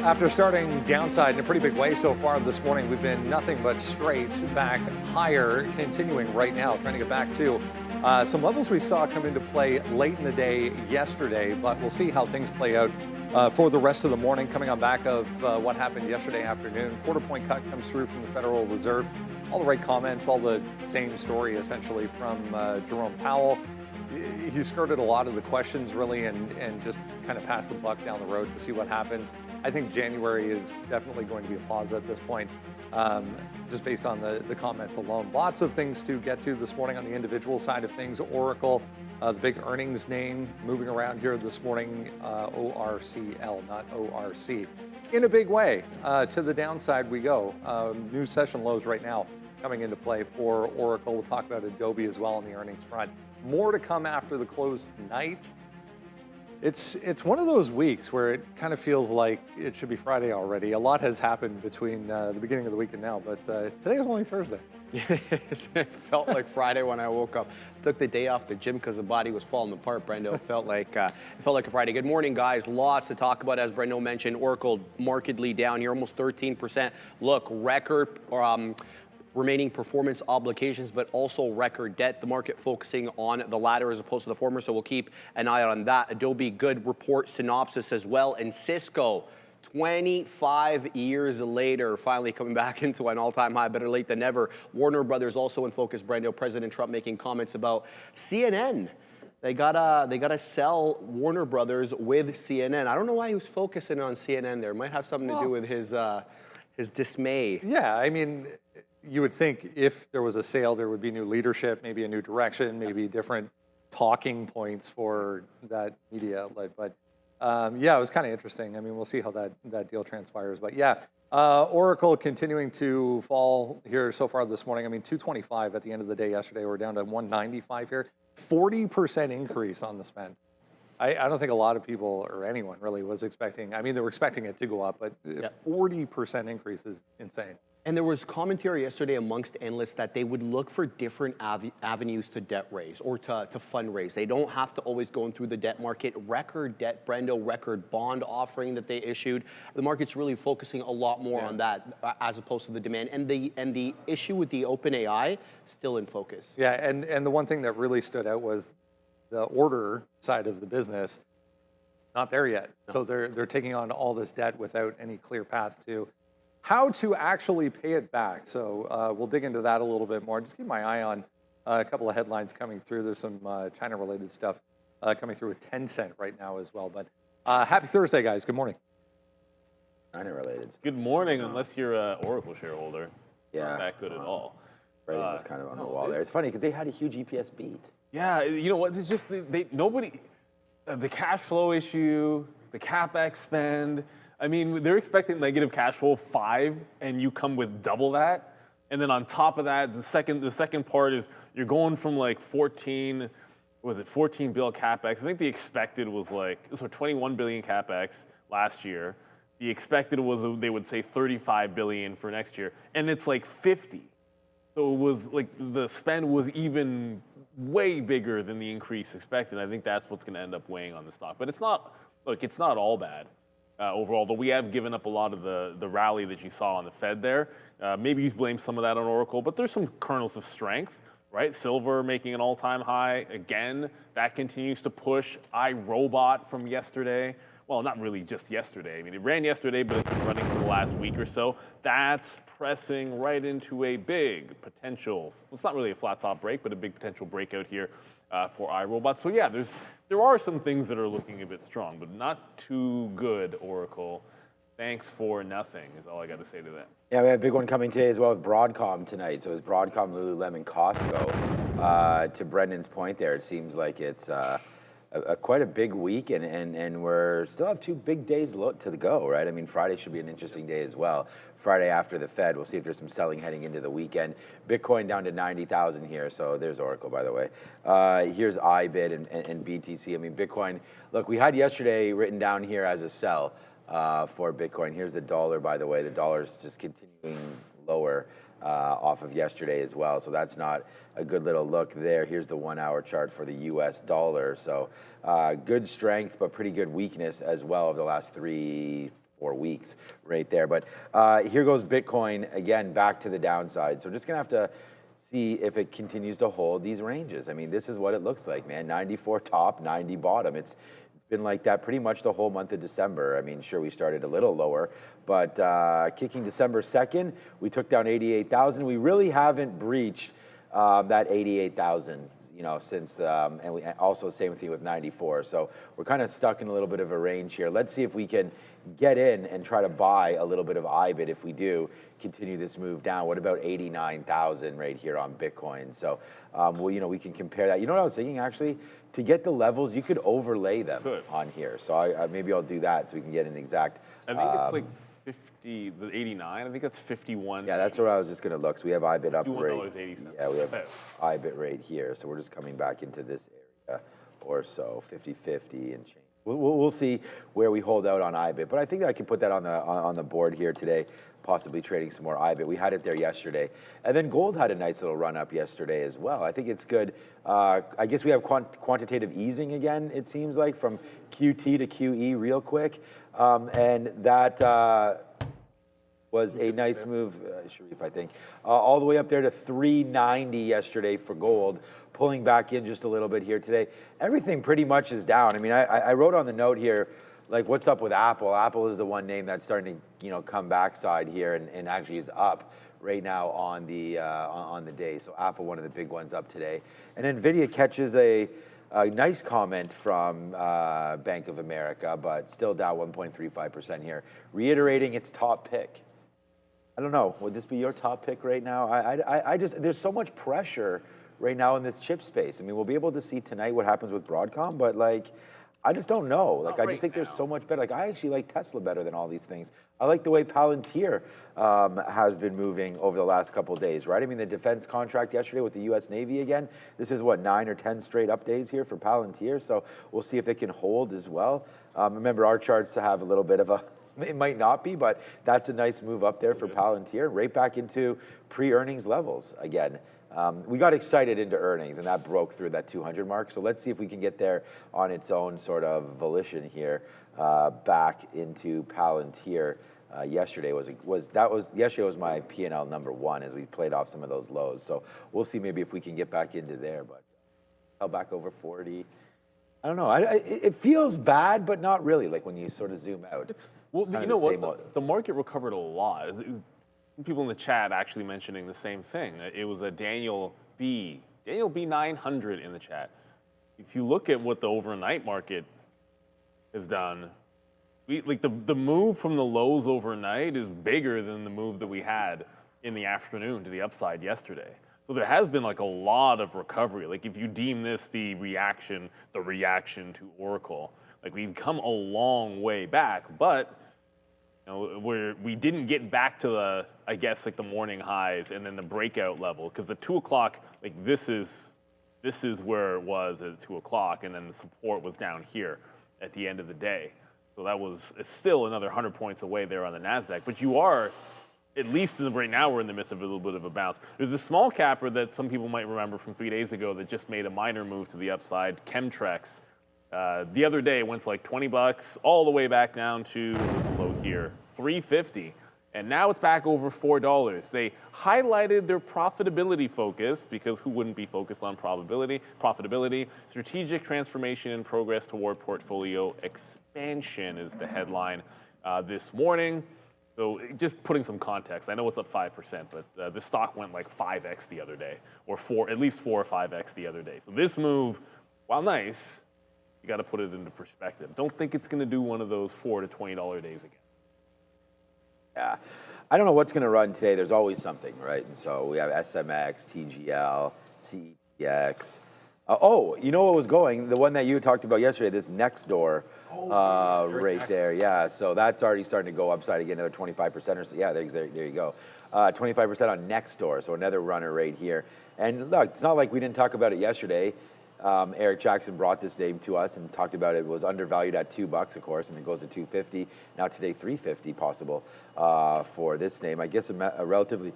After starting downside in a pretty big way so far this morning, we've been nothing but straight back higher, continuing right now, trying to get back to some levels we saw come into play late in the day yesterday, but we'll see how things play out for the rest of the morning, coming on back of what happened yesterday afternoon. Quarter point cut comes through from the Federal Reserve. All the right comments, all the same story essentially from Jerome Powell. He skirted a lot of the questions really and just kind of passed the buck down the road to see what happens. I think January is definitely going to be a pause at this point, just based on the comments alone. Lots of things to get to this morning on the individual side of things. Oracle, the big earnings name moving around here this morning, ORCL, not ORC. In a big way, to the downside we go. New session lows right now coming into play for Oracle. We'll talk about Adobe as well on the earnings front. More to come after the close tonight. It's one of those weeks where it kind of feels like it should be Friday already. A lot has happened between the beginning of the week and now, but today is only Thursday. It felt like Friday when I woke up. I took the day off the gym because the body was falling apart, Brendo. It felt like a Friday. Good morning, guys. Lots to talk about, as Brendo mentioned. Oracle markedly down here, almost 13%. Look, record remaining performance obligations, but also record debt. The market focusing on the latter as opposed to the former, so we'll keep an eye on that. Adobe, good report synopsis as well. And Cisco, 25 years later, finally coming back into an all-time high, better late than never. Warner Brothers also in focus, Brendo. President Trump making comments about CNN. They gotta sell Warner Brothers with CNN. I don't know why he was focusing on CNN there. It might have something to do with his dismay. Yeah, I mean, you would think if there was a sale, there would be new leadership, maybe a new direction, maybe different talking points for that media outlet. But yeah, it was kind of interesting. I mean, we'll see how that deal transpires. But yeah, Oracle continuing to fall here so far this morning. I mean, 225 at the end of the day yesterday. We're down to 195 here. 40% increase on the spend. I don't think a lot of people or anyone really was expecting. I mean, they were expecting it to go up, but 40% increase is insane. And there was commentary yesterday amongst analysts that they would look for different avenues to debt raise or to fundraise. They don't have to always go through the debt market. Record debt, Brendo, record bond offering that they issued. The market's really focusing a lot more on that as opposed to the demand. And the issue with the OpenAI still in focus. Yeah, and the one thing that really stood out was the order side of the business, not there yet. No. So they're taking on all this debt without any clear path to how to actually pay it back. So we'll dig into that a little bit more. Just keep my eye on a couple of headlines coming through. There's some China-related stuff coming through with Tencent right now as well. But happy Thursday, guys. Good morning. China-related. Good morning, unless you're an Oracle shareholder. Yeah. Not that good at all. Brady was kind of on the wall there. It's funny because they had a huge EPS beat. Yeah, you know what? It's just nobody. The cash flow issue, the capex spend. I mean, they're expecting negative cash flow 5, and you come with double that. And then on top of that, the second part is you're going from like 14 bill capex. I think the expected was like 21 billion capex last year. The expected was they would say 35 billion for next year, and it's like 50. So it was like the spend was even way bigger than the increase expected. I think that's what's going to end up weighing on the stock. But it's not all bad. Overall, though we have given up a lot of the rally that you saw on the Fed there. Maybe you blame some of that on Oracle, but there's some kernels of strength, right? Silver making an all-time high again. That continues to push. iRobot from yesterday. Well, not really just yesterday. I mean, it ran yesterday, but it's been running for the last week or so. That's pressing right into a big potential. Well, it's not really a flat top break, but a big potential breakout here for iRobot. So yeah, there are some things that are looking a bit strong, but not too good, Oracle. Thanks for nothing is all I got to say to that. Yeah, we have a big one coming today as well with Broadcom tonight. So it's Broadcom, Lululemon, Costco. To Brendan's point there, it seems like it's quite a big week, and we're still have 2 big days to go, right? I mean, Friday should be an interesting day as well. Friday after the Fed, we'll see if there's some selling heading into the weekend. Bitcoin down to 90,000 here, so there's Oracle, by the way. Here's IBIT and BTC. I mean, Bitcoin, look, we had yesterday written down here as a sell for Bitcoin. Here's the dollar, by the way. The dollar's just continuing lower off of yesterday as well, so that's not a good little look there. Here's the 1-hour chart for the US dollar. So good strength, but pretty good weakness as well over the last 3-4 4 weeks right there. But here goes Bitcoin again back to the downside. So we're just gonna have to see if it continues to hold these ranges. I mean, this is what it looks like, man. 94 top, 90 bottom. It's been like that pretty much the whole month of December. I mean, sure, we started a little lower, but kicking December 2nd, we took down 88,000. We really haven't breached that 88,000, you know, since, and we also same thing with 94. So we're kind of stuck in a little bit of a range here. Let's see if we can get in and try to buy a little bit of IBIT if we do continue this move down. What about 89,000 right here on Bitcoin? So, well, you know, we can compare that. You know what I was thinking, actually? To get the levels, you could overlay them on here. So maybe I'll do that so we can get an exact. I think it's like 50, the 89, I think that's 51. Yeah, that's where I was just gonna look. So we have IBIT up right. $51.80. Yeah, we have IBIT right here. So we're just coming back into this area or so, 50-50 and change. We'll see where we hold out on IBIT, but I think I can put that on the board here today, possibly trading some more IBIT. We had it there yesterday. And then gold had a nice little run up yesterday as well. I think it's good. I guess we have quantitative easing again, it seems like, from QT to QE real quick. And that was a nice move, Sharif, I think, all the way up there to 390 yesterday for gold, pulling back in just a little bit here today. Everything pretty much is down. I mean, I wrote on the note here, like, what's up with Apple? Apple is the one name that's starting to, you know, come back side here and actually is up right now on the day. So Apple, one of the big ones, up today. And Nvidia catches a nice comment from Bank of America, but still down 1.35% here, reiterating its top pick. I don't know, would this be your top pick right now? I just, there's so much pressure right now in this chip space. I mean, we'll be able to see tonight what happens with Broadcom, but like, I just don't know. Like, I just think there's so much better. Like, I actually like Tesla better than all these things. I like the way Palantir has been moving over the last couple of days, right? I mean, the defense contract yesterday with the U.S. Navy again. This is what, 9 or 10 straight up days here for Palantir. So we'll see if they can hold as well. Remember, our charts to have a little bit of a, it might not be, but that's a nice move up there for Palantir, right back into pre-earnings levels again. We got excited into earnings, and that broke through that 200 mark. So let's see if we can get there on its own sort of volition here, back into Palantir. Yesterday was my P&L number 1 as we played off some of those lows. So we'll see maybe if we can get back into there, but held back over 40. I don't know. It feels bad, but not really. Like when you sort of zoom out. Well, you know what? The market recovered a lot. People in the chat actually mentioning the same thing. It was a Daniel B 900 in the chat. If you look at what the overnight market has done, the move from the lows overnight is bigger than the move that we had in the afternoon to the upside yesterday. So there has been like a lot of recovery. Like if you deem this the reaction to Oracle, like we've come a long way back, but you know, we didn't get back to the, I guess, like the morning highs and then the breakout level, because the 2 o'clock, like this is where it was at 2 o'clock, and then the support was down here at the end of the day. So that was still another 100 points away there on the Nasdaq. But you are, at least right now, we're in the midst of a little bit of a bounce. There's a small capper that some people might remember from 3 days ago that just made a minor move to the upside, Chemtrex. The other day it went to like 20 bucks, all the way back down to the low here, 350. And now it's back over $4. They highlighted their profitability focus, because who wouldn't be focused on profitability? Strategic transformation and progress toward portfolio expansion is the headline this morning. So just putting some context, I know it's up 5%, but the stock went like 5x the other day, or at least 4 or 5x the other day. So this move, while nice, you got to put it into perspective. Don't think it's going to do one of those $4 to $20 days again. Yeah, I don't know what's going to run today. There's always something, right? And so we have SMX, TGL, CETX. Oh, you know what was going? The one that you talked about yesterday, this NXDR, right there. Yeah, so that's already starting to go upside again, another 25% or so. Yeah, there you go. 25% on NXDR, so another runner right here. And look, it's not like we didn't talk about it yesterday. Eric Jackson brought this name to us and talked about it. Was undervalued at $2, of course, and it goes to $250. Now today, $350 possible for this name. I guess a relatively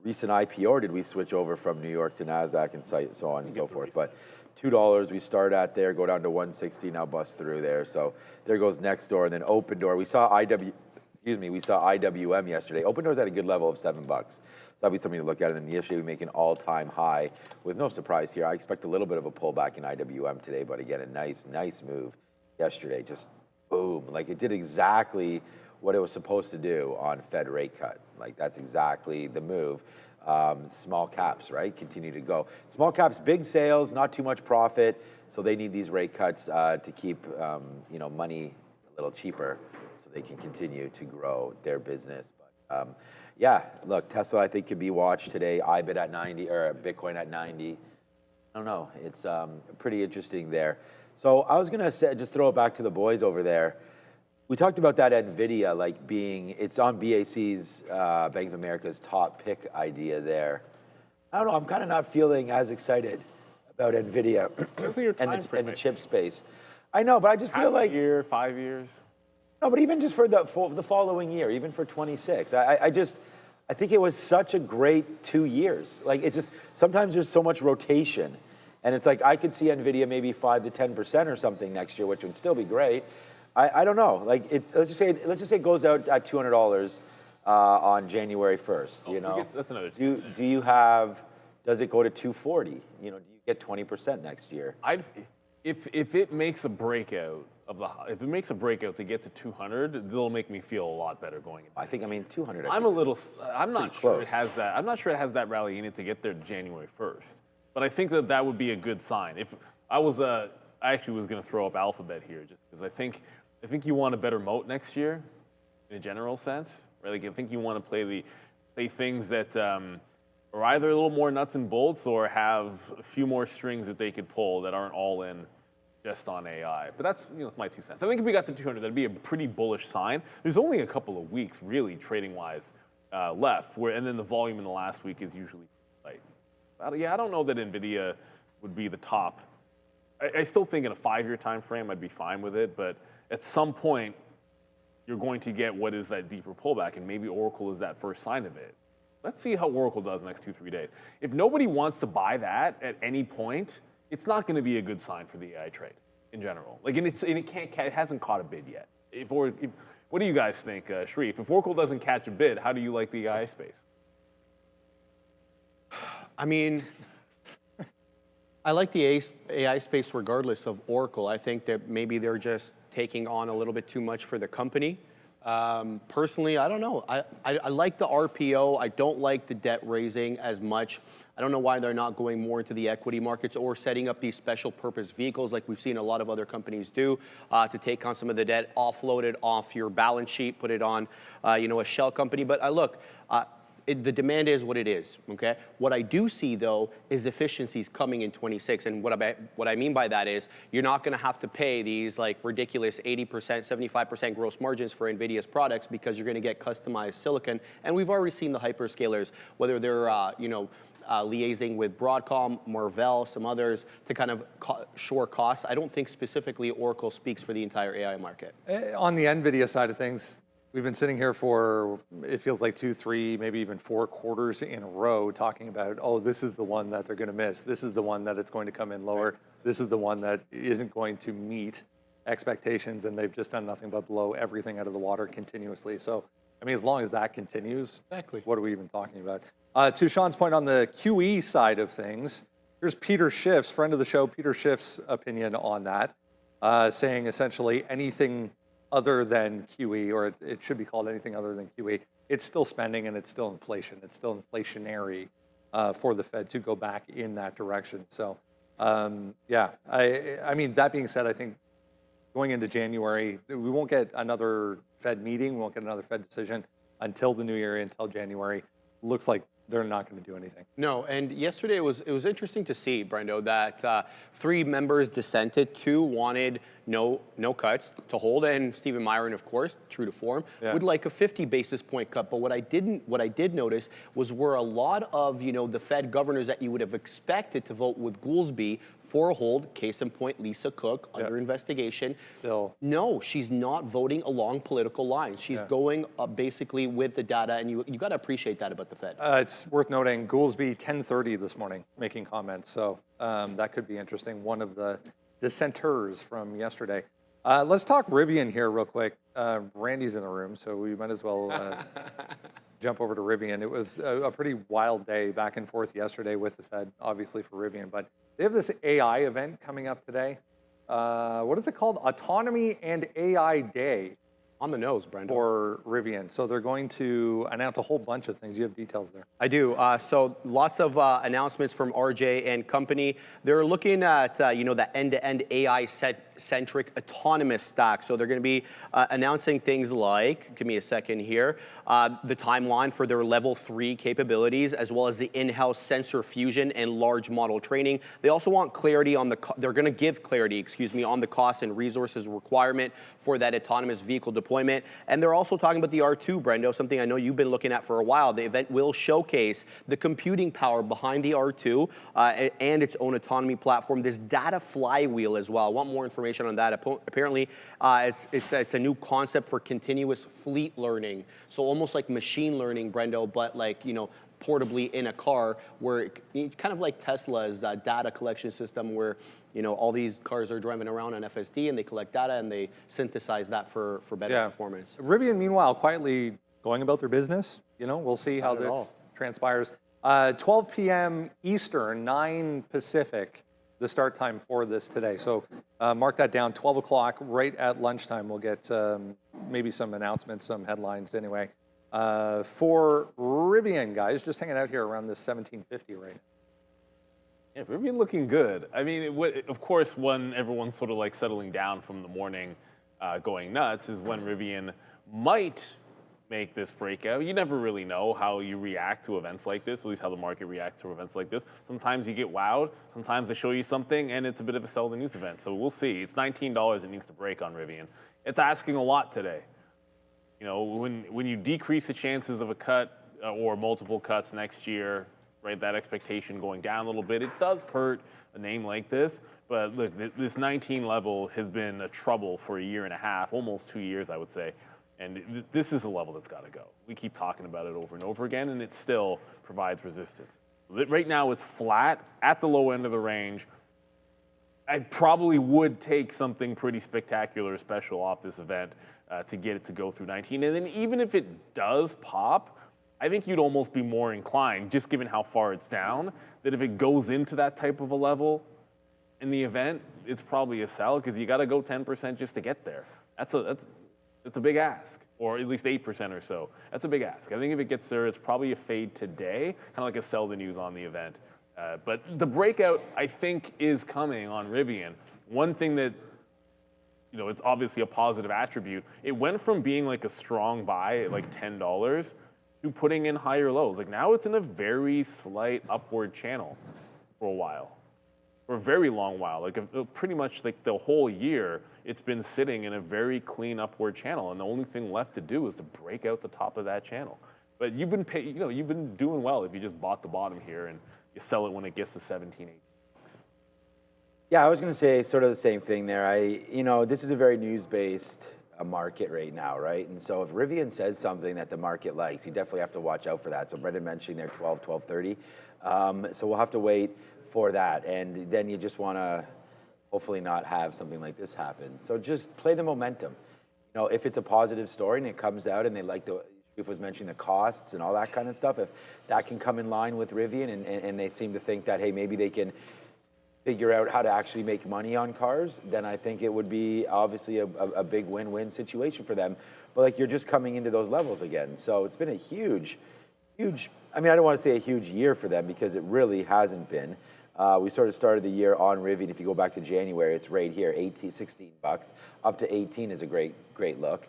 recent IPO, or did we switch over from New York to Nasdaq and so on and so forth? But $2 we start at there, go down to 160, now bust through there. So there goes NXDR, and then OpenDoor. We saw excuse me, we saw IWM yesterday. Open doors at a good level of $7. That'll be something to look at. And then yesterday we make an all-time high with no surprise here. I expect a little bit of a pullback in IWM today, but again, a nice move yesterday. Just boom, like it did exactly what it was supposed to do on Fed rate cut. Like that's exactly the move. Small caps, right, continue to go. Small caps, big sales, not too much profit, so they need these rate cuts to keep money a little cheaper, so they can continue to grow their business. But yeah, look, Tesla I think could be watched today. IBIT at 90 or Bitcoin at 90. I don't know. It's pretty interesting there. So I was gonna just throw it back to the boys over there. We talked about that Nvidia like it's on BAC's Bank of America's top pick idea there. I don't know. I'm kind of not feeling as excited about Nvidia and the chip space. I know, but I just feel like 5 years. No, but even just for the following year, even for 26, I think it was such a great 2 years. Like it's just sometimes there's so much rotation, and it's like I could see Nvidia maybe 5 to 10% or something next year, which would still be great. I don't know. Like it's let's just say it goes out at $200 on January 1st. You know, that's another. Do you have? Does it go to 240? You know, do you get 20% next year? If it makes a breakout if it makes a breakout to get to 200, it'll make me feel a lot better going into. I mean 200. I'm not sure it has that. I'm not sure it has that rally in it to get there January 1st. But I think that would be a good sign. If I actually was going to throw up Alphabet here just because I think you want a better moat next year, in a general sense. Right? Like I think you want to play things that are either a little more nuts and bolts or have a few more strings that they could pull that aren't all in just on AI. But that's my 2 cents. I think if we got to 200, that'd be a pretty bullish sign. There's only a couple of weeks really trading-wise left, and then the volume in the last week is usually light. I don't know that Nvidia would be the top. I still think in a 5-year time frame I'd be fine with it, but at some point you're going to get what is that deeper pullback, and maybe Oracle is that first sign of it. Let's see how Oracle does the next 2-3 days. If nobody wants to buy that at any point, it's not going to be a good sign for the AI trade in general. Like, and it hasn't caught a bid yet. What do you guys think, Sharif? If Oracle doesn't catch a bid, how do you like the AI space? I mean, I like the AI space regardless of Oracle. I think that maybe they're just taking on a little bit too much for the company. Personally, I don't know. I like the RPO. I don't like the debt raising as much. I don't know why they're not going more into the equity markets or setting up these special purpose vehicles like we've seen a lot of other companies do to take on some of the debt, offload it off your balance sheet, put it on a shell company. But look, the demand is what it is, okay? What I do see, though, is efficiencies coming in 26. And what I mean by that is you're not going to have to pay these like ridiculous 80%, 75% gross margins for NVIDIA's products because you're going to get customized silicon. And we've already seen the hyperscalers, whether they're, liaising with Broadcom, Marvell, some others, to kind of shore costs. I don't think specifically Oracle speaks for the entire AI market. On the NVIDIA side of things, we've been sitting here for, it feels like 2, 3, maybe even 4 quarters in a row talking about, oh, this is the one that they're going to miss. This is the one that it's going to come in lower. This is the one that isn't going to meet expectations, and they've just done nothing but blow everything out of the water continuously. So, I mean, as long as that continues, exactly. What are we even talking about? To Sean's point on the QE side of things, here's Peter Schiff's, friend of the show, Peter Schiff's opinion on that, saying essentially anything other than QE, or it should be called anything other than QE, it's still spending and it's still inflation. It's still inflationary for the Fed to go back in that direction. So, yeah, I mean, that being said, I think going into January, we won't get another Fed meeting, we won't get another Fed decision until the new year, until January. Looks like they're not going to do anything. No, and yesterday it was interesting to see, Brendo, that 3 members dissented. 2 wanted no cuts to hold, and Stephen Myron, of course, true to form, would like a 50 basis point cut. But what I did notice was where a lot of the Fed governors that you would have expected to vote with Goolsbee for a hold, case in point, Lisa Cook, under investigation. Still. No, she's not voting along political lines. She's going basically with the data, and you got to appreciate that about the Fed. It's worth noting, Goolsbee, 10:30 this morning, making comments. So that could be interesting. One of the dissenters from yesterday. Let's talk Rivian here real quick. Randy's in the room, so we might as well jump over to Rivian. It was a pretty wild day back and forth yesterday with the Fed, obviously for Rivian, but they have this AI event coming up today. What is it called? Autonomy and AI Day. On the nose, Brendo. For Rivian. So they're going to announce a whole bunch of things. You have details there. I do. So lots of announcements from RJ and company. They're looking at, the end-to-end AI-centric autonomous stack. So they're going to be announcing things like, give me a second here, the timeline for their level 3 capabilities, as well as the in-house sensor fusion and large model training. They also want clarity on they're going to give clarity, on the cost and resources requirement for that autonomous vehicle deployment. And they're also talking about the R2, Brendo, something I know you've been looking at for a while. The event will showcase the computing power behind the R2 and its own autonomy platform. This data flywheel as well. I want more information on that. Apparently, it's a new concept for continuous fleet learning. So almost like machine learning, Brendo, but portably in a car, where it's kind of like Tesla's data collection system, where all these cars are driving around on FSD and they collect data and they synthesize that for better performance. Rivian, meanwhile, quietly going about their business. We'll see how this transpires. 12 p.m. Eastern, 9 Pacific, the start time for this today. So mark that down, 12 o'clock, right at lunchtime. We'll get maybe some announcements, some headlines anyway. For Rivian, guys, just hanging out here around this 1750 right now. Yeah, Rivian looking good. I mean, of course, when everyone's sort of like settling down from the morning going nuts is when Rivian might make this breakout. You never really know how you react to events like this, at least how the market reacts to events like this. Sometimes you get wowed, sometimes they show you something, and it's a bit of a sell the news event. So we'll see. It's $19 it needs to break on Rivian. It's asking a lot today. When you decrease the chances of a cut or multiple cuts next year, right, that expectation going down a little bit, it does hurt a name like this. But look, this 19 level has been a trouble for a year and a half, almost 2 years, I would say. And this is a level that's got to go. We keep talking about it over and over again, and it still provides resistance. Right now, it's flat at the low end of the range. I probably would take something pretty spectacular, special off this event to get it to go through 19. And then even if it does pop, I think you'd almost be more inclined, just given how far it's down, that if it goes into that type of a level in the event, it's probably a sell, because you got to go 10% just to get there. That's a big ask, or at least 8% or so. That's a big ask. I think if it gets there, it's probably a fade today, kind of like a sell the news on the event. But the breakout, I think, is coming on Rivian. One thing that, it's obviously a positive attribute. It went from being like a strong buy at like $10 to putting in higher lows. Like now it's in a very slight upward channel for a while, for a very long while. Like pretty much like the whole year, it's been sitting in a very clean upward channel, and the only thing left to do is to break out the top of that channel. But you've been doing well if you just bought the bottom here and you sell it when it gets to 17.8. Yeah, I was going to say sort of the same thing there. This is a very news-based market right now, right? And so if Rivian says something that the market likes, you definitely have to watch out for that. So Brendan mentioning there 12:30. So we'll have to wait for that. And then you just want to hopefully not have something like this happen. So just play the momentum. If it's a positive story and it comes out and they like If was mentioning the costs and all that kind of stuff, if that can come in line with Rivian and they seem to think that, hey, maybe they can figure out how to actually make money on cars, then I think it would be obviously a big win-win situation for them. But you're just coming into those levels again. So it's been a huge, I don't want to say a huge year for them, because it really hasn't been. We sort of started the year on Rivian. If you go back to January, it's right here, $16. Up to 18 is a great look.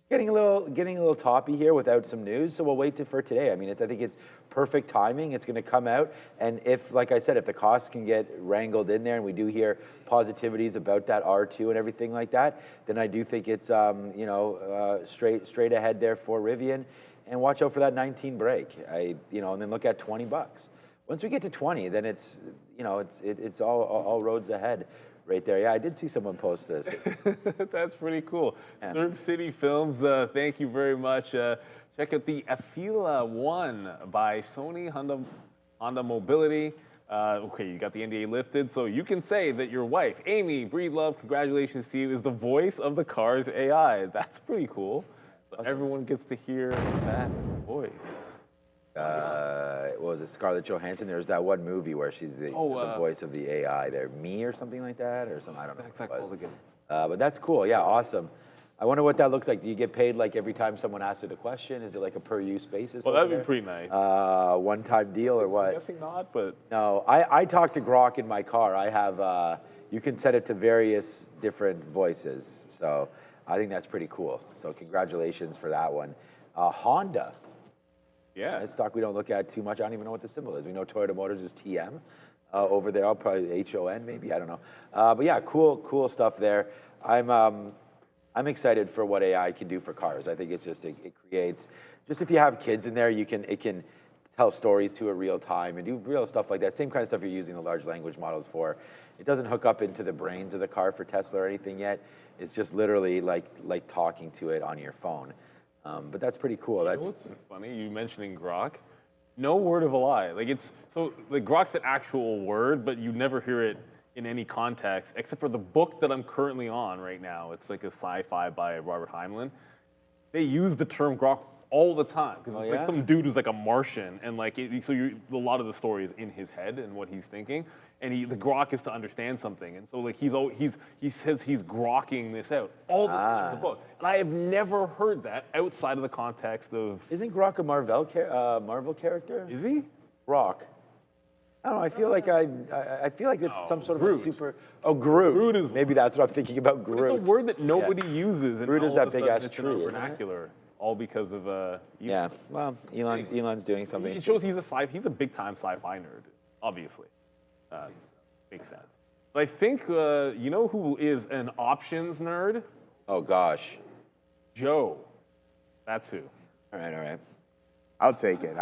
Getting a little toppy here without some news, so we'll wait for today. I think it's perfect timing. It's going to come out, and if, like I said, if the costs can get wrangled in there, and we do hear positivities about that R2 and everything like that, then I do think it's straight ahead there for Rivian, and watch out for that 19 break. And then look at $20. Once we get to 20, then it's all roads ahead. Right there. Yeah, I did see someone post this. That's pretty cool. Yeah. Surf City Films, thank you very much. Check out the Afila 1 by Sony Honda Mobility. Okay, you got the NDA lifted, so you can say that your wife, Amy Breedlove, congratulations to you, is the voice of the car's AI. That's pretty cool. So everyone gets to hear that voice. What was it, Scarlett Johansson? There's that one movie where she's the voice of the AI there. Me or something like that, or something, I don't know. That's called again. But that's cool, yeah, awesome. I wonder what that looks like. Do you get paid like every time someone asks it a question? Is it like a per use basis? Well, that'd be pretty nice. One-time deal or what? I'm guessing not, but. No, I talk to Grok in my car. I have, you can set it to various different voices. So I think that's pretty cool. So congratulations for that one. Honda. Yeah. That's stock we don't look at too much. I don't even know what the symbol is. We know Toyota Motors is TM. Over there, I'll probably HON maybe, I don't know. But yeah, cool stuff there. I'm excited for what AI can do for cars. I think it's just, it creates, just if you have kids in there, it can tell stories to it real time and do real stuff like that. Same kind of stuff you're using the large language models for. It doesn't hook up into the brains of the car for Tesla or anything yet. It's just literally like talking to it on your phone. But that's pretty cool. You know what's funny? You mentioning Grok. No word of a lie. Grok's an actual word, but you never hear it in any context, except for the book that I'm currently on right now. It's like a sci-fi by Robert Heinlein. They use the term Grok all the time because it's like some dude who's like a Martian, and a lot of the story is in his head and what he's thinking, and the Grok is to understand something, and so like he says he's grokking this out all the time in the book, and I have never heard that outside of the context of. Isn't Grok a Marvel character? Is he? Grok. I don't know. I feel like it's some sort of a super. Oh, Groot. Groot is. Maybe that's what I'm thinking about. Groot. It's a word that nobody uses. And Groot is that big ass it's tree, in isn't vernacular, all because of. Yeah. Well, Elon's doing something. It shows he's a big time sci-fi nerd, obviously. Makes sense. But I think you know who is an options nerd? Oh gosh. Joe. That's who. All right. I'll take it.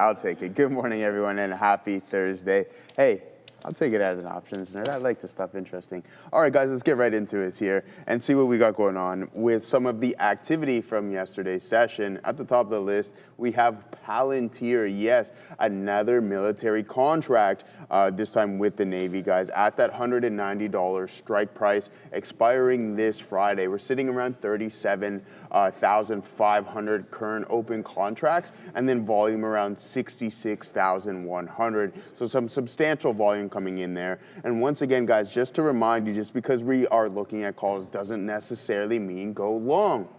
Good morning, everyone, and happy Thursday. Hey, I'll take it as an options nerd. I like this stuff interesting. All right, guys, let's get right into it here and see what we got going on with some of the activity from yesterday's session. At the top of the list, we have Palantir. Yes, another military contract, this time with the Navy, guys, at that $190 strike price, expiring this Friday. We're sitting around 37,500 current open contracts, and then volume around 66,100. So some substantial volume coming in there. And once again, guys, just to remind you, just because we are looking at calls doesn't necessarily mean go long.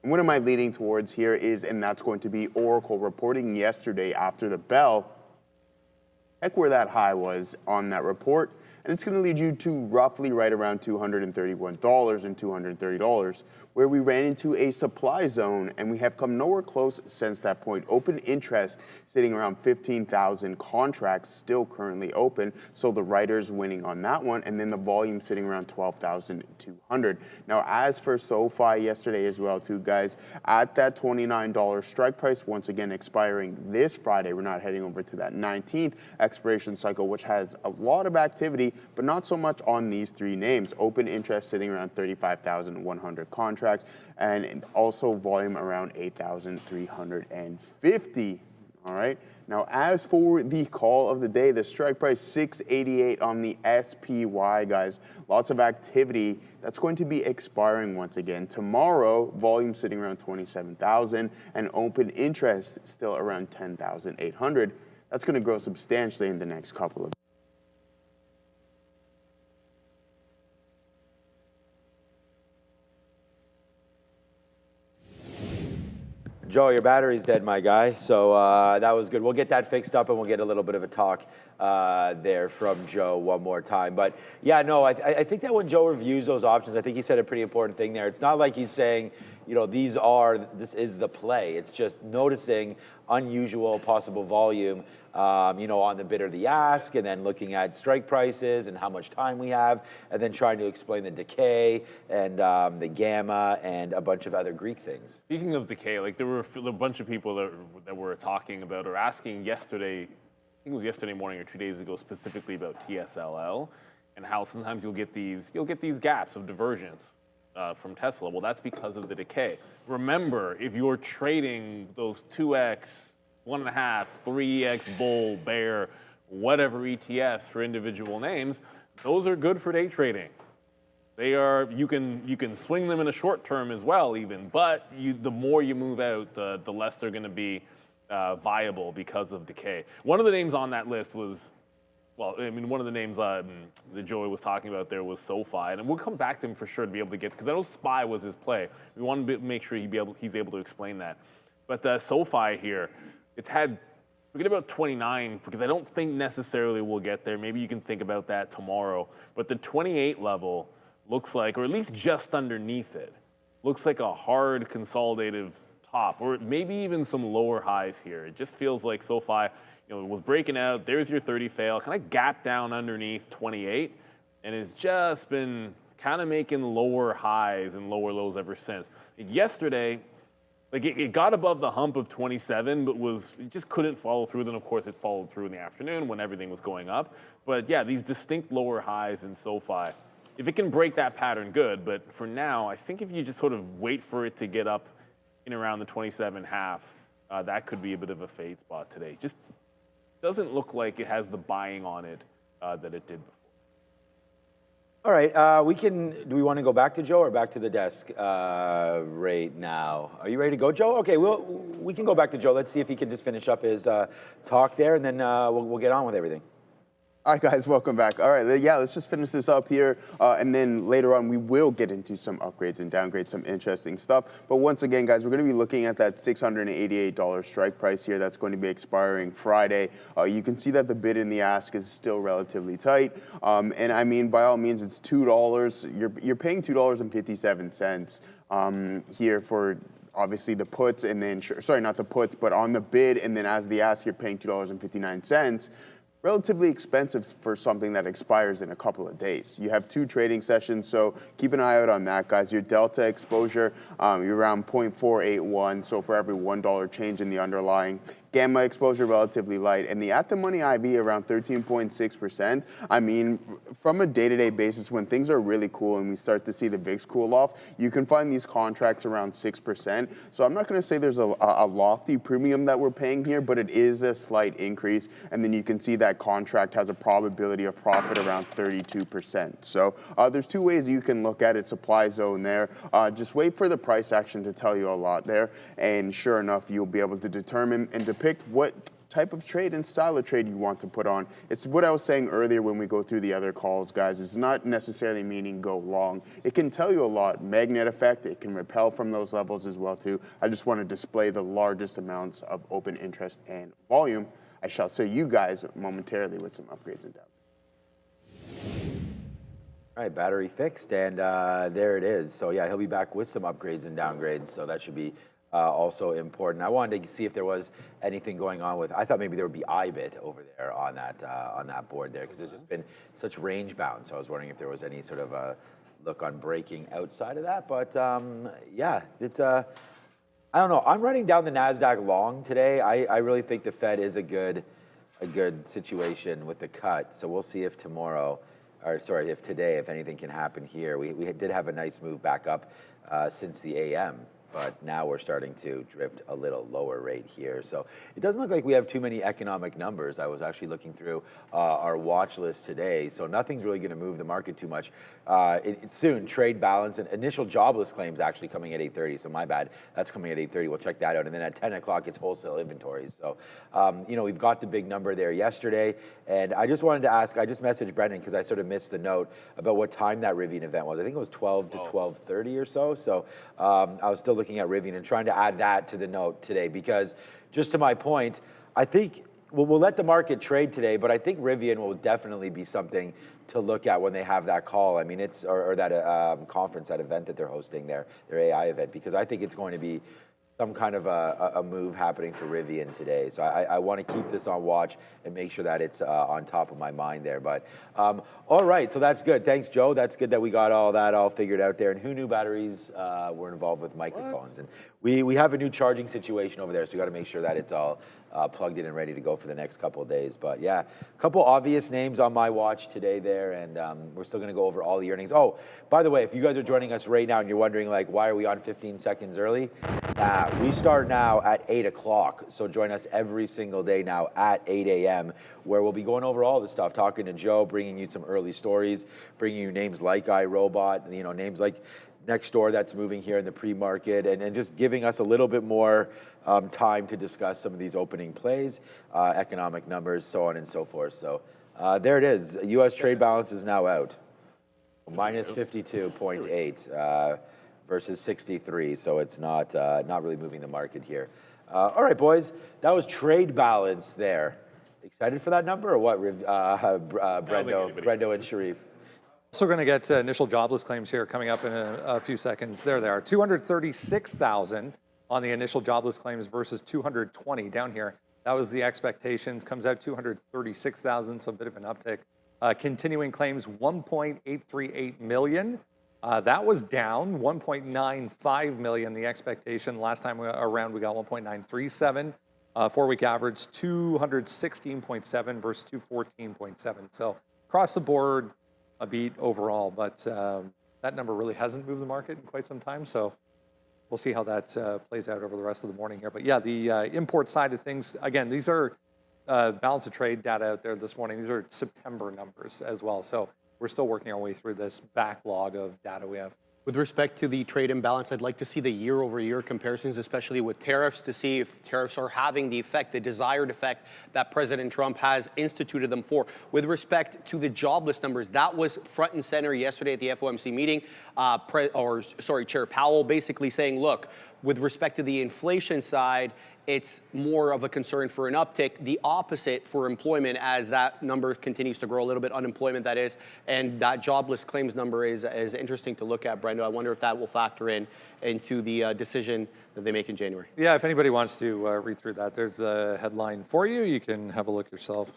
And what am I leading towards here is, and that's going to be Oracle reporting yesterday after the bell. Check where that high was on that report, and it's going to lead you to roughly right around $231 and $230, where we ran into a supply zone, and we have come nowhere close since that point. Open interest sitting around 15,000 contracts still currently open, so the writers winning on that one, and then the volume sitting around 12,200. Now, as for SoFi yesterday as well, too, guys, at that $29 strike price, once again expiring this Friday. We're not heading over to that 19th expiration cycle, which has a lot of activity, but not so much on these three names. Open interest sitting around 35,100 contracts, and also volume around 8,350. All right. Now, as for the call of the day, the strike price 688 on the SPY, guys. Lots of activity. That's going to be expiring once again tomorrow. Volume sitting around 27,000, and open interest still around 10,800. That's going to grow substantially in the next couple of. Joe, your battery's dead, my guy. So that was good. We'll get that fixed up, and we'll get a little bit of a talk there from Joe one more time. But yeah, no, I think that when Joe reviews those options, I think he said a pretty important thing there. It's not like he's saying, you know, this is the play. It's just noticing unusual possible volume, you know, on the bid or the ask, and then looking at strike prices and how much time we have, and then trying to explain the decay and the gamma and a bunch of other Greek things. Speaking of decay, like there were a bunch of people that were talking about or asking yesterday, I think it was yesterday morning or 2 days ago, specifically about TSLL and how sometimes you'll get these gaps of divergence from Tesla. Well, that's because of the decay. Remember, if you're trading those 2x, 1.5, 3x bull, bear, whatever ETFs for individual names, those are good for day trading. They are, you can swing them in a short term as well even, but the more you move out, the less they're gonna be viable because of decay. One of the names on that list was, well, I mean, one of the names that Joey was talking about there was SoFi, and we'll come back to him for sure to be able to get, because I know SPY was his play. We want to make sure he's able to explain that. But SoFi here, it's had, forget about 29, because I don't think necessarily we'll get there. Maybe you can think about that tomorrow. But the 28 level looks like, or at least just underneath it, looks like a hard consolidative top, or maybe even some lower highs here. It just feels like SoFi, was breaking out. There's your 30 fail, kind of gap down underneath 28, and has just been kind of making lower highs and lower lows ever since. Yesterday, like it got above the hump of 27, but it just couldn't follow through. Then of course it followed through in the afternoon when everything was going up. But yeah, these distinct lower highs in SoFi. If it can break that pattern, good. But for now, I think if you just sort of wait for it to get up in around the 27.5, that could be a bit of a fade spot today. Just doesn't look like it has the buying on it that it did before. All right, do we want to go back to Joe or back to the desk right now? Are you ready to go, Joe? Okay, we can go back to Joe. Let's see if he can just finish up his talk there, and then we'll get on with everything. All right, guys, welcome back. All right, yeah, let's just finish this up here, and then later on we will get into some upgrades and downgrades, some interesting stuff. But once again, guys, we're going to be looking at that $688 strike price here that's going to be expiring Friday. You can see that the bid and the ask is still relatively tight, and I mean, by all means, it's $2. You're paying $2.57 here for obviously the puts, and then sorry, not the puts, but on the bid, and then as the ask, you're paying $2.59. Relatively expensive for something that expires in a couple of days. You have 2 trading sessions, so keep an eye out on that, guys. Your delta exposure, you're around 0.481, so for every $1 change in the underlying. Gamma exposure relatively light, and the at-the-money IB around 13.6%. I mean, from a day-to-day basis, when things are really cool and we start to see the VIX cool off, you can find these contracts around 6%. So I'm not going to say there's a lofty premium that we're paying here, but it is a slight increase, and then you can see that contract has a probability of profit around 32%. So there's 2 ways you can look at it. Supply zone there. Just wait for the price action to tell you a lot there, and sure enough, you'll be able to determine and depict what type of trade and style of trade you want to put on. It's what I was saying earlier when we go through the other calls, guys. It's not necessarily meaning go long. It can tell you a lot. Magnet effect, it can repel from those levels as well too. I just want to display the largest amounts of open interest and volume. I shall show you guys momentarily with some upgrades and downs. All right, battery fixed, and there it is. So yeah, he'll be back with some upgrades and downgrades, so that should be also important. I wanted to see if there was anything going on with, I thought maybe there would be IBIT over there on that board there, because there's just been such range bound. So I was wondering if there was any sort of a look on breaking outside of that. But yeah, it's I don't know. I'm running down the Nasdaq long today. I really think the Fed is a good situation with the cut. So we'll see if tomorrow, or sorry, if today, if anything can happen here. We did have a nice move back up since the AM. But now we're starting to drift a little lower rate here. So it doesn't look like we have too many economic numbers. I was actually looking through our watch list today. So nothing's really going to move the market too much. It's soon, trade balance and initial jobless claims actually coming at 8:30. So my bad, that's coming at 8:30. We'll check that out. And then at 10 o'clock, it's wholesale inventories. So, we've got the big number there yesterday. And I just wanted to ask, I just messaged Brendan because I sort of missed the note about what time that Rivian event was. I think it was 12 to 12:30 or so. So I was still looking at Rivian and trying to add that to the note today, because just to my point, I think we'll let the market trade today, but I think Rivian will definitely be something to look at when they have that call. I mean, it's or that conference, that event that they're hosting, their AI event, because I think it's going to be some kind of a move happening for Rivian today. So I want to keep this on watch and make sure that it's on top of my mind there. But all right, so that's good. Thanks, Joe. That's good that we got all that all figured out there. And who knew batteries were involved with microphones? And we have a new charging situation over there, so we got to make sure that it's all plugged in and ready to go for the next couple of days. But yeah, a couple obvious names on my watch today there, and we're still going to go over all the earnings. Oh, by the way, if you guys are joining us right now and you're wondering, like, why are we on 15 seconds early? Nah, Yeah, we start now at 8 o'clock. So join us every single day now at 8 a.m. where we'll be going over all the stuff, talking to Joe, bringing you some early stories, bringing you names like iRobot, you know, names like Nextdoor that's moving here in the pre-market, and just giving us a little bit more time to discuss some of these opening plays, economic numbers, so on and so forth. So there it is. U.S. trade balance is now out. Minus 52.8 versus 63, so it's not really moving the market here. All right, boys, that was trade balance there. Excited for that number or what, Brendo and Sharif? So we're going to get initial jobless claims here coming up in a few seconds. There they are, 236,000 on the initial jobless claims versus 220 down here. That was the expectations. Comes out 236,000, so a bit of an uptick. Continuing claims, 1.838 million. That was down 1.95 million, the expectation. Last time around, we got 1.937. 4-week average, 216.7 versus 214.7. So across the board, a beat overall, but that number really hasn't moved the market in quite some time. So we'll see how that plays out over the rest of the morning here. But yeah, the import side of things, again, these are balance of trade data out there this morning. These are September numbers as well. So we're still working our way through this backlog of data we have. With respect to the trade imbalance, I'd like to see the year-over-year comparisons, especially with tariffs, to see if tariffs are having the effect, the desired effect that President Trump has instituted them for. With respect to the jobless numbers, that was front and center yesterday at the FOMC meeting. Chair Powell basically saying, look, with respect to the inflation side, it's more of a concern for an uptick. The opposite for employment, as that number continues to grow a little bit, unemployment that is, and that jobless claims number is interesting to look at, Brendo. I wonder if that will factor into the decision that they make in January. Yeah, if anybody wants to read through that, there's the headline for you. You can have a look yourself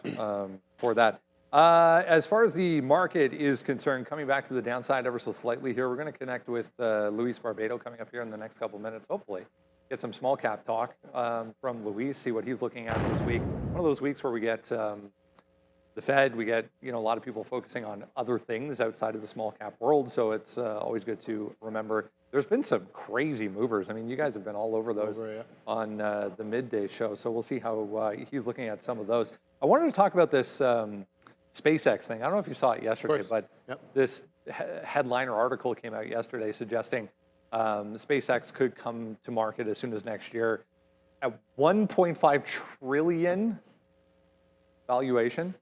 for that. As far as the market is concerned, coming back to the downside ever so slightly here, we're going to connect with Luis Barbado coming up here in the next couple of minutes, hopefully. Get some small cap talk from Luis, see what he's looking at this week. One of those weeks where we get the Fed, we get a lot of people focusing on other things outside of the small cap world. So it's always good to remember. There's been some crazy movers. I mean, you guys have been all over those on the midday show. So we'll see how he's looking at some of those. I wanted to talk about this SpaceX thing. I don't know if you saw it yesterday, but this headline or article came out yesterday suggesting SpaceX could come to market as soon as next year at 1.5 trillion valuation,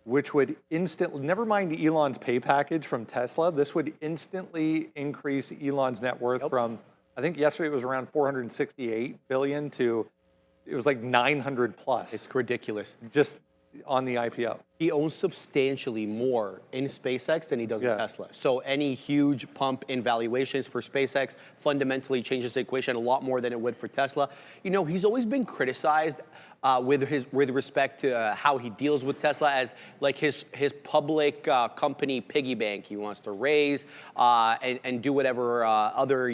which would instantly, never mind Elon's pay package from Tesla, this would instantly increase Elon's net worth from, I think yesterday it was around 468 billion to, it was like 900 plus. It's ridiculous. Just on the IPO. He owns substantially more in SpaceX than he does in Tesla. So any huge pump in valuations for SpaceX fundamentally changes the equation a lot more than it would for Tesla. You know, he's always been criticized with respect to how he deals with Tesla as like his public company piggy bank. He wants to raise and do whatever other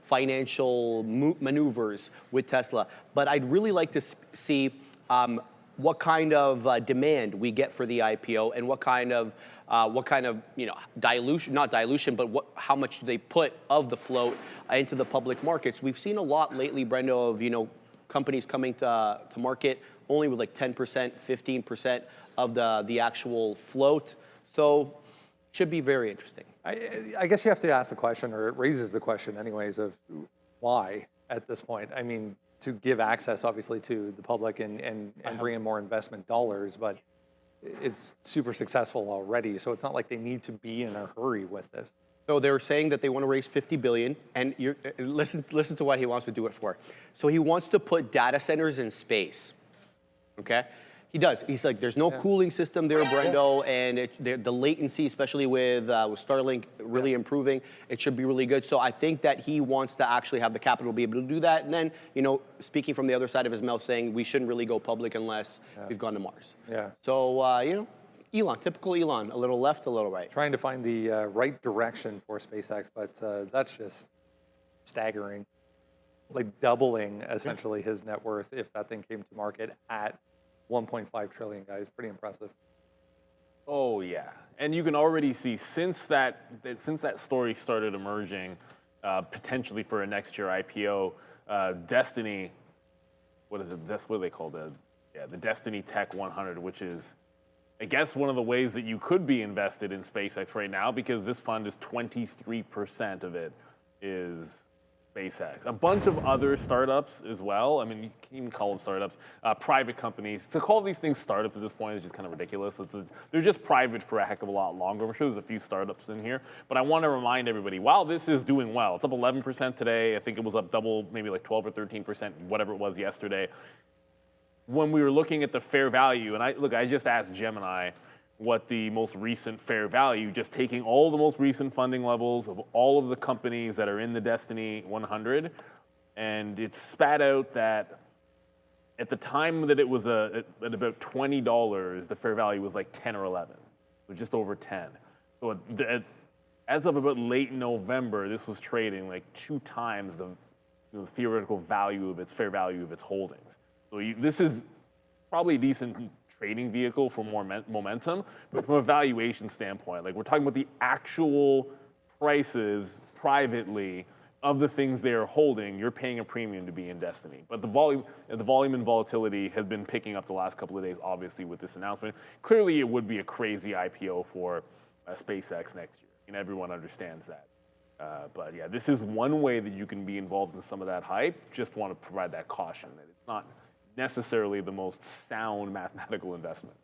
financial maneuvers with Tesla. But I'd really like to see what kind of demand we get for the IPO and what kind of dilution, not dilution, but how much do they put of the float into the public markets. We've seen a lot lately, Brendo, of companies coming to market only with like 10%, 15% of the actual float. So should be very interesting. I guess you have to ask the question, or it raises the question anyways, of why at this point. I mean, to give access, obviously, to the public and bring in more investment dollars, but it's super successful already, so it's not like they need to be in a hurry with this. So they're saying that they want to raise $50 billion, and listen to what he wants to do it for. So he wants to put data centers in space, okay? He does. He's like, there's no cooling system there, Brendo, and the latency, especially with Starlink really improving, it should be really good. So I think that he wants to actually have the capital to be able to do that. And then, speaking from the other side of his mouth, saying we shouldn't really go public unless we've gone to Mars. Yeah. So, Elon, typical Elon, a little left, a little right. Trying to find the right direction for SpaceX, but that's just staggering. Like doubling, essentially, his net worth if that thing came to market at 1.5 trillion, guys. Pretty impressive. Oh yeah, and you can already see since that story started emerging, potentially for a next year IPO. Destiny, what is it? What do they call the Destiny Tech 100, which is, I guess, one of the ways that you could be invested in SpaceX right now, because this fund is 23% of it is SpaceX. A bunch of other startups as well. I mean, you can even call them startups. Private companies. To call these things startups at this point is just kind of ridiculous. They're just private for a heck of a lot longer. I'm sure there's a few startups in here. But I want to remind everybody, while this is doing well, it's up 11% today. I think it was up double, maybe like 12 or 13%, whatever it was yesterday. When we were looking at the fair value, and I just asked Gemini what the most recent fair value, just taking all the most recent funding levels of all of the companies that are in the Destiny 100, and it spat out that at the time that it was at about $20, the fair value was like 10 or 11, so just over 10. So as of about late November, this was trading like 2 times the theoretical value of its fair value of its holdings. So this is probably a decent trading vehicle for more momentum, but from a valuation standpoint, like we're talking about the actual prices privately of the things they are holding, you're paying a premium to be in Destiny. But the volume and volatility has been picking up the last couple of days, obviously, with this announcement. Clearly, it would be a crazy IPO for SpaceX next year, and everyone understands that. But yeah, this is one way that you can be involved in some of that hype. Just want to provide that caution that it's not necessarily the most sound mathematical investment.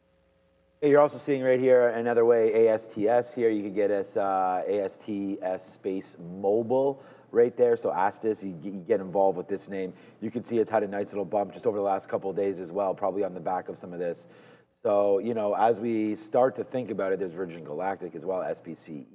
You're also seeing right here another way, ASTS here. You could get us ASTS space mobile right there. So ASTS, you get involved with this name. You can see it's had a nice little bump just over the last couple of days as well, probably on the back of some of this. So, you know, as we start to think about it, there's Virgin Galactic as well, SPCE.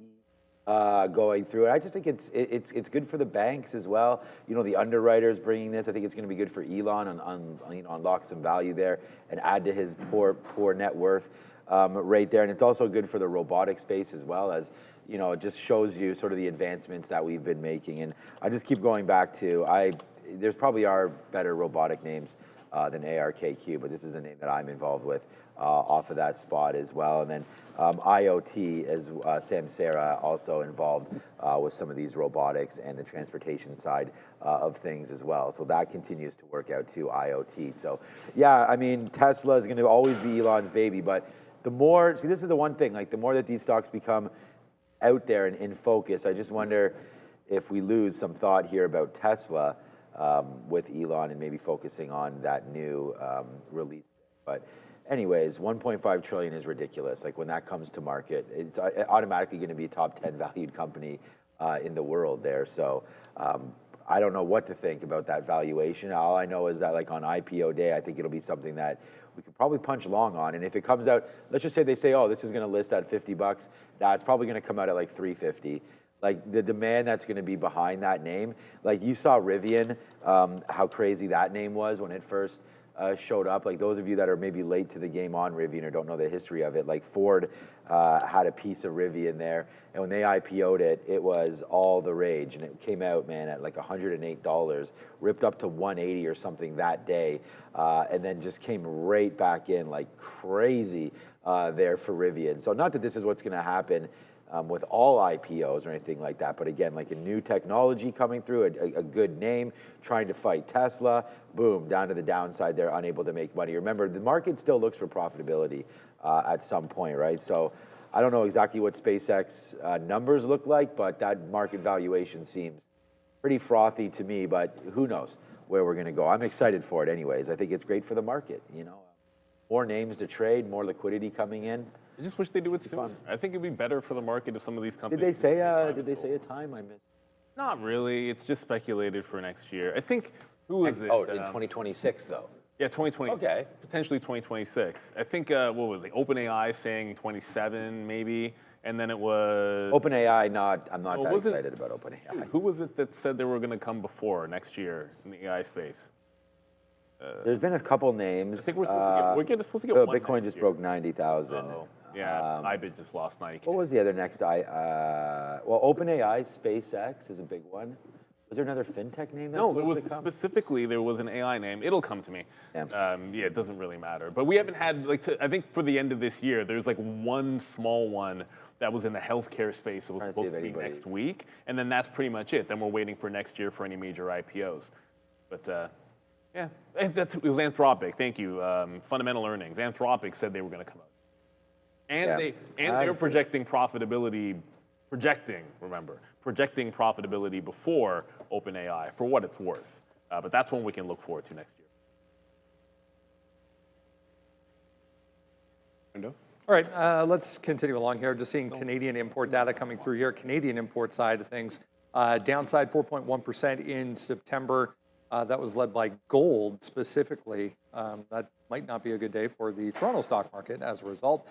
Going through it. I just think it's good for the banks as well. You know, the underwriters bringing this. I think it's going to be good for Elon on unlock some value there and add to his poor net worth right there. And it's also good for the robotic space as well, as you know, it just shows you sort of the advancements that we've been making. And I just keep going back to there's probably are better robotic names than ARKQ, but this is a name that I'm involved with off of that spot as well. And then IoT, as Sam Sarah also involved with some of these robotics and the transportation side of things as well. So that continues to work out too, IoT. So yeah, I mean, Tesla is going to always be Elon's baby, but the more, see, this is the one thing, like the more that these stocks become out there and in focus, I just wonder if we lose some thought here about Tesla with Elon and maybe focusing on that new release. But anyways, 1.5 trillion is ridiculous. Like when that comes to market, it's automatically going to be a top 10 valued company in the world there. So I don't know what to think about that valuation. All I know is that like on IPO day, I think it'll be something that we could probably punch long on. And if it comes out, let's just say they say, oh, this is going to list at $50. Nah, it's probably going to come out at like 350. Like the demand that's going to be behind that name. Like you saw Rivian, how crazy that name was when it first showed up. Like those of you that are maybe late to the game on Rivian or don't know the history of it, like Ford had a piece of Rivian there, and when they IPO'd it, it was all the rage, and it came out, man, at like $108, ripped up to 180 or something that day, and then just came right back in like crazy there for Rivian. So not that this is what's going to happen with all IPOs or anything like that. But again, like a new technology coming through, a good name, trying to fight Tesla, boom, down to the downside, they're unable to make money. Remember, the market still looks for profitability at some point, right? So I don't know exactly what SpaceX numbers look like, but that market valuation seems pretty frothy to me, but who knows where we're going to go. I'm excited for it anyways. I think it's great for the market, you know. More names to trade, more liquidity coming in. I just wish they do it sooner. I think it'd be better for the market if some of these companies. Did they say a time? I missed. Not really. It's just speculated for next year. I think who was it? Oh, in 2026 though. Yeah, 2020. Okay. Potentially 2026. I think what was it? OpenAI saying 27 maybe, and then it was OpenAI. I'm not that excited about OpenAI. Who was it that said they were going to come before next year in the AI space? There's been a couple names. I think we're supposed to get one Bitcoin just broke 90,000. Oh, yeah, IBIT just lost 90K. What was the other next? Well, OpenAI, SpaceX is a big one. Was there another fintech name? No, there was specifically there was an AI name. It'll come to me. Yeah, it doesn't really matter. But we haven't had I think for the end of this year, there's like one small one that was in the healthcare space. It was Trying to see supposed if to be anybody- next week, and then that's pretty much it. Then we're waiting for next year for any major IPOs. But yeah, it was Anthropic. Thank you. Fundamental earnings. Anthropic said they were going to come out, and Yeah. they're projecting profitability. Projecting profitability before OpenAI, for what it's worth. But that's one we can look forward to next year. All right, let's continue along here. Just seeing Canadian import data coming through here. Canadian import side of things, downside 4.1% in September. That was led by gold specifically. That might not be a good day for the Toronto stock market as a result.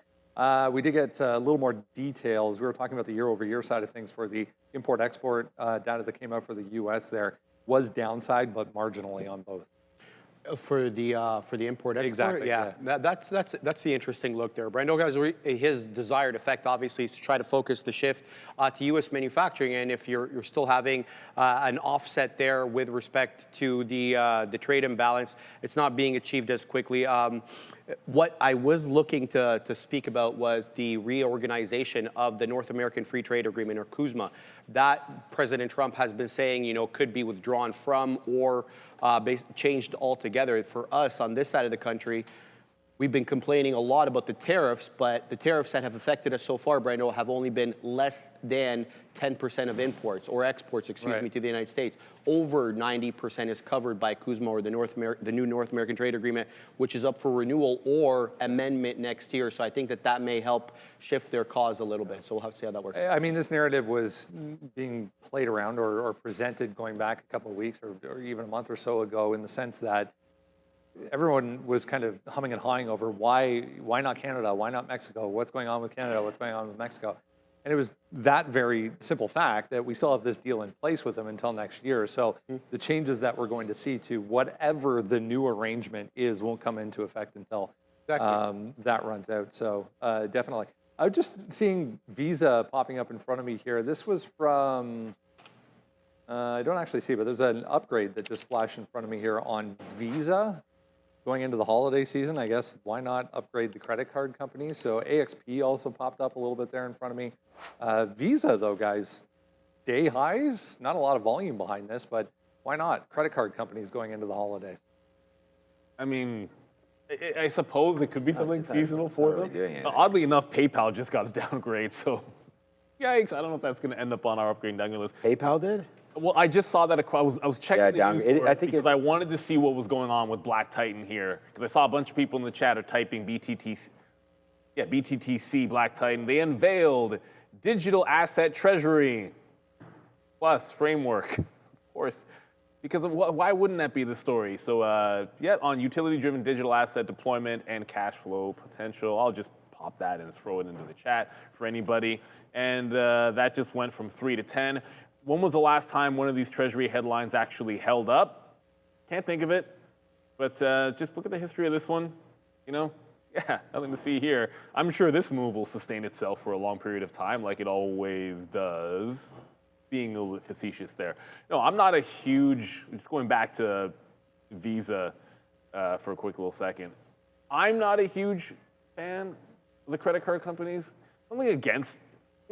We did get a little more details. We were talking about the year-over-year side of things for the import-export data that came out for the U.S. there. Was downside, but marginally on both. For the import export, Exactly, yeah. That's the interesting look there. Brando, guys, his desired effect obviously is to try to focus the shift to U.S. manufacturing, and if you're still having an offset there with respect to the trade imbalance, it's not being achieved as quickly. What I was looking to speak about was the reorganization of the North American Free Trade Agreement, or CUSMA. That President Trump has been saying, could be withdrawn from or changed altogether. For us on this side of the country, we've been complaining a lot about the tariffs, but the tariffs that have affected us so far, Brando, have only been less than 10% of imports or exports, excuse me, to the United States. Over 90% is covered by CUSMA, or the new North American Trade Agreement, which is up for renewal or amendment next year. So I think that may help shift their cause a little bit. So we'll have to see how that works. I mean, this narrative was being played around or presented going back a couple of weeks or even a month or so ago, in the sense that everyone was kind of humming and hawing over why not Canada? Why not Mexico? What's going on with Canada? What's going on with Mexico? And it was that very simple fact that we still have this deal in place with them until next year. So the changes that we're going to see to whatever the new arrangement is won't come into effect until that runs out. So definitely. I was just seeing Visa popping up in front of me here. This was from, I don't actually see, but there's an upgrade that just flashed in front of me here on Visa. Going into the holiday season, I guess, why not upgrade the credit card companies? So AXP also popped up a little bit there in front of me. Visa, though, guys, day highs, not a lot of volume behind this, but why not? Credit card companies going into the holidays. I mean, I suppose it could be something seasonal for them. Really Oddly enough, PayPal just got a downgrade, so yikes. I don't know if that's going to end up on our upgrade down list. PayPal did? Well, I just saw that I was checking the news I think because I wanted to see what was going on with Black Titan here, because I saw a bunch of people in the chat are typing BTTC Black Titan. They unveiled digital asset treasury plus framework, of course, because of why wouldn't that be the story? So on utility-driven digital asset deployment and cash flow potential. I'll just pop that and throw it into the chat for anybody. And that just went from 3 to 10. When was the last time one of these treasury headlines actually held up? Can't think of it, but just look at the history of this one. Yeah, nothing to see here. I'm sure this move will sustain itself for a long period of time, like it always does. Being a little bit facetious there. No, I'm not a huge, just going back to Visa for a quick little second. I'm not a huge fan of the credit card companies. There's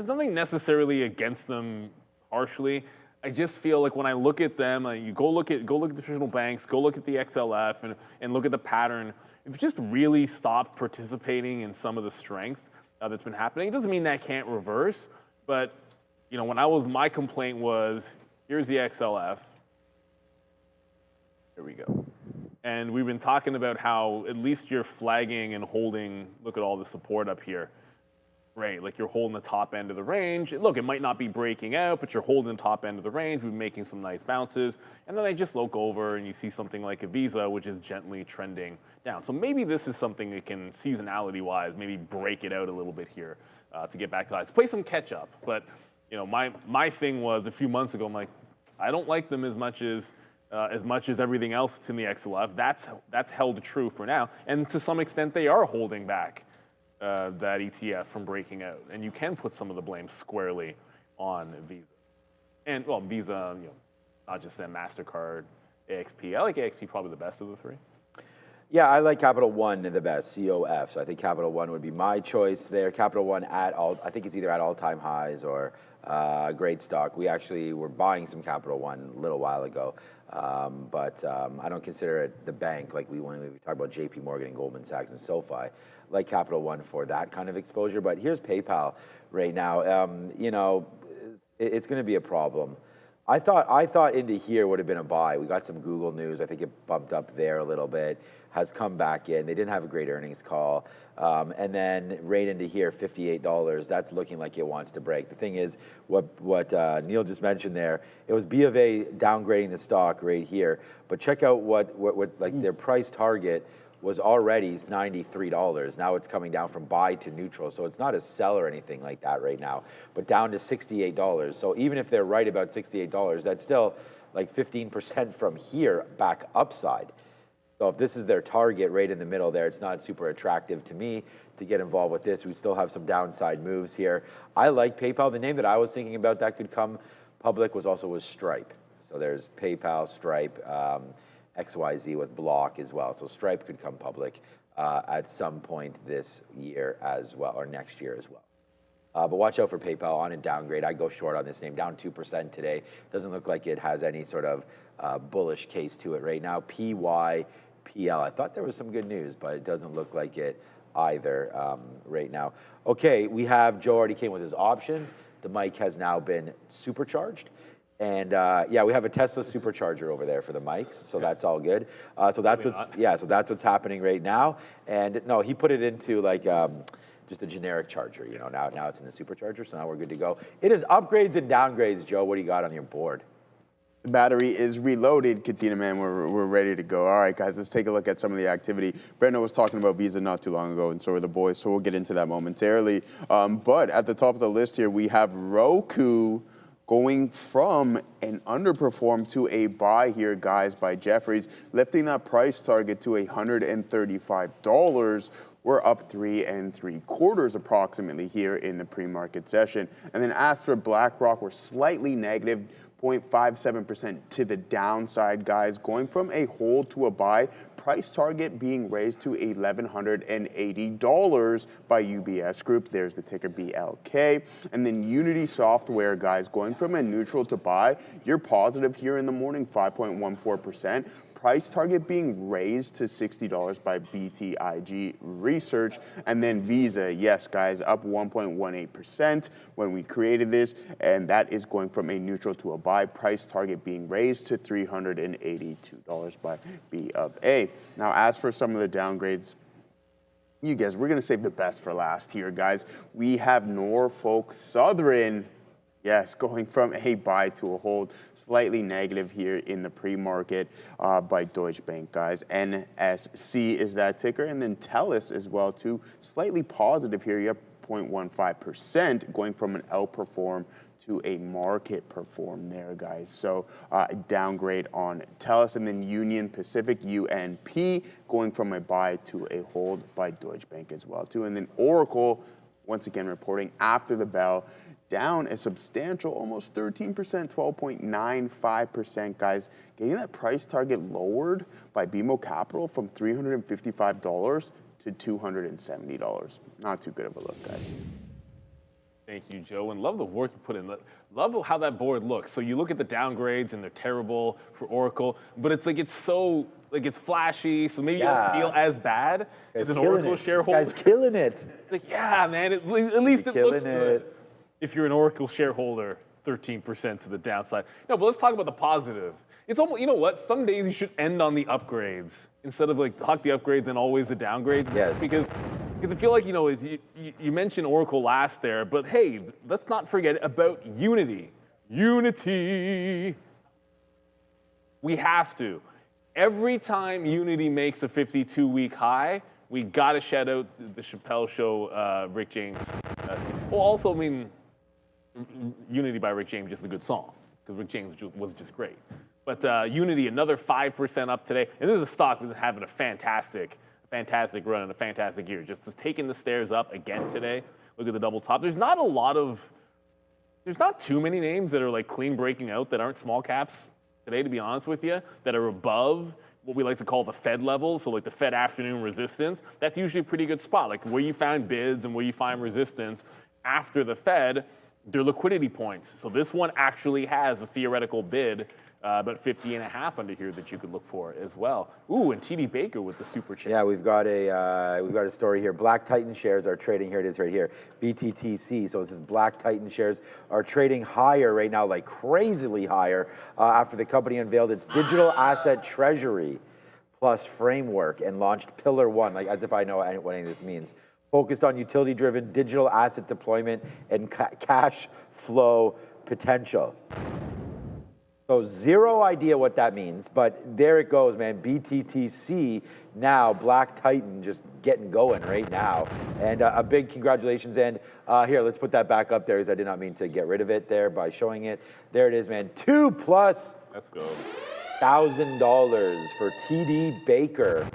nothing necessarily against them harshly. I just feel like when I look at them, you go look at the traditional banks, go look at the XLF, and look at the pattern. If you just really stopped participating in some of the strength that's been happening, it doesn't mean that can't reverse. But my complaint was, here's the XLF. Here we go. And we've been talking about how at least you're flagging and holding. Look at all the support up here. Right, like you're holding the top end of the range. Look, it might not be breaking out, but you're holding the top end of the range. We've been making some nice bounces. And then I just look over and you see something like a Visa, which is gently trending down. So maybe this is something that can, seasonality-wise, maybe break it out a little bit here to get back to highs. Play some catch-up. But my thing was a few months ago, I'm like, I don't like them as much as everything else that's in the XLF. That's held true for now. And to some extent, they are holding back that ETF from breaking out, and you can put some of the blame squarely on Visa. And Visa, not just them, MasterCard, AXP. I like AXP probably the best of the three. Yeah, I like Capital One the best, COF. So I think Capital One would be my choice there. Capital One I think it's either at all-time highs or great stock. We actually were buying some Capital One a little while ago, but I don't consider it the bank like when we talk about JP Morgan and Goldman Sachs and SoFi. Like Capital One for that kind of exposure. But here's PayPal right now. You know, it's going to be a problem. I thought into here would have been a buy. We got some Google news. I think it bumped up there a little bit, has come back in. They didn't have a great earnings call. And then right into here, $58. That's looking like it wants to break. The thing is, what Neil just mentioned there, it was B of A downgrading the stock right here. But check out what like their price target was already $93. Now it's coming down from buy to neutral. So it's not a sell or anything like that right now, but down to $68. So even if they're right about $68, that's still like 15% from here back upside. So if this is their target right in the middle there, it's not super attractive to me to get involved with this. We still have some downside moves here. I like PayPal. The name that I was thinking about that could come public was Stripe. So there's PayPal, Stripe, XYZ with Block as well. So Stripe could come public at some point this year as well, or next year as well. But watch out for PayPal on a downgrade. I go short on this name, down 2% today. Doesn't look like it has any sort of bullish case to it right now. PYPL, I thought there was some good news, but it doesn't look like it either right now. Okay, we have, Joe already came with his options. The mic has now been supercharged. And yeah, we have a Tesla supercharger over there for the mics, so that's all good. So that's what's happening right now. And no, he put it into like just a generic charger. You know, now it's in the supercharger, so now we're good to go. It is upgrades and downgrades, Joe. What do you got on your board? The battery is reloaded, Katina, man. We're ready to go. All right, guys, let's take a look at some of the activity. Brenda was talking about Visa not too long ago, and so were the boys, so we'll get into that momentarily. But at the top of the list here, we have Roku going from an underperform to a buy here, guys, by Jefferies, lifting that price target to $135. We're up 3 3/4 approximately here in the pre-market session. And then as for BlackRock, we're slightly negative, 0.57% to the downside, guys, going from a hold to a buy. Price target being raised to $1,180 by UBS Group. There's the ticker BLK. And then Unity Software, guys, going from a neutral to buy. You're positive here in the morning, 5.14%. Price target being raised to $60 by BTIG Research. And then Visa, yes, guys, up 1.18% when we created this. And that is going from a neutral to a buy. Price target being raised to $382 by B of A. Now, as for some of the downgrades, you guys, we're going to save the best for last here, guys. We have Norfolk Southern. Yes, going from a buy to a hold, slightly negative here in the pre-market by Deutsche Bank, guys. NSC is that ticker, and then TELUS as well, too. Slightly positive here, you have 0.15%, going from an outperform to a market perform there, guys. So a downgrade on TELUS, and then Union Pacific, UNP, going from a buy to a hold by Deutsche Bank as well, too. And then Oracle, once again, reporting after the bell, down a substantial almost 13%, 12.95%, guys. Getting that price target lowered by BMO Capital from $355 to $270. Not too good of a look, guys. Thank you, Joe, and love the work you put in. Love how that board looks. So you look at the downgrades, and they're terrible for Oracle, but it's like it's flashy, so maybe you don't feel as bad as an Oracle shareholder. This guy's killing it. It's like, yeah, man, at least it looks good. If you're an Oracle shareholder, 13% to the downside. No, but let's talk about the positive. It's almost, you know what? Some days you should end on the upgrades instead of like talk the upgrades and always the downgrades. Yes. Because I feel like, you know, you mentioned Oracle last there, but hey, let's not forget about Unity. Unity. We have to. Every time Unity makes a 52-week high, we got to shout out the Chappelle Show, Rick James. Well, also, I mean, Unity by Rick James, just a good song, because Rick James was just great. But Unity, another 5% up today. And this is a stock that's having a fantastic run and a fantastic year. Just taking the stairs up again today. Look at the double top. There's not too many names that are like clean breaking out that aren't small caps today, to be honest with you, that are above what we like to call the Fed level, so like the Fed afternoon resistance, that's usually a pretty good spot. Like where you find bids and where you find resistance after the Fed, they're liquidity points. So this one actually has a theoretical bid, about 50.5 under here that you could look for as well. Ooh, and TD Baker with the super chat. Yeah, we've got a story here. Black Titan shares are trading. Here it is, right here. BTTC. So this is Black Titan shares are trading higher right now, like crazily higher, after the company unveiled its digital asset treasury plus framework and launched Pillar 1, like as if I know what any of this means. Focused on utility-driven digital asset deployment and cash flow potential. So zero idea what that means, but there it goes, man. BTTC now, Black Titan, just getting going right now. And a big congratulations. And here, let's put that back up there, because I did not mean to get rid of it there by showing it. There it is, man. $2,000+ Let's go. for TD Baker.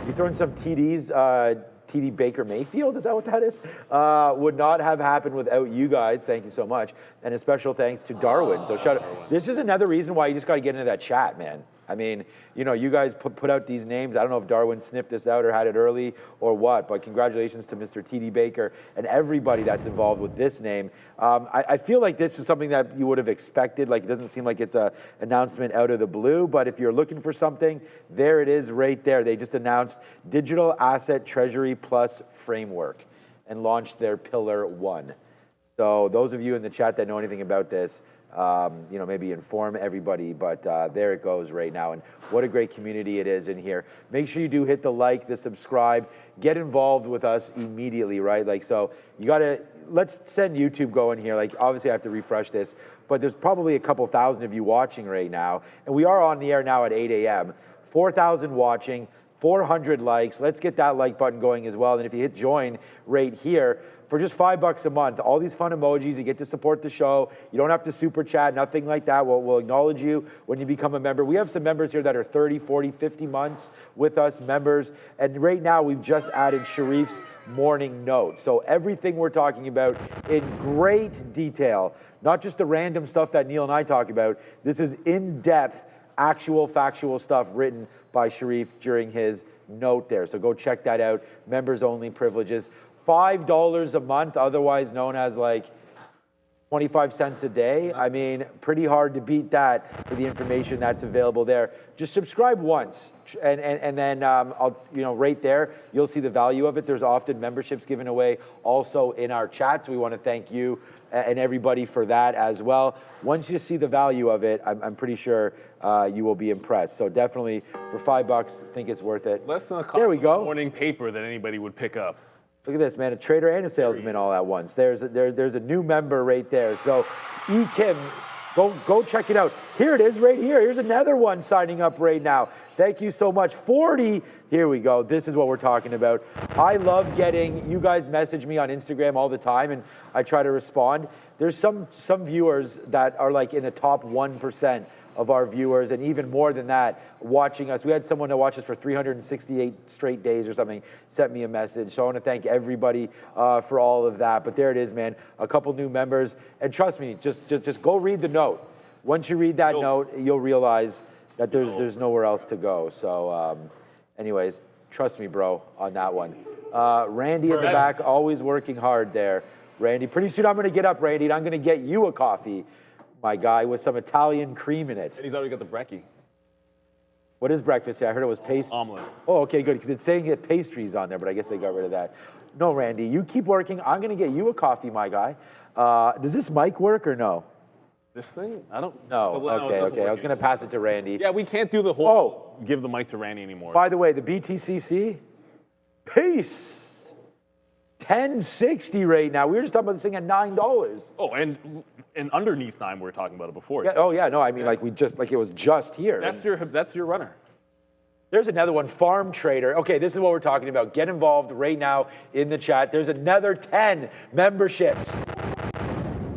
You throwing some TDs? TD Baker Mayfield, is that what that is? Would not have happened without you guys. Thank you so much. And a special thanks to Darwin. So shout out. This is another reason why you just got to get into that chat, man. I mean, you know, you guys put out these names. I don't know if Darwin sniffed this out or had it early or what, but congratulations to Mr. TD Baker and everybody that's involved with this name. I feel like this is something that you would have expected. Like, it doesn't seem like it's an announcement out of the blue, but if you're looking for something, there it is right there. They just announced Digital Asset Treasury Plus Framework and launched their Pillar 1. So those of you in the chat that know anything about this, you know, maybe inform everybody, but there it goes right now. And what a great community it is in here. Make sure you do hit the like, the subscribe, get involved with us immediately, right? Like, so you gotta, let's send YouTube going here. Like, obviously I have to refresh this, but there's probably a couple thousand of you watching right now. And we are on the air now at 8 a.m. 4,000 watching, 400 likes. Let's get that like button going as well. And if you hit join right here, for just $5 a month, all these fun emojis, you get to support the show. You don't have to super chat, nothing like that. We'll acknowledge you when you become a member. We have some members here that are 30, 40, 50 months with us, members. And right now, we've just added Sharif's morning note. So everything we're talking about in great detail, not just the random stuff that Neil and I talk about. This is in-depth, actual, factual stuff written by Sharif during his note there. So go check that out. Members-only privileges. $5 a month, otherwise known as like 25 cents a day. I mean, pretty hard to beat that for the information that's available there. Just subscribe once, and then I'll, you know, right there, you'll see the value of it. There's often memberships given away also in our chats. We want to thank you and everybody for that as well. Once you see the value of it, I'm pretty sure you will be impressed. So definitely for $5, I think it's worth it. Less than a there we go. morning paper that anybody would pick up. Look at this, man, a trader and a salesman all at once. There's a new member right there. So Kim, go check it out. Here it is right here. Here's another one signing up right now. Thank you so much. 40, here we go. This is what we're talking about. I love getting, you guys message me on Instagram all the time and I try to respond. There's some viewers that are like in the top 1% of our viewers, and even more than that, watching us. We had someone that watched us for 368 straight days or something, sent me a message. So I want to thank everybody for all of that. But there it is, man, a couple new members. And trust me, just go read the note. Once you read that note, you'll realize that there's nowhere else to go. So anyways, trust me, bro, on that one. Randy in the back, always working hard there. Randy, pretty soon I'm going to get up, Randy, and I'm going to get you a coffee, my guy, with some Italian cream in it. And he's already got the brekkie. What is breakfast? Yeah, I heard it was pastry. Omelet. Oh, okay, good, because it's saying it pastries on there, but I guess they got rid of that. No, Randy, you keep working. I'm going to get you a coffee, my guy. Does this mic work or no? This thing? I don't... No, okay. I was going to pass it to Randy. Yeah, we can't do the whole give the mic to Randy anymore. By the way, the BTCC, peace. 1060 right now. We were just talking about this thing at $9. Oh, and underneath 9, we were talking about it before. Yeah, oh yeah, no, I mean like it was just here. That's your runner. There's another one, Farm Trader. Okay, this is what we're talking about. Get involved right now in the chat. There's another 10 memberships.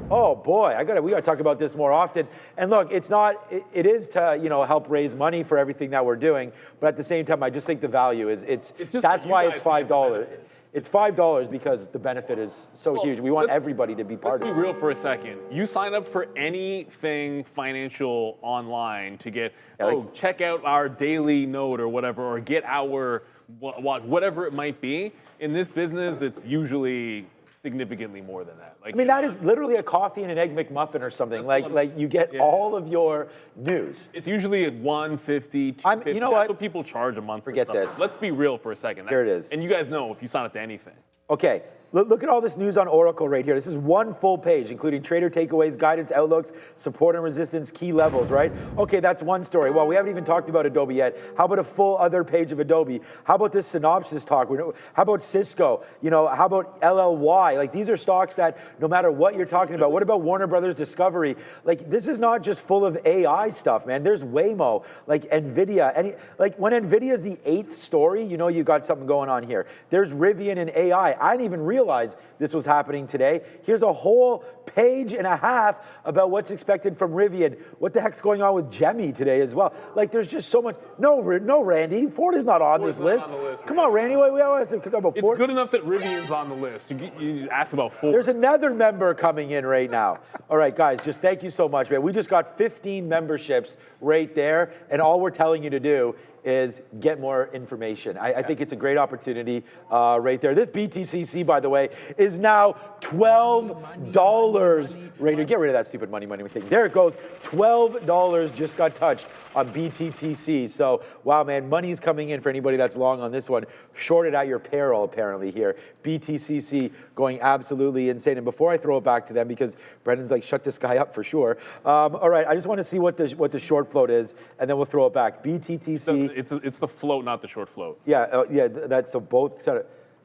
Oh boy, we gotta talk about this more often. And look, it is to, you know, help raise money for everything that we're doing, but at the same time, I just think the value is that's why it's $5. It's $5 because the benefit is so huge. We want everybody to be part of Let's it. be real for a second. You sign up for anything financial online to get, check out our daily note or whatever, or get our whatever it might be. In this business, it's usually significantly more than that. Like, I mean, that is literally a coffee and an egg McMuffin or something. Like you get all of your news. It's usually at $150, $250. You know That's what? people charge a month. Forget for stuff. this. Let's be real for a second. Here it is. And you guys know if you sign up to anything. Okay, look at all this news on Oracle right here. This is one full page, including trader takeaways, guidance, outlooks, support and resistance, key levels, right? Okay, that's one story. Well, we haven't even talked about Adobe yet. How about a full other page of Adobe? How about this synopsis talk? How about Cisco? How about LLY? Like, these are stocks that no matter what you're talking about. What about Warner Brothers Discovery? Like, this is not just full of AI stuff, man. There's Waymo, like Nvidia. Like, when Nvidia is the 8th story, you got something going on here. There's Rivian and AI. I didn't even realize this was happening today. Here's a whole page and a half about what's expected from Rivian. What the heck's going on with Gemmy today as well? Like, there's just so much. No, Randy. Ford is not on this list. Come on, Randy. We always talk about Ford. It's good enough that Rivian's on the list. You asked about Ford. There's another member coming in right now. All right, guys, just thank you so much, man. We just got 15 memberships right there, and all we're telling you to do is get more information. I think it's a great opportunity right there. This BTCC, by the way, is now $12 right here. Get rid of that stupid money thing. There it goes. $12 just got touched on BTTC. So, wow, man, money's coming in for anybody that's long on this one. Shorted at your peril, apparently, here. BTCC going absolutely insane. And before I throw it back to them, because Brendan's like, shut this guy up for sure. All right, I just want to see what the short float is, and then we'll throw it back. BTTC. It's the float, not the short float. Yeah, that's so both.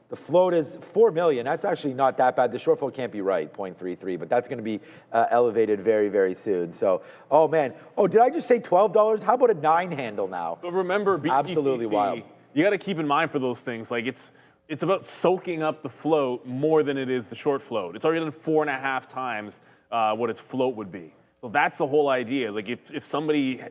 The float is 4 million. That's actually not that bad. The short float can't be right, 0.33, but that's going to be elevated very, very soon. So, oh man. Oh, did I just say $12? How about a 9 handle now? But remember, BTCC, absolutely wild. You got to keep in mind for those things. Like, it's about soaking up the float more than it is the short float. It's already done 4.5 times what its float would be. So that's the whole idea. Like, if somebody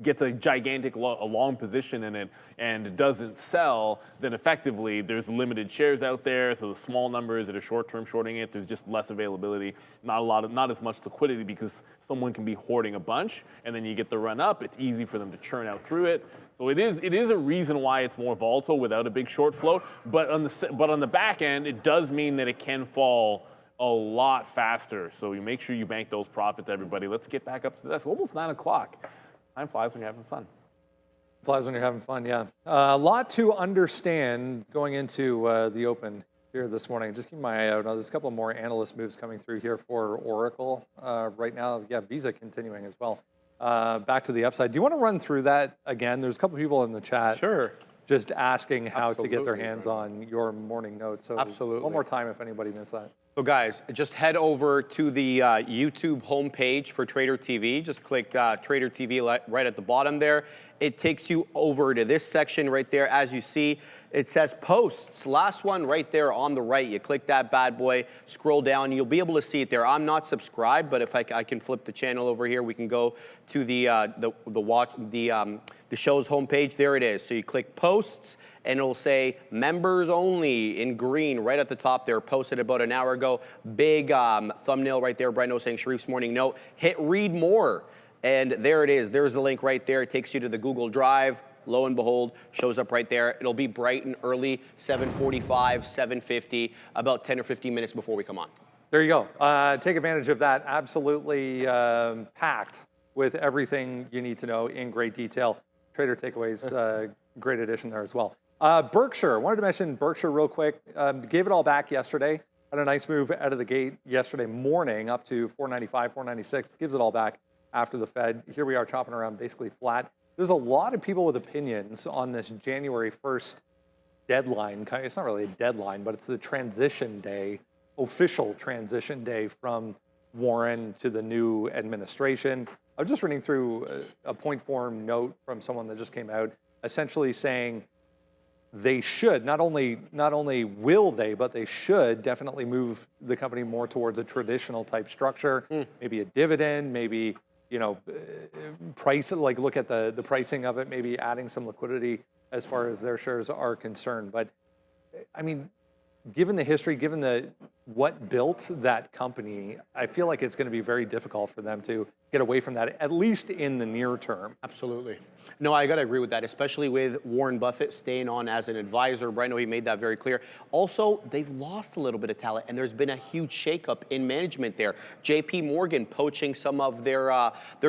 gets a gigantic long position in it and doesn't sell, then effectively there's limited shares out there. So the small numbers that are short-term shorting it, there's just less availability, not as much liquidity because someone can be hoarding a bunch, and then you get the run up. It's easy for them to churn out through it. So it is a reason why it's more volatile without a big short float. But on the back end, it does mean that it can fall a lot faster. So you make sure you bank those profits, everybody. Let's get back up to this. Almost 9 o'clock. Time flies when you're having fun. Flies when you're having fun, yeah. A lot to understand going into the open here this morning. Just keep my eye out. There's a couple more analyst moves coming through here for Oracle right now. Yeah, Visa continuing as well. Back to the upside. Do you want to run through that again? There's a couple people in the chat. Sure. Just asking how to get their hands on your morning notes. So Absolutely. One more time if anybody missed that. So guys, just head over to the YouTube homepage for Trader TV. Just click Trader TV right at the bottom there. It takes you over to this section right there. As you see, it says posts. Last one right there on the right. You click that bad boy, scroll down, you'll be able to see it there. I'm not subscribed, but if I can flip the channel over here, we can go to the show's homepage. There it is. So you click posts, and it'll say members only in green right at the top there. Posted about an hour ago. Big thumbnail right there. Brendo saying Sharif's morning note. Hit read more. And there it is. There's the link right there. It takes you to the Google Drive. Lo and behold, shows up right there. It'll be bright and early, 7:45, 7:50, about 10 or 15 minutes before we come on. There you go. Take advantage of that. Absolutely packed with everything you need to know in great detail. Trader Takeaways, great addition there as well. Berkshire, wanted to mention Berkshire real quick. Gave it all back yesterday. Had a nice move out of the gate yesterday morning up to 495, 496. Gives it all back after the Fed. Here we are chopping around basically flat. There's a lot of people with opinions on this January 1st deadline. It's not really a deadline, but it's the transition day, official transition day from Warren to the new administration. I was just reading through a point form note from someone that just came out, essentially saying they should, not only will they, but they should definitely move the company more towards a traditional type structure, maybe a dividend, maybe, price, like look at the pricing of it, maybe adding some liquidity as far as their shares are concerned. But I mean, given the history, given what built that company, I feel like it's going to be very difficult for them to get away from that, at least in the near term. Absolutely. No, I got to agree with that, especially with Warren Buffett staying on as an advisor. Brando, he made that very clear. Also, they've lost a little bit of talent, and there's been a huge shakeup in management there. JP Morgan poaching some of their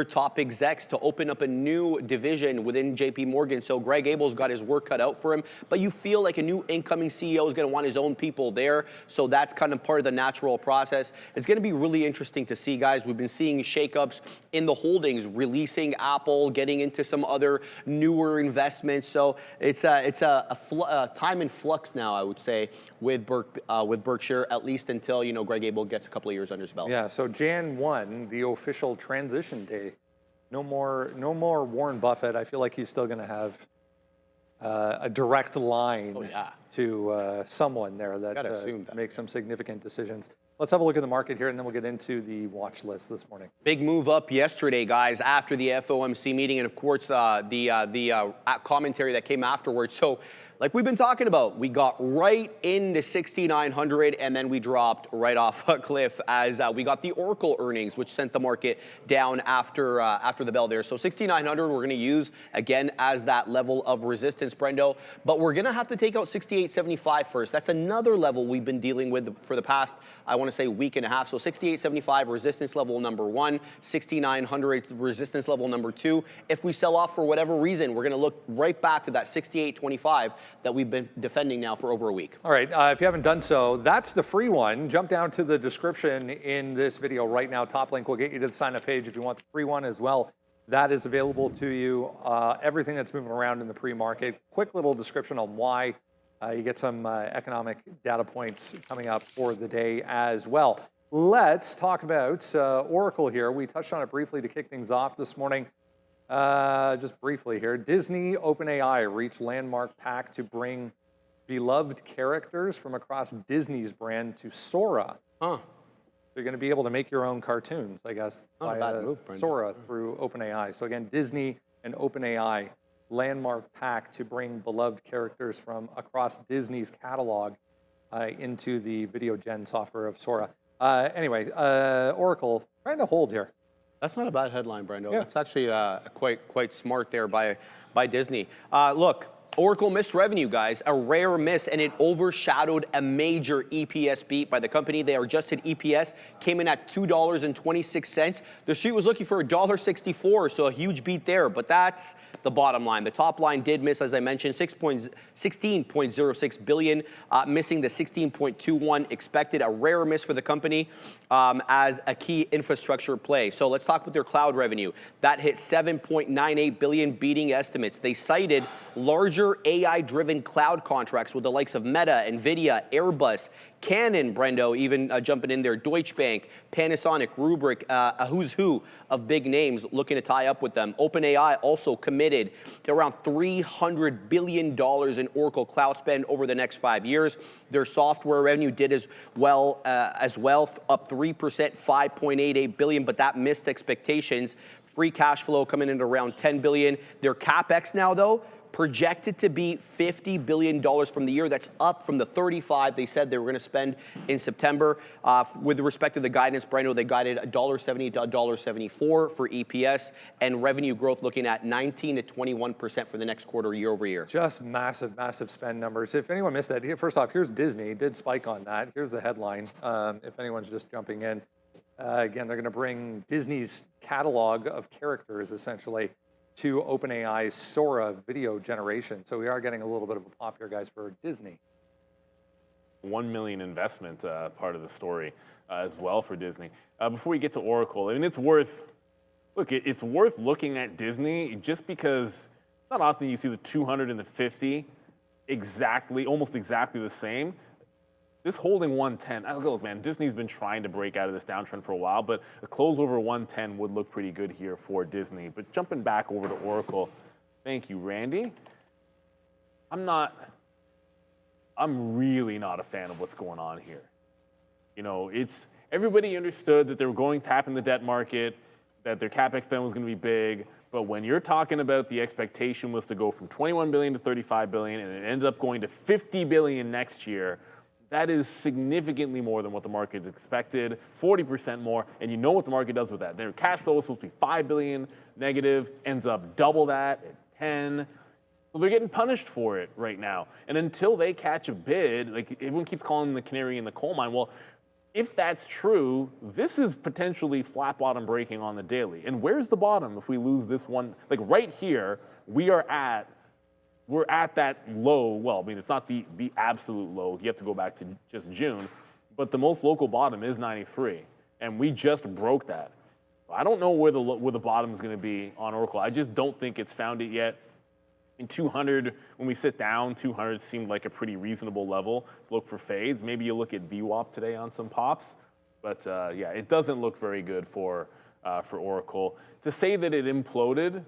top execs to open up a new division within JP Morgan. So Greg Abel's got his work cut out for him, but you feel like a new incoming CEO is going to want his own people there. So that's kind of part of the natural process. It's going to be really interesting to see, guys. We've been seeing shakeups in the holdings, releasing Apple, getting into some other newer investments. So it's a time in flux now, I would say, with Berkshire, at least until, you know, Greg Abel gets a couple of years under his belt. Yeah, so Jan 1, the official transition day. No more Warren Buffett. I feel like he's still going to have a direct line to someone there that makes some significant decisions. Let's have a look at the market here, and then we'll get into the watch list this morning. Big move up yesterday, guys, after the FOMC meeting, and of course the commentary that came afterwards. So, like we've been talking about, we got right into 6,900, and then we dropped right off a cliff as we got the Oracle earnings, which sent the market down after the bell there. So 6,900 we're going to use again as that level of resistance, Brendo. But we're going to have to take out 68.75 first. That's another level we've been dealing with for the past, I want to say, week and a half. So 68.75 resistance level number 1, 6,900 resistance level number 2. If we sell off for whatever reason, we're going to look right back to that 68.25 that we've been defending now for over a week. All right, if you haven't done so, that's the free one. Jump down to the description in this video right now. Top link will get you to the sign-up page if you want the free one as well. That is available to you. Everything that's moving around in the pre-market. Quick little description on why. You get some economic data points coming up for the day as well. Let's talk about Oracle here. We touched on it briefly to kick things off this morning. Just briefly here, Disney, OpenAI reached landmark pact to bring beloved characters from across Disney's brand to Sora. Huh. You're going to be able to make your own cartoons, I guess, via Sora through OpenAI. So again, Disney and OpenAI, landmark pact to bring beloved characters from across Disney's catalog into the video gen software of Sora. Anyway, Oracle trying to hold here. That's not a bad headline, Brando. Yeah. That's actually quite smart there by Disney. Look, Oracle missed revenue, guys, a rare miss, and it overshadowed a major EPS beat by the company. Their adjusted EPS came in at $2.26. The street was looking for $1.64, so a huge beat there, but that's the bottom line. The top line did miss, as I mentioned, 16.06 billion, missing the 16.21 expected, a rare miss for the company as a key infrastructure play. So let's talk about their cloud revenue. That hit 7.98 billion, beating estimates. They cited larger AI-driven cloud contracts with the likes of Meta, Nvidia, Airbus, Canon, Brendo, even jumping in there, Deutsche Bank, Panasonic, Rubrik, a who's who of big names looking to tie up with them. OpenAI also committed to around $300 billion in Oracle cloud spend over the next 5 years. Their software revenue did as well, up 3%, 5.88 billion, but that missed expectations. Free cash flow coming in at around 10 billion. Their CapEx now, though, projected to be $50 billion from the year. That's up from the 35 they said they were going to spend in September. With respect to the guidance, Brando, they guided $1.70 to $1.74 for EPS, and revenue growth looking at 19 to 21% for the next quarter, year over year. Just massive, massive spend numbers. If anyone missed that, first off, here's Disney. Did spike on that. Here's the headline. If anyone's just jumping in. Again, they're going to bring Disney's catalog of characters, essentially, to OpenAI's Sora video generation. So we are getting a little bit of a pop here, guys, for Disney. $1 million investment part of the story as well for Disney. Before we get to Oracle, I mean, it's worth looking at Disney just because not often you see the 200 and the 50 almost exactly the same. This holding 110, look, man, Disney's been trying to break out of this downtrend for a while, but a close over 110 would look pretty good here for Disney. But jumping back over to Oracle, thank you, Randy. I'm really not a fan of what's going on here. You know, everybody understood that they were going tap in the debt market, that their CapEx spend was going to be big, but when you're talking about the expectation was to go from 21 billion to 35 billion, and it ended up going to 50 billion next year, That is significantly more than what the market expected, 40% more, and you know what the market does with that. Their cash flow was supposed to be $5 billion negative, ends up double that at 10. Well, they're getting punished for it right now. And until they catch a bid, like everyone keeps calling them the canary in the coal mine. Well, if that's true, this is potentially flat bottom breaking on the daily. And where's the bottom if we lose this one? Like right here, we're at that low. Well, I mean, it's not the absolute low. You have to go back to just June. But the most local bottom is 93. And we just broke that. I don't know where the bottom is going to be on Oracle. I just don't think it's found it yet. In 200, when we sit down, 200 seemed like a pretty reasonable level to look for fades. Maybe you look at VWAP today on some pops. But yeah, it doesn't look very good for Oracle. To say that it imploded,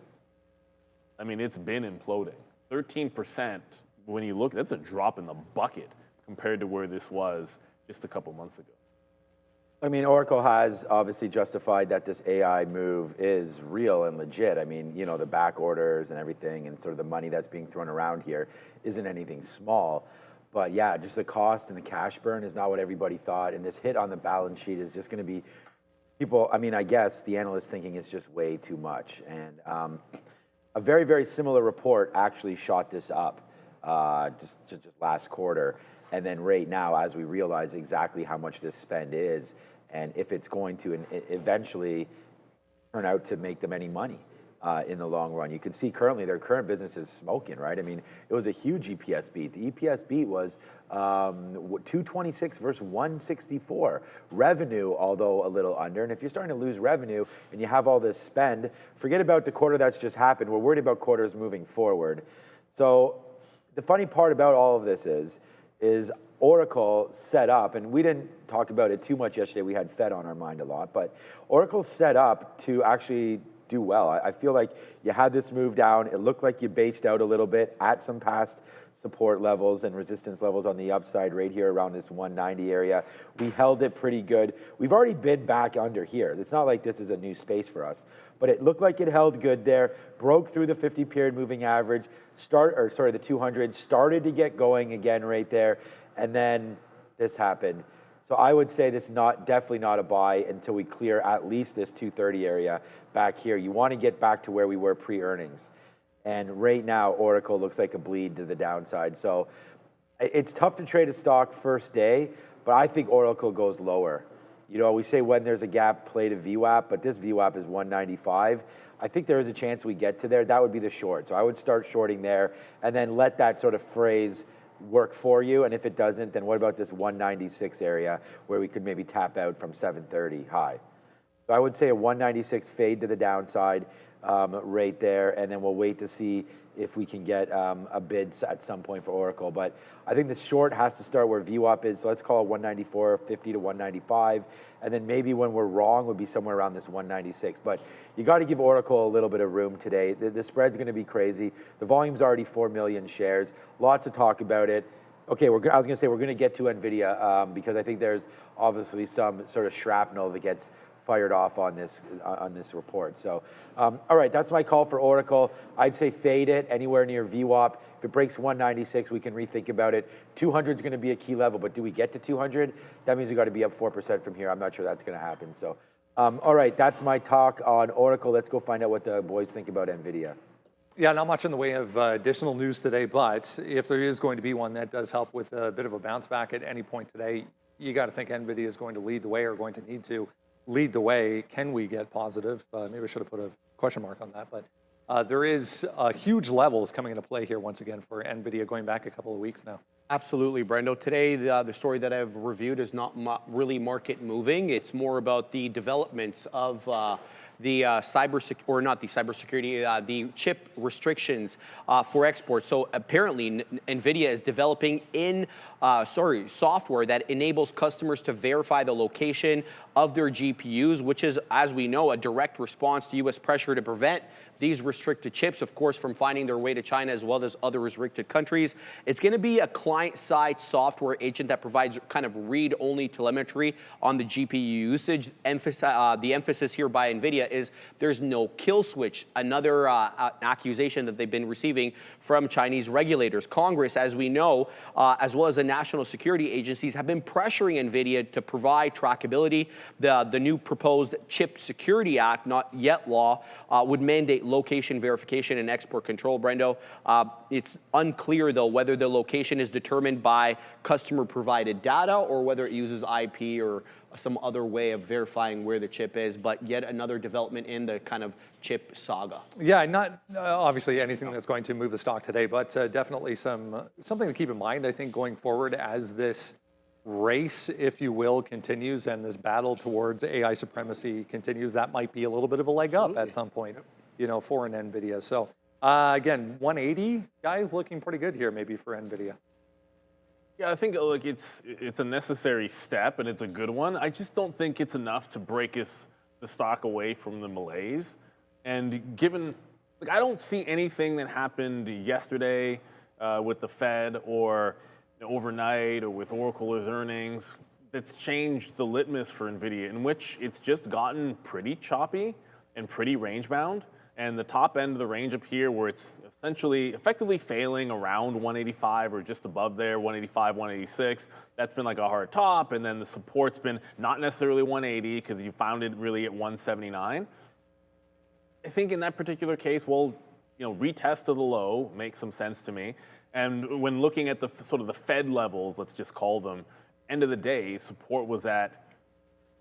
I mean, it's been imploding. 13%, when you look, that's a drop in the bucket compared to where this was just a couple months ago. I mean, Oracle has obviously justified that this AI move is real and legit. I mean, you know, the back orders and everything and sort of the money that's being thrown around here isn't anything small. But yeah, just the cost and the cash burn is not what everybody thought. And this hit on the balance sheet is just going to be people, I mean, I guess the analysts thinking it's just way too much. And a very, very similar report actually shot this up just last quarter. And then right now, as we realize exactly how much this spend is, and if it's going to eventually turn out to make them any money in the long run. You can see currently their current business is smoking, right? I mean, it was a huge EPS beat. The EPS beat was 226 versus 164. Revenue, although a little under. And if you're starting to lose revenue and you have all this spend, forget about the quarter that's just happened. We're worried about quarters moving forward. So the funny part about all of this is Oracle set up, and we didn't talk about it too much yesterday, we had Fed on our mind a lot, but Oracle set up to actually do well. I feel like you had this move down, it looked like you based out a little bit at some past support levels and resistance levels on the upside right here around this 190 area. We held it pretty good. We've already been back under here. It's not like this is a new space for us, but it looked like it held good there, broke through the 50 period moving average, the 200, started to get going again right there, and then this happened. So I would say this is definitely not a buy until we clear at least this 230 area back here. You want to get back to where we were pre-earnings. And right now, Oracle looks like a bleed to the downside. So it's tough to trade a stock first day, but I think Oracle goes lower. You know, we say when there's a gap, play to VWAP, but this VWAP is 195. I think there is a chance we get to there. That would be the short. So I would start shorting there and then let that sort of phrase work for you. And if it doesn't, then what about this 196 area where we could maybe tap out from 730 high? So I would say a 196 fade to the downside right there. And then we'll wait to see if we can get a bid at some point for Oracle. But I think the short has to start where VWAP is. So let's call it 194.50 to 195. And then maybe when we're wrong would be somewhere around this 196. But you got to give Oracle a little bit of room today. The spread's going to be crazy. The volume's already 4 million shares. Lots of talk about it. Okay, I was going to say we're going to get to Nvidia because I think there's obviously some sort of shrapnel that gets fired off on this report. So, all right, that's my call for Oracle. I'd say fade it anywhere near VWAP. If it breaks 196, we can rethink about it. 200 is going to be a key level, but do we get to 200? That means we got to be up 4% from here. I'm not sure that's going to happen. So, all right, that's my talk on Oracle. Let's go find out what the boys think about Nvidia. Yeah, not much in the way of additional news today, but if there is going to be one that does help with a bit of a bounce back at any point today, you got to think Nvidia is going to lead the way or going to need to lead the way. Can we get positive? Maybe I should have put a question mark on that, but there is huge levels coming into play here once again for Nvidia going back a couple of weeks now. Absolutely, Brendo. Today, the story that I've reviewed is not really market moving. It's more about the developments of the the chip restrictions for export. So apparently, Nvidia is developing software that enables customers to verify the location of their GPUs, which is, as we know, a direct response to U.S. pressure to prevent these restricted chips, of course, from finding their way to China as well as other restricted countries. It's going to be a client-side software agent that provides kind of read-only telemetry on the GPU usage. The emphasis here by Nvidia is there's no kill switch. Another accusation that they've been receiving from Chinese regulators. Congress, as we know, as well as the national security agencies, have been pressuring Nvidia to provide trackability. The new proposed Chip Security Act, not yet law, would mandate location verification and export control. Brendo, it's unclear, though, whether the location is determined by customer-provided data or whether it uses IP or some other way of verifying where the chip is, but yet another development in the kind of chip saga. Yeah, not obviously anything that's going to move the stock today, but definitely something to keep in mind, I think, going forward as this race, if you will, continues and this battle towards AI supremacy continues. That might be a little bit of a leg up at some point, you know, for an Nvidia. So again, 180, guys, looking pretty good here maybe for Nvidia. Yeah, I think like it's a necessary step and it's a good one. I just don't think it's enough to break the stock away from the malaise. And given, like, I don't see anything that happened yesterday with the Fed or overnight or with Oracle's earnings that's changed the litmus for Nvidia, in which it's just gotten pretty choppy and pretty range bound. And the top end of the range up here, where it's effectively failing around 185 or just above there, 185, 186, that's been like a hard top. And then the support's been not necessarily 180 because you found it really at 179. I think in that particular case, well, you know, retest to the low makes some sense to me. And when looking at the sort of the Fed levels, let's just call them, end of the day, support was at,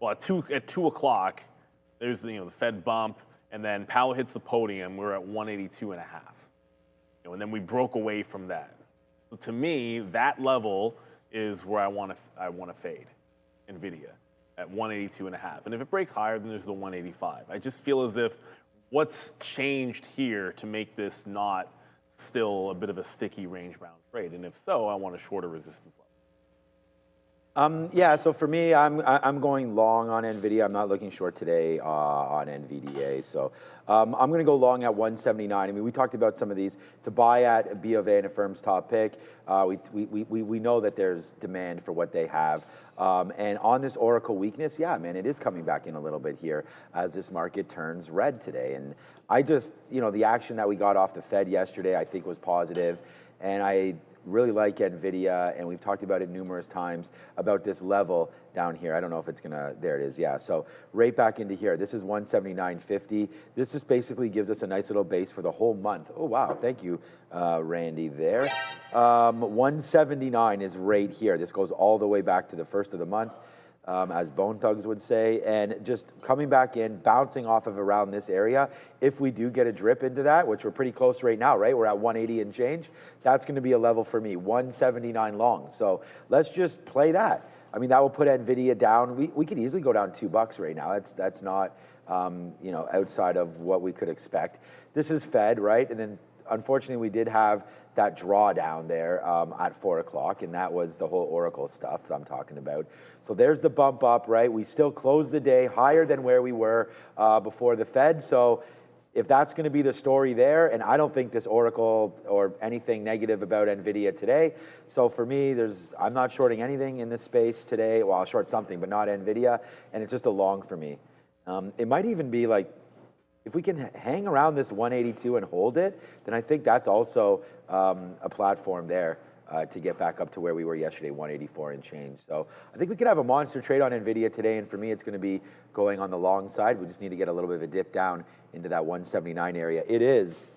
well, at 2 o'clock, there's, you know, the Fed bump. And then Powell hits the podium, we're at 182.5. And then we broke away from that. So to me, that level is where I want to fade Nvidia at 182.5. And if it breaks higher, then there's the 185. I just feel as if what's changed here to make this not still a bit of a sticky range-bound trade? And if so, I want a shorter resistance level. Yeah, so for me, I'm going long on NVIDIA. I'm not looking short today on NVDA. So I'm going to go long at 179. I mean, we talked about some of these. It's a buy at B of A and a firm's top pick. We know that there's demand for what they have. And on this Oracle weakness, yeah, man, it is coming back in a little bit here as this market turns red today. And I just, you know, the action that we got off the Fed yesterday, I think was positive. And I really like NVIDIA, and we've talked about it numerous times, about this level down here. I don't know if it's gonna, there it is, yeah. So right back into here, this is 179.50. This just basically gives us a nice little base for the whole month. Oh, wow, thank you, Randy, there. 179 is right here. This goes all the way back to the first of the month, as Bone Thugs would say, and just coming back in, bouncing off of around this area. If we do get a drip into that, which we're pretty close right now, right? We're at 180 and change. That's going to be a level for me, 179 long. So let's just play that. I mean, that will put NVIDIA down. We could easily go down $2 right now. That's not, you know, outside of what we could expect. This is Fed, right? And then unfortunately, we did have that drawdown there at 4 o'clock, and that was the whole Oracle stuff I'm talking about. So there's the bump up, right? We still closed the day higher than where we were before the Fed. So if that's going to be the story there, and I don't think this Oracle or anything negative about NVIDIA today. So for me, I'm not shorting anything in this space today. Well, I'll short something, but not NVIDIA, and it's just a long for me. It might even be like, if we can hang around this 182 and hold it, then I think that's also a platform there to get back up to where we were yesterday, 184 and change. So I think we could have a monster trade on NVIDIA today, and for me, it's going to be going on the long side. We just need to get a little bit of a dip down into that 179 area. It is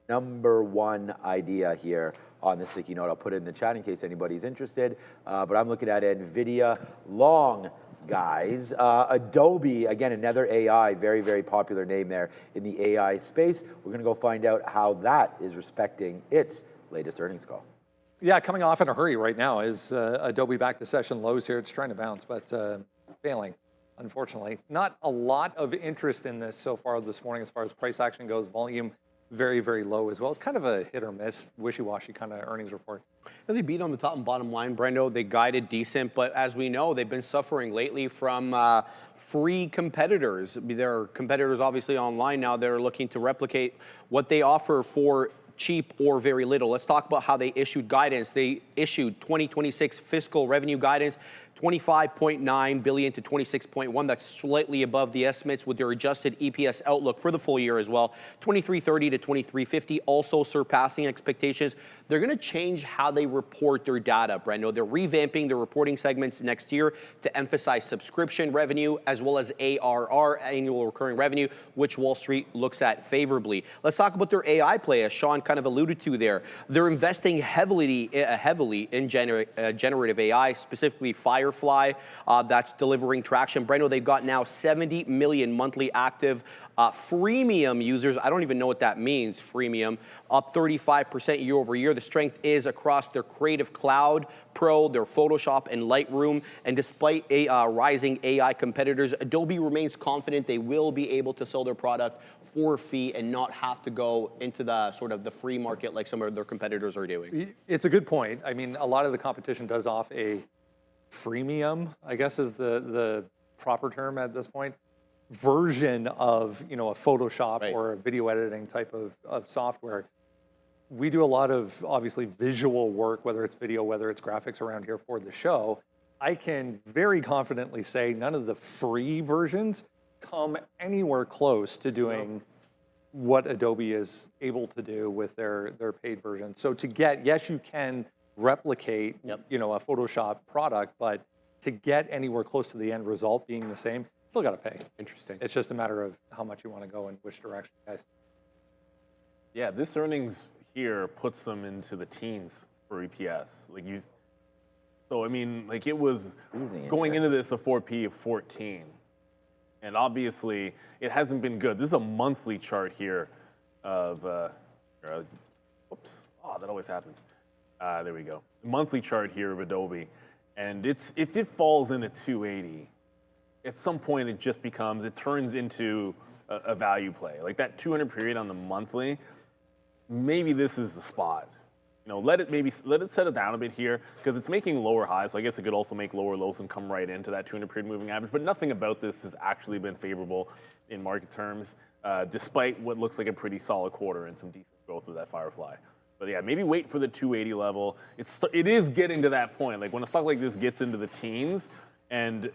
#1 idea here on the sticky note. I'll put it in the chat in case anybody's interested, but I'm looking at NVIDIA long, guys. Adobe, again, another AI, very, very popular name there in the AI space. We're going to go find out how that is respecting its latest earnings call. Yeah, coming off in a hurry right now is Adobe back to session lows here. It's trying to bounce, but failing, unfortunately. Not a lot of interest in this so far this morning as far as price action goes. Volume very, very low as well. It's kind of a hit or miss, wishy-washy kind of earnings report. They beat on the top and bottom line, Brendo. They guided decent, but as we know, they've been suffering lately from free competitors. There are competitors obviously online now that are looking to replicate what they offer for cheap or very little. Let's talk about how they issued guidance. They issued 2026 fiscal revenue guidance $25.9 billion to $26.1. That's slightly above the estimates, with their adjusted EPS outlook for the full year as well. $23.30 to $23.50, also surpassing expectations. They're going to change how they report their data, Brendo. They're revamping their reporting segments next year to emphasize subscription revenue as well as ARR, annual recurring revenue, which Wall Street looks at favorably. Let's talk about their AI play, as Sean kind of alluded to there. They're investing heavily in generative AI, specifically Firefly. That's delivering traction. Brendo, they've got now 70 million monthly active freemium users. I don't even know what that means, freemium, up 35% year over year. The strength is across their Creative Cloud Pro, their Photoshop and Lightroom. And despite rising AI competitors, Adobe remains confident they will be able to sell their product for a fee and not have to go into the sort of the free market like some of their competitors are doing. It's a good point. I mean, a lot of the competition does off a freemium, I guess is the proper term at this point, version of, a Photoshop or a video editing type of software. We do a lot of, obviously, visual work, whether it's video, whether it's graphics around here for the show. I can very confidently say none of the free versions come anywhere close to doing what Adobe is able to do with their paid version. So to get, yes, you can replicate, a Photoshop product, but to get anywhere close to the end result being the same, still got to pay. Interesting. It's just a matter of how much you want to go and which direction, guys. Yeah, this earnings here puts them into the teens for EPS. So I mean, it was going into this a 4P of 14. And obviously, it hasn't been good. This is a monthly chart here of, oops, that always happens. There we go. Monthly chart here of Adobe. And if it falls into 280, at some point it turns into a value play. Like that 200 period on the monthly, maybe this is the spot. Let it settle down a bit here, because it's making lower highs. So I guess it could also make lower lows and come right into that 200 period moving average. But nothing about this has actually been favorable in market terms, despite what looks like a pretty solid quarter and some decent growth of that Firefly. But yeah, maybe wait for the 280 level. It is getting to that point. Like when a stock like this gets into the teens and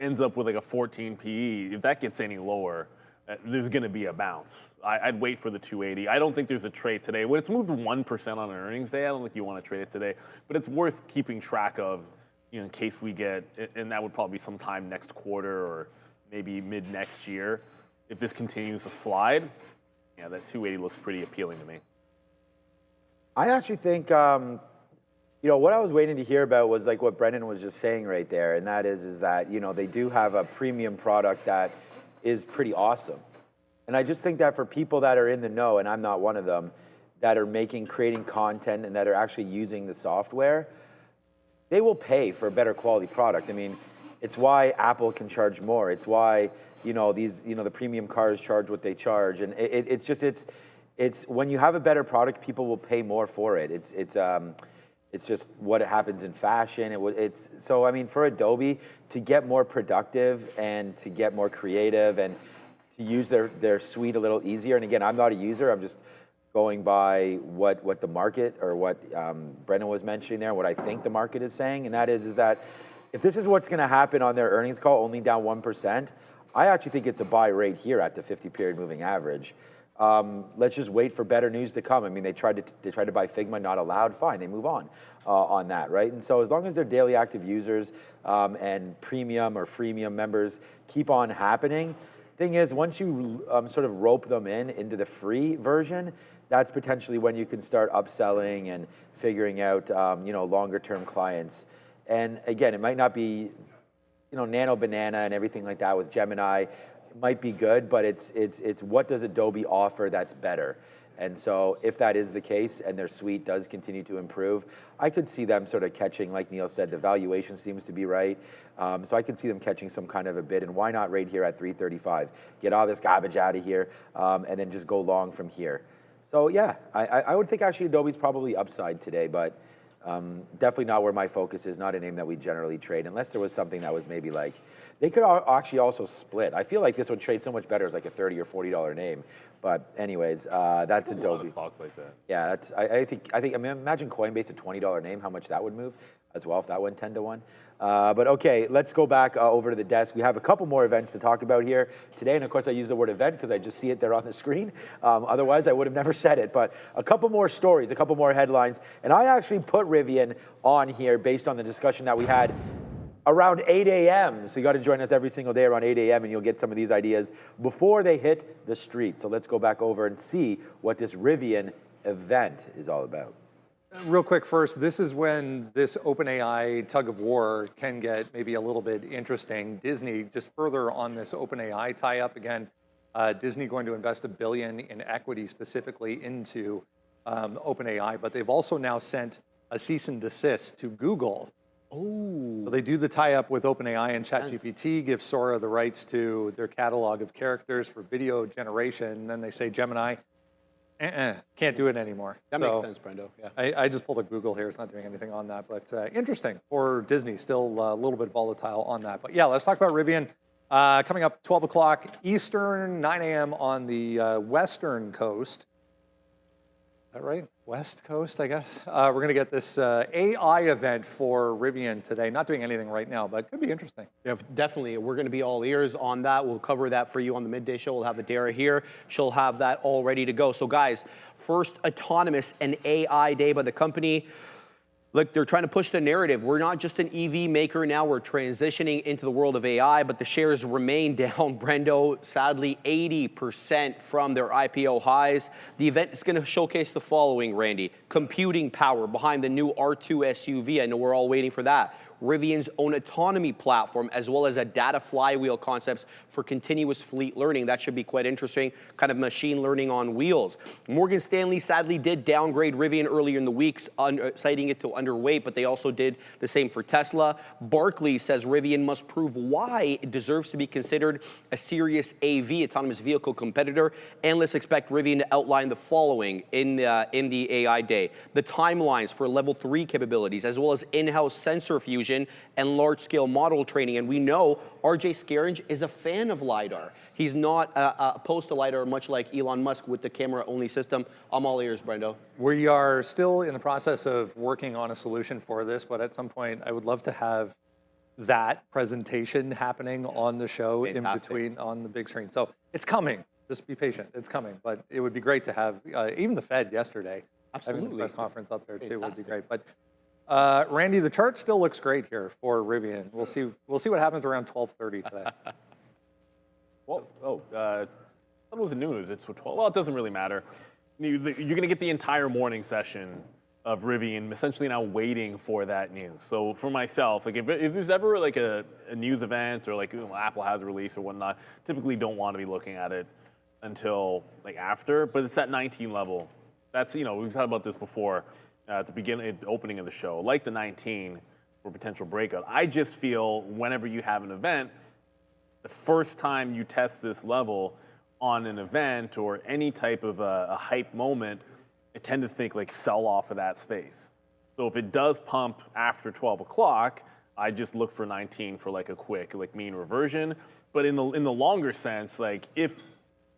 ends up with like a 14 PE, if that gets any lower, there's going to be a bounce. I'd wait for the 280. I don't think there's a trade today. When it's moved 1% on an earnings day, I don't think you want to trade it today. But it's worth keeping track of, in case we get, and that would probably be sometime next quarter or maybe mid next year. If this continues to slide, yeah, that 280 looks pretty appealing to me. I actually think, what I was waiting to hear about was like what Brendan was just saying right there, and that is that, they do have a premium product that is pretty awesome. And I just think that for people that are in the know, and I'm not one of them, that are creating content and that are actually using the software, they will pay for a better quality product. I mean, it's why Apple can charge more. It's why, the premium cars charge what they charge. And it's when you have a better product, people will pay more for it. It's just what happens in fashion. So I mean, for Adobe to get more productive and to get more creative and to use their suite a little easier. And again, I'm not a user. I'm just going by what the market or what Brendan was mentioning there, what I think the market is saying, and that is that if this is what's going to happen on their earnings call, only down 1%, I actually think it's a buy right here at the 50-period moving average. Let's just wait for better news to come. I mean, they tried to buy Figma, not allowed. Fine, they move on that, right? And so as long as their daily active users and premium or freemium members keep on happening, thing is, once you sort of rope them into the free version, that's potentially when you can start upselling and figuring out longer term clients. And again, it might not be Nano Banana and everything like that with Gemini. It might be good, but it's what does Adobe offer that's better? And so if that is the case and their suite does continue to improve, I could see them sort of catching, like Neil said, the valuation seems to be right. So I could see them catching some kind of a bid, and why not right here at 335? Get all this garbage out of here and then just go long from here. So yeah, I would think actually Adobe's probably upside today, but definitely not where my focus is, not a name that we generally trade, unless there was something that was maybe like They could actually also split. I feel like this would trade so much better as like a $30 or $40 name. But anyways, that's A lot Adobe. of stocks like that. Yeah, that's. I think. I mean, imagine Coinbase a $20 name. How much that would move as well if that went 10 to 1. But okay, let's go back over to the desk. We have a couple more events to talk about here today, and of course I use the word event because I just see it there on the screen. Otherwise, I would have never said it. But a couple more stories, a couple more headlines, and I actually put Rivian on here based on the discussion that we had around 8 a.m. So you got to join us every single day around 8 a.m. and you'll get some of these ideas before they hit the street. So let's go back over and see what this Rivian event is all about. Real quick first, this is when this OpenAI tug of war can get maybe a little bit interesting. Disney, just further on this OpenAI tie-up, again, Disney going to invest $1 billion in equity specifically into OpenAI, but they've also now sent a cease and desist to Google. Oh. So they do the tie-up with OpenAI and ChatGPT, give Sora the rights to their catalog of characters for video generation, and then they say, Gemini, can't do it anymore. That makes sense, Brendo. Yeah. I just pulled up Google here. It's not doing anything on that, but interesting for Disney. Still a little bit volatile on that. But yeah, let's talk about Rivian. Coming up 12 o'clock Eastern, 9 a.m. on the Western Coast. Is that right? West Coast, I guess. We're going to get this AI event for Rivian today. Not doing anything right now, but could be interesting. Yeah, definitely. We're going to be all ears on that. We'll cover that for you on the midday show. We'll have Adara here. She'll have that all ready to go. So guys, first autonomous and AI day by the company. Look, they're trying to push the narrative. We're not just an EV maker now. We're transitioning into the world of AI, but the shares remain down, Brendo, sadly, 80% from their IPO highs. The event is going to showcase the following, Randy. Computing power behind the new R2 SUV. I know we're all waiting for that. Rivian's own autonomy platform, as well as a data flywheel concepts for continuous fleet learning. That should be quite interesting, kind of machine learning on wheels. Morgan Stanley sadly did downgrade Rivian earlier in the week, citing it to underweight, but they also did the same for Tesla. Barclays says Rivian must prove why it deserves to be considered a serious AV, autonomous vehicle competitor. Analysts expect Rivian to outline the following in the AI day. The timelines for level 3 capabilities, as well as in-house sensor fusion and large-scale model training. And we know RJ Scaringe is a fan of LiDAR. He's not opposed to LiDAR, much like Elon Musk with the camera-only system. I'm all ears, Brendo. We are still in the process of working on a solution for this, but at some point, I would love to have that presentation happening on the show. Fantastic. In between on the big screen. So it's coming. Just be patient. It's coming. But it would be great to have, even the Fed yesterday, absolutely, having the press conference up there Fantastic. too would be great. But Randy, the chart still looks great here for Rivian. We'll see what happens around 12:30 today. Well, what was the news? It's 12. Well, it doesn't really matter. You're going to get the entire morning session of Rivian, essentially now waiting for that news. So for myself, like if there's ever like a news event or like Apple has a release or whatnot, typically don't want to be looking at it until like after. But it's that 19 level. That's we've talked about this before. At the opening of the show, like the 19 for potential breakout. I just feel whenever you have an event, the first time you test this level on an event or any type of a hype moment, I tend to think like sell off of that space. So if it does pump after 12 o'clock, I just look for 19 for like a quick mean reversion. But in the longer sense, like if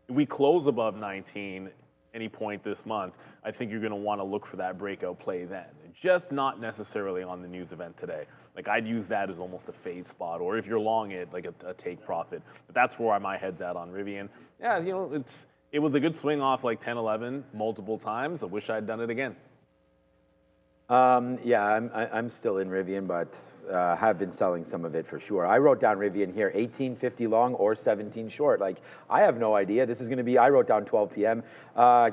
we close above 19 any point this month, I think you're going to want to look for that breakout play then. Just not necessarily on the news event today. Like I'd use that as almost a fade spot, or if you're long it, like a take profit. But that's where my head's at on Rivian. Yeah, it was a good swing off like 10, 11 multiple times. I wish I'd done it again. Yeah, I'm still in Rivian, but have been selling some of it for sure. I wrote down Rivian here, 18.50 long or 17 short. Like, I have no idea. This is going to be, I wrote down 12 p.m.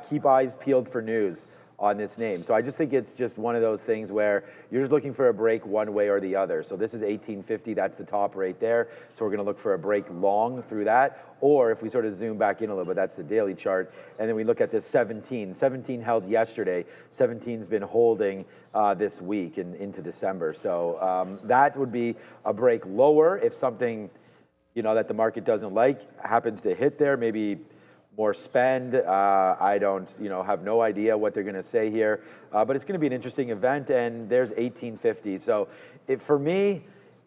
Keep eyes peeled for news on this name. So I just think it's just one of those things where you're just looking for a break one way or the other. So this is 18.50, that's the top right there. So we're gonna look for a break long through that. Or if we sort of zoom back in a little bit, that's the daily chart. And then we look at this 17. 17 held yesterday. 17's been holding this week and into December. So that would be a break lower if something, that the market doesn't like happens to hit there, maybe more spend. I don't, have no idea what they're going to say here, but it's going to be an interesting event. And there's 18.50. So for me,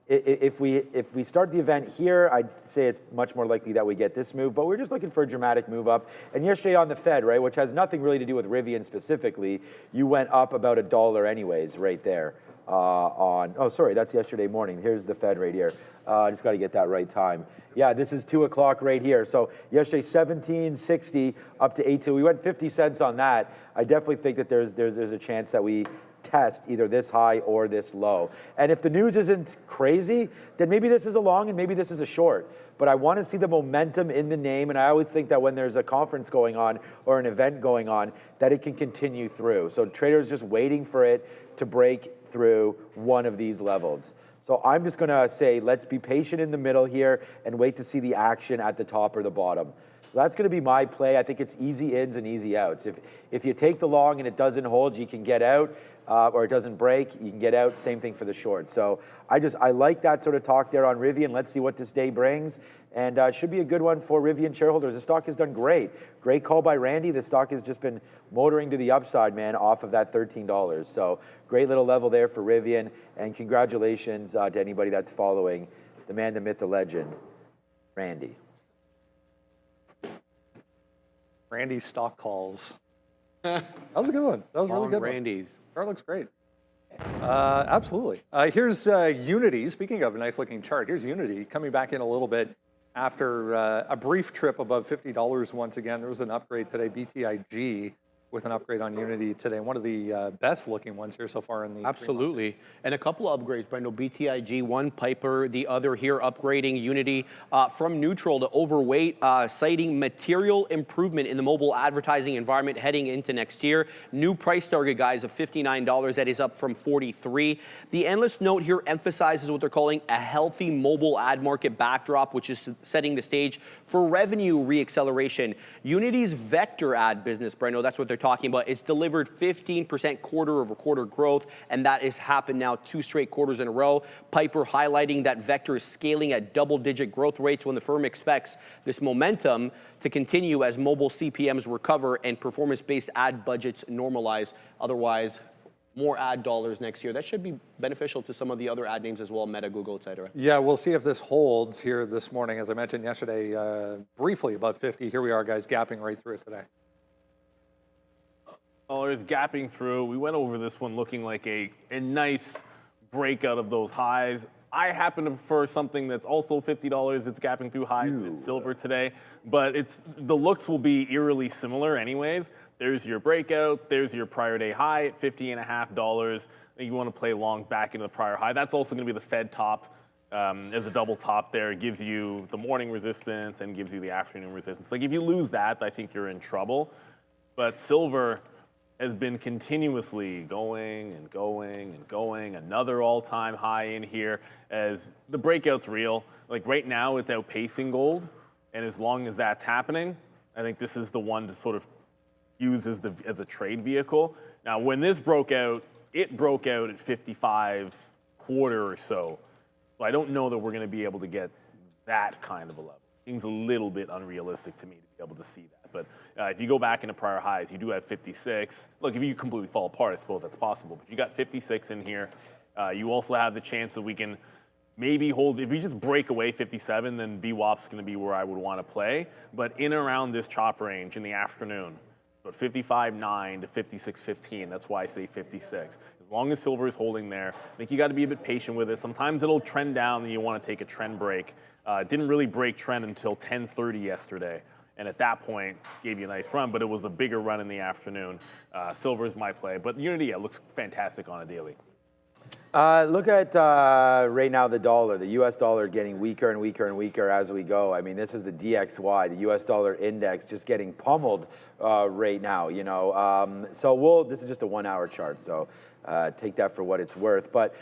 if we start the event here, I'd say it's much more likely that we get this move, but we're just looking for a dramatic move up. And yesterday on the Fed, right, which has nothing really to do with Rivian specifically, you went up about $1 anyways right there oh, sorry, that's yesterday morning. Here's the Fed right here. I just got to get that right time. Yeah, this is 2 o'clock right here. So yesterday, 17.60 up to 18. We went 50 cents on that. I definitely think that there's a chance that we test either this high or this low. And if the news isn't crazy, then maybe this is a long and maybe this is a short. But I want to see the momentum in the name, and I always think that when there's a conference going on or an event going on, that it can continue through. So traders just waiting for it to break through one of these levels. So I'm just going to say, let's be patient in the middle here and wait to see the action at the top or the bottom. So that's going to be my play. I think it's easy ins and easy outs. If you take the long and it doesn't hold, you can get out, or it doesn't break, you can get out. Same thing for the short. So I like that sort of talk there on Rivian. Let's see what this day brings. And it should be a good one for Rivian shareholders. The stock has done great. Great call by Randy. The stock has just been motoring to the upside, man, off of that $13. So great little level there for Rivian. And congratulations to anybody that's following the man, the myth, the legend, Randy. Randy's stock calls. That was a good one. That was a really good Randy's. one. Chart looks great. Absolutely. Here's Unity. Speaking of a nice looking chart, here's Unity coming back in a little bit after a brief trip above $50 once again. There was an upgrade today, BTIG, with an upgrade on Unity today. One of the best looking ones here so far in the Absolutely. And a couple of upgrades, Brendo. BTIG, one Piper, the other here upgrading Unity from neutral to overweight, citing material improvement in the mobile advertising environment heading into next year. New price target, guys, of $59. That is up from $43. The analyst note here emphasizes what they're calling a healthy mobile ad market backdrop, which is setting the stage for revenue reacceleration. Unity's vector ad business, Brendo, that's what they're talking about. It's delivered 15% quarter-over-quarter growth, and that has happened now 2 straight quarters in a row. Piper highlighting that vector is scaling at double-digit growth rates when the firm expects this momentum to continue as mobile CPMs recover and performance-based ad budgets normalize. Otherwise, more ad dollars next year. That should be beneficial to some of the other ad names as well, Meta, Google, et cetera. Yeah, we'll see if this holds here this morning. As I mentioned yesterday, briefly above 50. Here we are, guys, gapping right through it today. Dollars gapping through. We went over this one looking like a nice breakout of those highs. I happen to prefer something that's also $50. It's gapping through highs in silver today, but the looks will be eerily similar anyways. There's your breakout. There's your prior day high at $50.50. You want to play long back into the prior high. That's also going to be the Fed top as a double top there. It gives you the morning resistance and gives you the afternoon resistance. Like if you lose that, I think you're in trouble. But silver has been continuously going and going and going. Another all-time high in here as the breakout's real. Like right now, it's outpacing gold. And as long as that's happening, I think this is the one to sort of use as a trade vehicle. Now, when this broke out, it broke out at 55 quarter or so. So I don't know that we're going to be able to get that kind of a level. Seems a little bit unrealistic to me to be able to see that. But if you go back into prior highs, you do have 56. Look, if you completely fall apart, I suppose that's possible. But you got 56 in here. You also have the chance that we can maybe hold. If you just break away 57, then VWAP's going to be where I would want to play. But in and around this chop range in the afternoon, but 55.9 to 56.15. That's why I say 56. As long as silver is holding there, I think you got to be a bit patient with it. Sometimes it'll trend down, and you want to take a trend break. It didn't really break trend until 10:30 yesterday, and at that point gave you a nice run. But it was a bigger run in the afternoon. Silver is my play, but Unity looks fantastic on a daily. Look at right now the dollar, the U.S. dollar getting weaker and weaker and weaker as we go. I mean, this is the DXY, the U.S. dollar index, just getting pummeled right now. You know, so this is just a 1 hour chart, so take that for what it's worth. But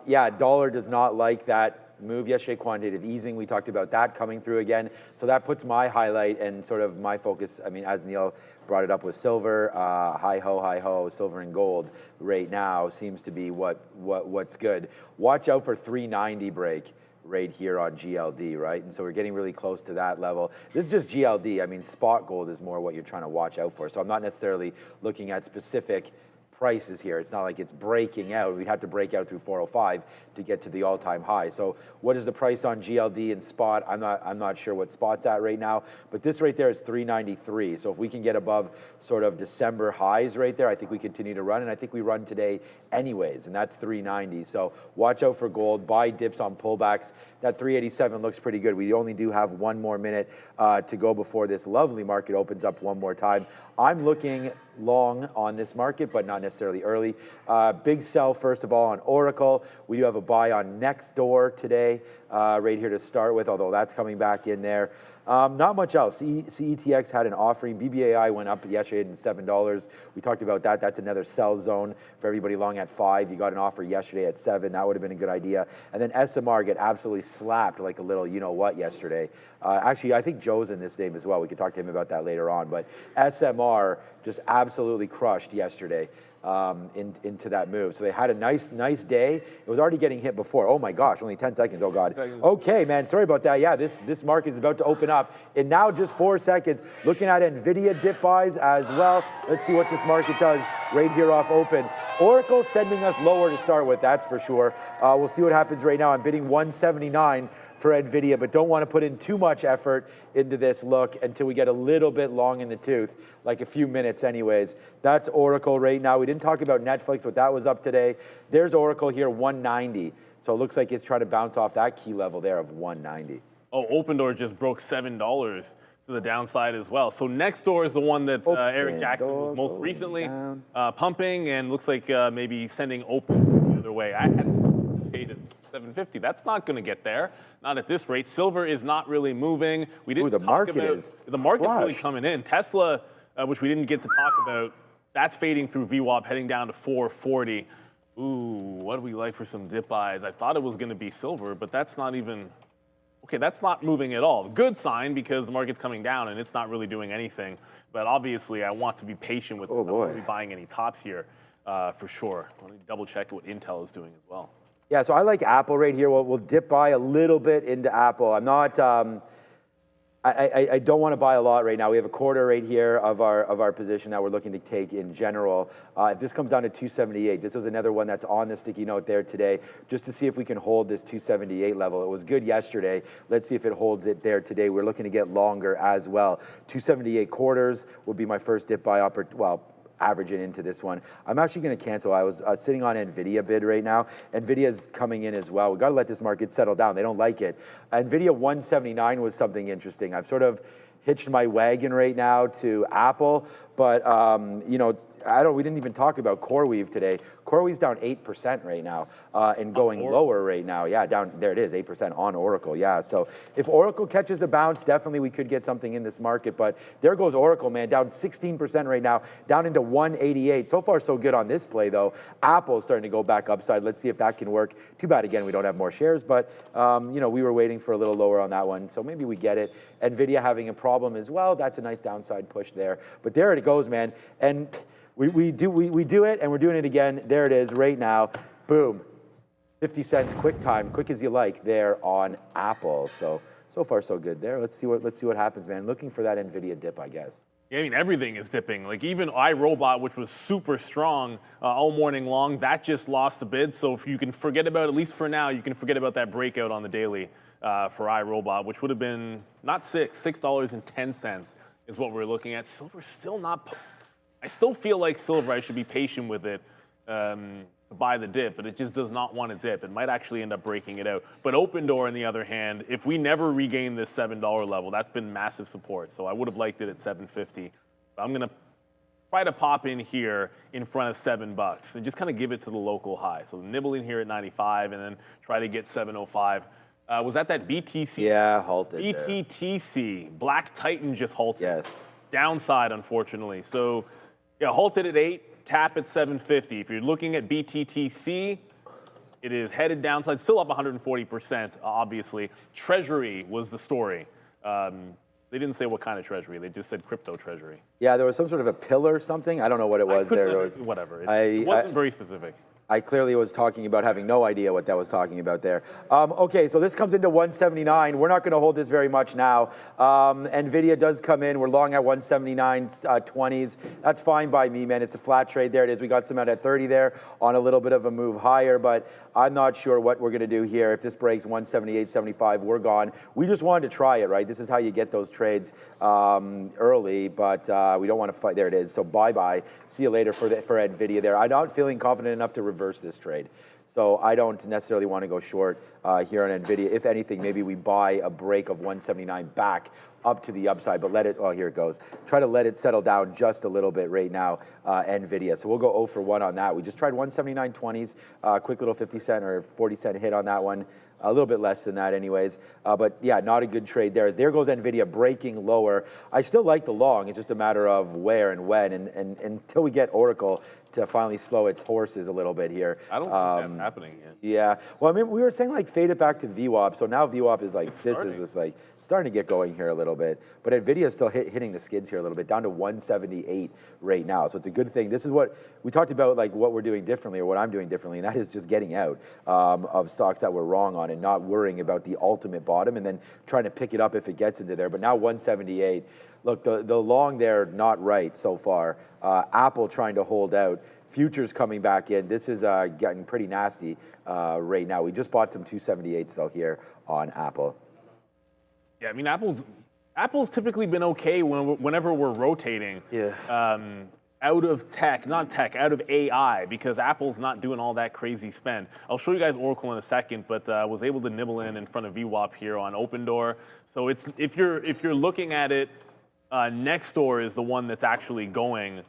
yeah, dollar does not like that move yesterday. Quantitative easing, we talked about that coming through again. So that puts my highlight and sort of my focus. I mean, as Neil brought it up with silver, hi ho, silver and gold right now seems to be what's good. Watch out for 390 break right here on GLD, right? And so we're getting really close to that level. This is just GLD. I mean, spot gold is more what you're trying to watch out for. So I'm not necessarily looking at specific prices here. It's not like it's breaking out. We'd have to break out through 405 to get to the all-time high. So what is the price on GLD and spot? I'm not sure what spot's at right now, but this right there is 393. So if we can get above sort of December highs right there, I think we continue to run, and I think we run today anyways, and that's 390. So watch out for gold, buy dips on pullbacks. That 387 looks pretty good. We only do have one more minute to go before this lovely market opens up one more time. I'm looking long on this market, but not necessarily early. Big sell, first of all, on Oracle. We do have a buy on Nextdoor today, right here to start with, although that's coming back in there. Not much else. CETX had an offering. BBAI went up yesterday to $7. We talked about that. That's another sell zone for everybody long at 5. You got an offer yesterday at 7. That would have been a good idea. And then SMR get absolutely slapped like a little you-know-what yesterday. Actually, I think Joe's in this name as well. We could talk to him about that later on. But SMR just absolutely crushed yesterday. Into that move. So they had a nice day. It was already getting hit before. Oh my gosh, only 10 seconds. Oh God. Okay, man, sorry about that. Yeah, this market is about to open up in now just 4 seconds. Looking at Nvidia dip buys as well. Let's see what this market does right here off open. Oracle sending us lower to start with, that's for sure. We'll see what happens right now. I'm bidding 179 for Nvidia, but don't want to put in too much effort into this look until we get a little bit long in the tooth, like a few minutes anyways. That's Oracle right now. We didn't talk about Netflix, but that was up today. There's Oracle here, 190. So it looks like it's trying to bounce off that key level there of 190. Oh, Opendoor just broke $7 to the downside as well. So Nextdoor is the one that Eric Jackson was most recently pumping, and looks like maybe sending Open the other way. I had faded 750. That's not going to get there. Not at this rate. Silver is not really moving. We didn't the talk market about is the market's really crushed. coming in. Tesla, which we didn't get to talk about, that's fading through VWAP, heading down to 440. Ooh, what do we like for some dip buys? I thought it was going to be silver, but that's not even. Okay, that's not moving at all. Good sign because the market's coming down and it's not really doing anything. But obviously, I want to be patient with this. I won't be buying any tops here for sure. Let me double check what Intel is doing as well. Yeah, so I like Apple right here. We'll dip by a little bit into Apple. I'm not. I don't want to buy a lot right now. We have a quarter right here of our position that we're looking to take in general. If this comes down to 278, this was another one that's on the sticky note there today, just to see if we can hold this 278 level. It was good yesterday. Let's see if it holds it there today. We're looking to get longer as well. 278 quarters would be my first dip buy averaging into this one. I'm actually going to cancel. I was sitting on Nvidia bid right now. Nvidia's coming in as well. We've got to let this market settle down. They don't like it. Nvidia 179 was something interesting. I've sort of hitched my wagon right now to Apple, but you know, we didn't even talk about CoreWeave today. CoreWeave's down 8% right now and going lower right now. Yeah, down there it is, 8% on Oracle. Yeah, so if Oracle catches a bounce, definitely we could get something in this market. But there goes Oracle, man, down 16% right now, down into 188. So far, so good on this play though. Apple's starting to go back upside. Let's see if that can work. Too bad again we don't have more shares, but you know, we were waiting for a little lower on that one, so maybe we get it. Nvidia having a problem as well. That's a nice downside push there. But there it goes, man. And we do it, and we're doing it again. There it is right now. Boom. 50 cents quick time, quick as you like there on Apple. So far so good there. Let's see what happens, man. Looking for that Nvidia dip, I guess. Yeah, I mean, everything is dipping. Like even iRobot, which was super strong all morning long, that just lost a bid. So if you can forget about, at least for now, you can forget about that breakout on the daily for iRobot, which would have been not $6.10 is what we're looking at. Silver's still not. I still feel like silver, I should be patient with it to buy the dip, but it just does not want to dip. It might actually end up breaking it out. But Opendoor, on the other hand, if we never regain this $7 level, that's been massive support. So I would have liked it at $7.50. But I'm going to try to pop in here in front of $7 and just kind of give it to the local high. So nibble in here at 95 and then try to get 705. Was that BTC? Yeah, halted BTTC. Black Titan just halted. Yes. Downside, unfortunately. So, yeah, halted at 8, tap at 750. If you're looking at BTTC, it is headed downside, still up 140%, obviously. Treasury was the story. They didn't say what kind of treasury. They just said crypto treasury. Yeah, there was some sort of a pill or something. I don't know what it was. Whatever. It wasn't very specific. I clearly was talking about having no idea what that was talking about there. Okay, so this comes into 179. We're not going to hold this very much now. Nvidia does come in. We're long at 179.20s. That's fine by me, man. It's a flat trade. There it is. We got some out at 30 there on a little bit of a move higher, but I'm not sure what we're going to do here. If this breaks 178.75, we're gone. We just wanted to try it, right? This is how you get those trades early, but we don't want to fight. There it is. So bye-bye. See you later for Nvidia there. I'm not feeling confident enough to reverse this trade. So I don't necessarily want to go short here on Nvidia. If anything, maybe we buy a break of 179 back up to the upside, but let it, oh, here it goes. Try to let it settle down just a little bit right now, Nvidia. So we'll go 0 for 1 on that. We just tried 179.20s, quick little 50 cent or 40 cent hit on that one. A little bit less than that anyways. But yeah, not a good trade there. As there goes Nvidia breaking lower. I still like the long. It's just a matter of where and when. And until we get Oracle to finally slow its horses a little bit here. I don't think that's happening yet. Yeah. Well, I mean, we were saying like fade it back to VWAP. So now VWAP is like, It's this starting. is just like starting to get going here a little bit. But Nvidia is still hitting the skids here a little bit, down to 178 right now. So it's a good thing. This is what we talked about, like what we're doing differently or what I'm doing differently. And that is just getting out of stocks that we're wrong on and not worrying about the ultimate bottom and then trying to pick it up if it gets into there. But now 178. Look, the long there, not right so far. Apple trying to hold out. Futures coming back in. This is getting pretty nasty right now. We just bought some 278s though here on Apple. Yeah, I mean, Apple's typically been okay whenever we're rotating. Yeah. Out of tech, not tech, out of AI, because Apple's not doing all that crazy spend. I'll show you guys Oracle in a second, but was able to nibble in front of VWAP here on Open Door. So it's if you're looking at it, next door is the one that's actually going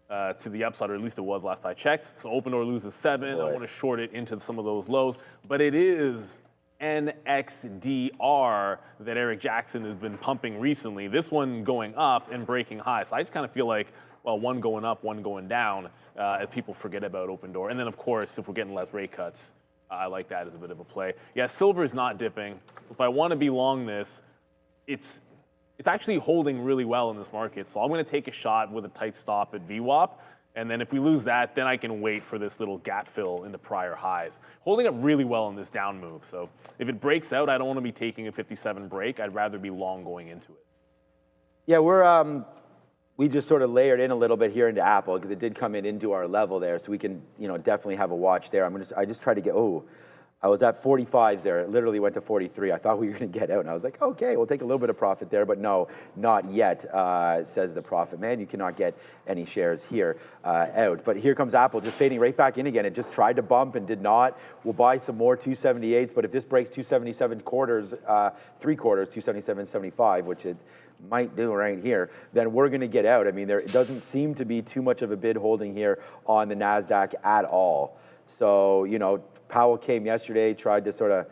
to the upside, or at least it was last I checked. So Open Door loses 7. I want to short it into some of those lows, but it is NXDR that Eric Jackson has been pumping recently. This one going up and breaking high. So I just kind of feel like, well, one going up, one going down, as people forget about Open Door. And then, of course, if we're getting less rate cuts, I like that as a bit of a play. Yeah, silver is not dipping. If I want to be long this, it's actually holding really well in this market. So I'm going to take a shot with a tight stop at VWAP. And then if we lose that, then I can wait for this little gap fill into prior highs. Holding up really well in this down move. So if it breaks out, I don't want to be taking a 57 break. I'd rather be long going into it. Yeah, we just sort of layered in a little bit here into Apple because it did come into our level there, so we can, definitely have a watch there. I just tried to get, I was at 45s there. It literally went to 43. I thought we were going to get out, and I was like, okay, we'll take a little bit of profit there, but no, not yet, says the profit man. You cannot get any shares here out. But here comes Apple just fading right back in again. It just tried to bump and did not. We'll buy some more 278s, but if this breaks 277 quarters, 3 quarters, 277.75, which it might do right here, then we're going to get out. I mean, it doesn't seem to be too much of a bid holding here on the Nasdaq at all. So, Powell came yesterday, tried to sort of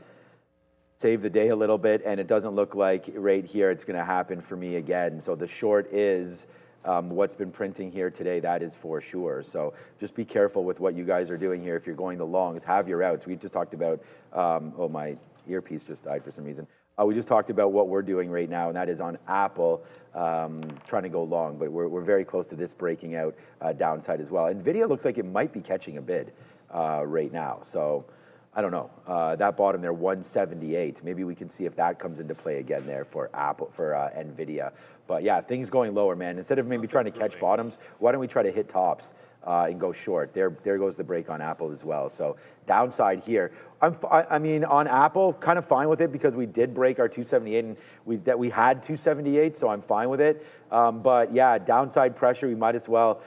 save the day a little bit, and it doesn't look like right here it's going to happen for me again. So the short is what's been printing here today, that is for sure. So just be careful with what you guys are doing here. If you're going the longs, have your outs. We just talked about, my earpiece just died for some reason. We just talked about what we're doing right now, and that is on Apple, trying to go long, but we're very close to this breaking out downside as well. Nvidia looks like it might be catching a bid right now. So I don't know. That bottom there, 178. Maybe we can see if that comes into play again there for Nvidia. But yeah, things going lower, man. Instead of maybe trying to catch bottoms, why don't we try to hit tops and go short? There goes the break on Apple as well. So downside here. I mean, on Apple, kind of fine with it because we did break our 278 and we had 278, so I'm fine with it. But yeah, downside pressure, we might as well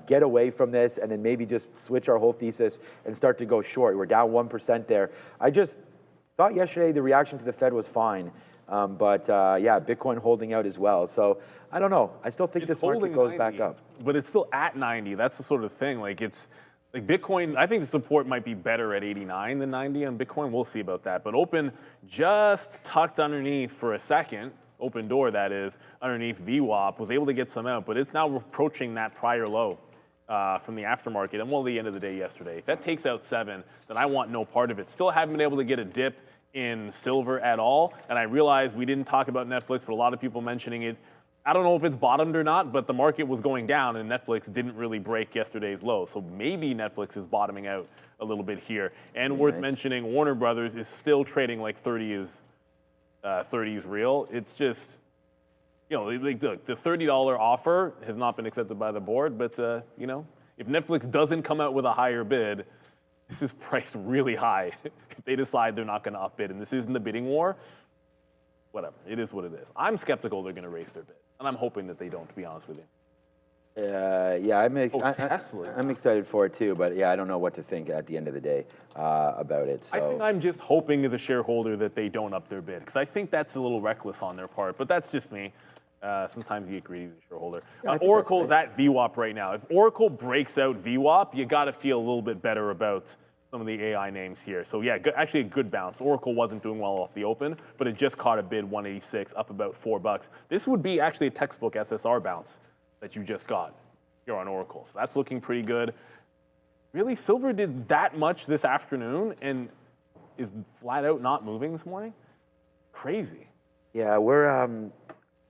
get away from this and then maybe just switch our whole thesis and start to go short. We're down 1% there. I just thought yesterday the reaction to the Fed was fine. But yeah, Bitcoin holding out as well. So I don't know. I still think this market goes 90, back up. But it's still at 90. That's the sort of thing. Like Bitcoin, I think the support might be better at 89 than 90 on Bitcoin. We'll see about that. But Open just tucked underneath for a second. Open Door, that is, underneath VWAP, was able to get some out. But it's now approaching that prior low from the aftermarket. And well, the end of the day yesterday. If that takes out 7, then I want no part of it. Still haven't been able to get a dip in silver at all. And I realize we didn't talk about Netflix, but a lot of people mentioning it. I don't know if it's bottomed or not, but the market was going down and Netflix didn't really break yesterday's low. So maybe Netflix is bottoming out a little bit here. And worth mentioning, Warner Brothers is still trading like 30 is real. It's just, you know, like the $30 offer has not been accepted by the board, but you know, if Netflix doesn't come out with a higher bid, this is priced really high. If they decide they're not going to upbid, and this isn't the bidding war, whatever, it is what it is. I'm skeptical they're going to raise their bid, and I'm hoping that they don't, to be honest with you. Yeah, Tesla. I'm excited for it too, but yeah, I don't know what to think at the end of the day about it. So. I think I'm just hoping as a shareholder that they don't up their bid, because I think that's a little reckless on their part, but that's just me. Sometimes you get greedy as a shareholder. Oracle's at VWAP right now. If Oracle breaks out VWAP, you got to feel a little bit better about some of the AI names here. So yeah, actually a good bounce. Oracle wasn't doing well off the open, but it just caught a bid 186, up about $4. This would be actually a textbook SSR bounce that you just got here on Oracle. So that's looking pretty good. Really, silver did that much this afternoon and is flat out not moving this morning? Crazy. Yeah, we're.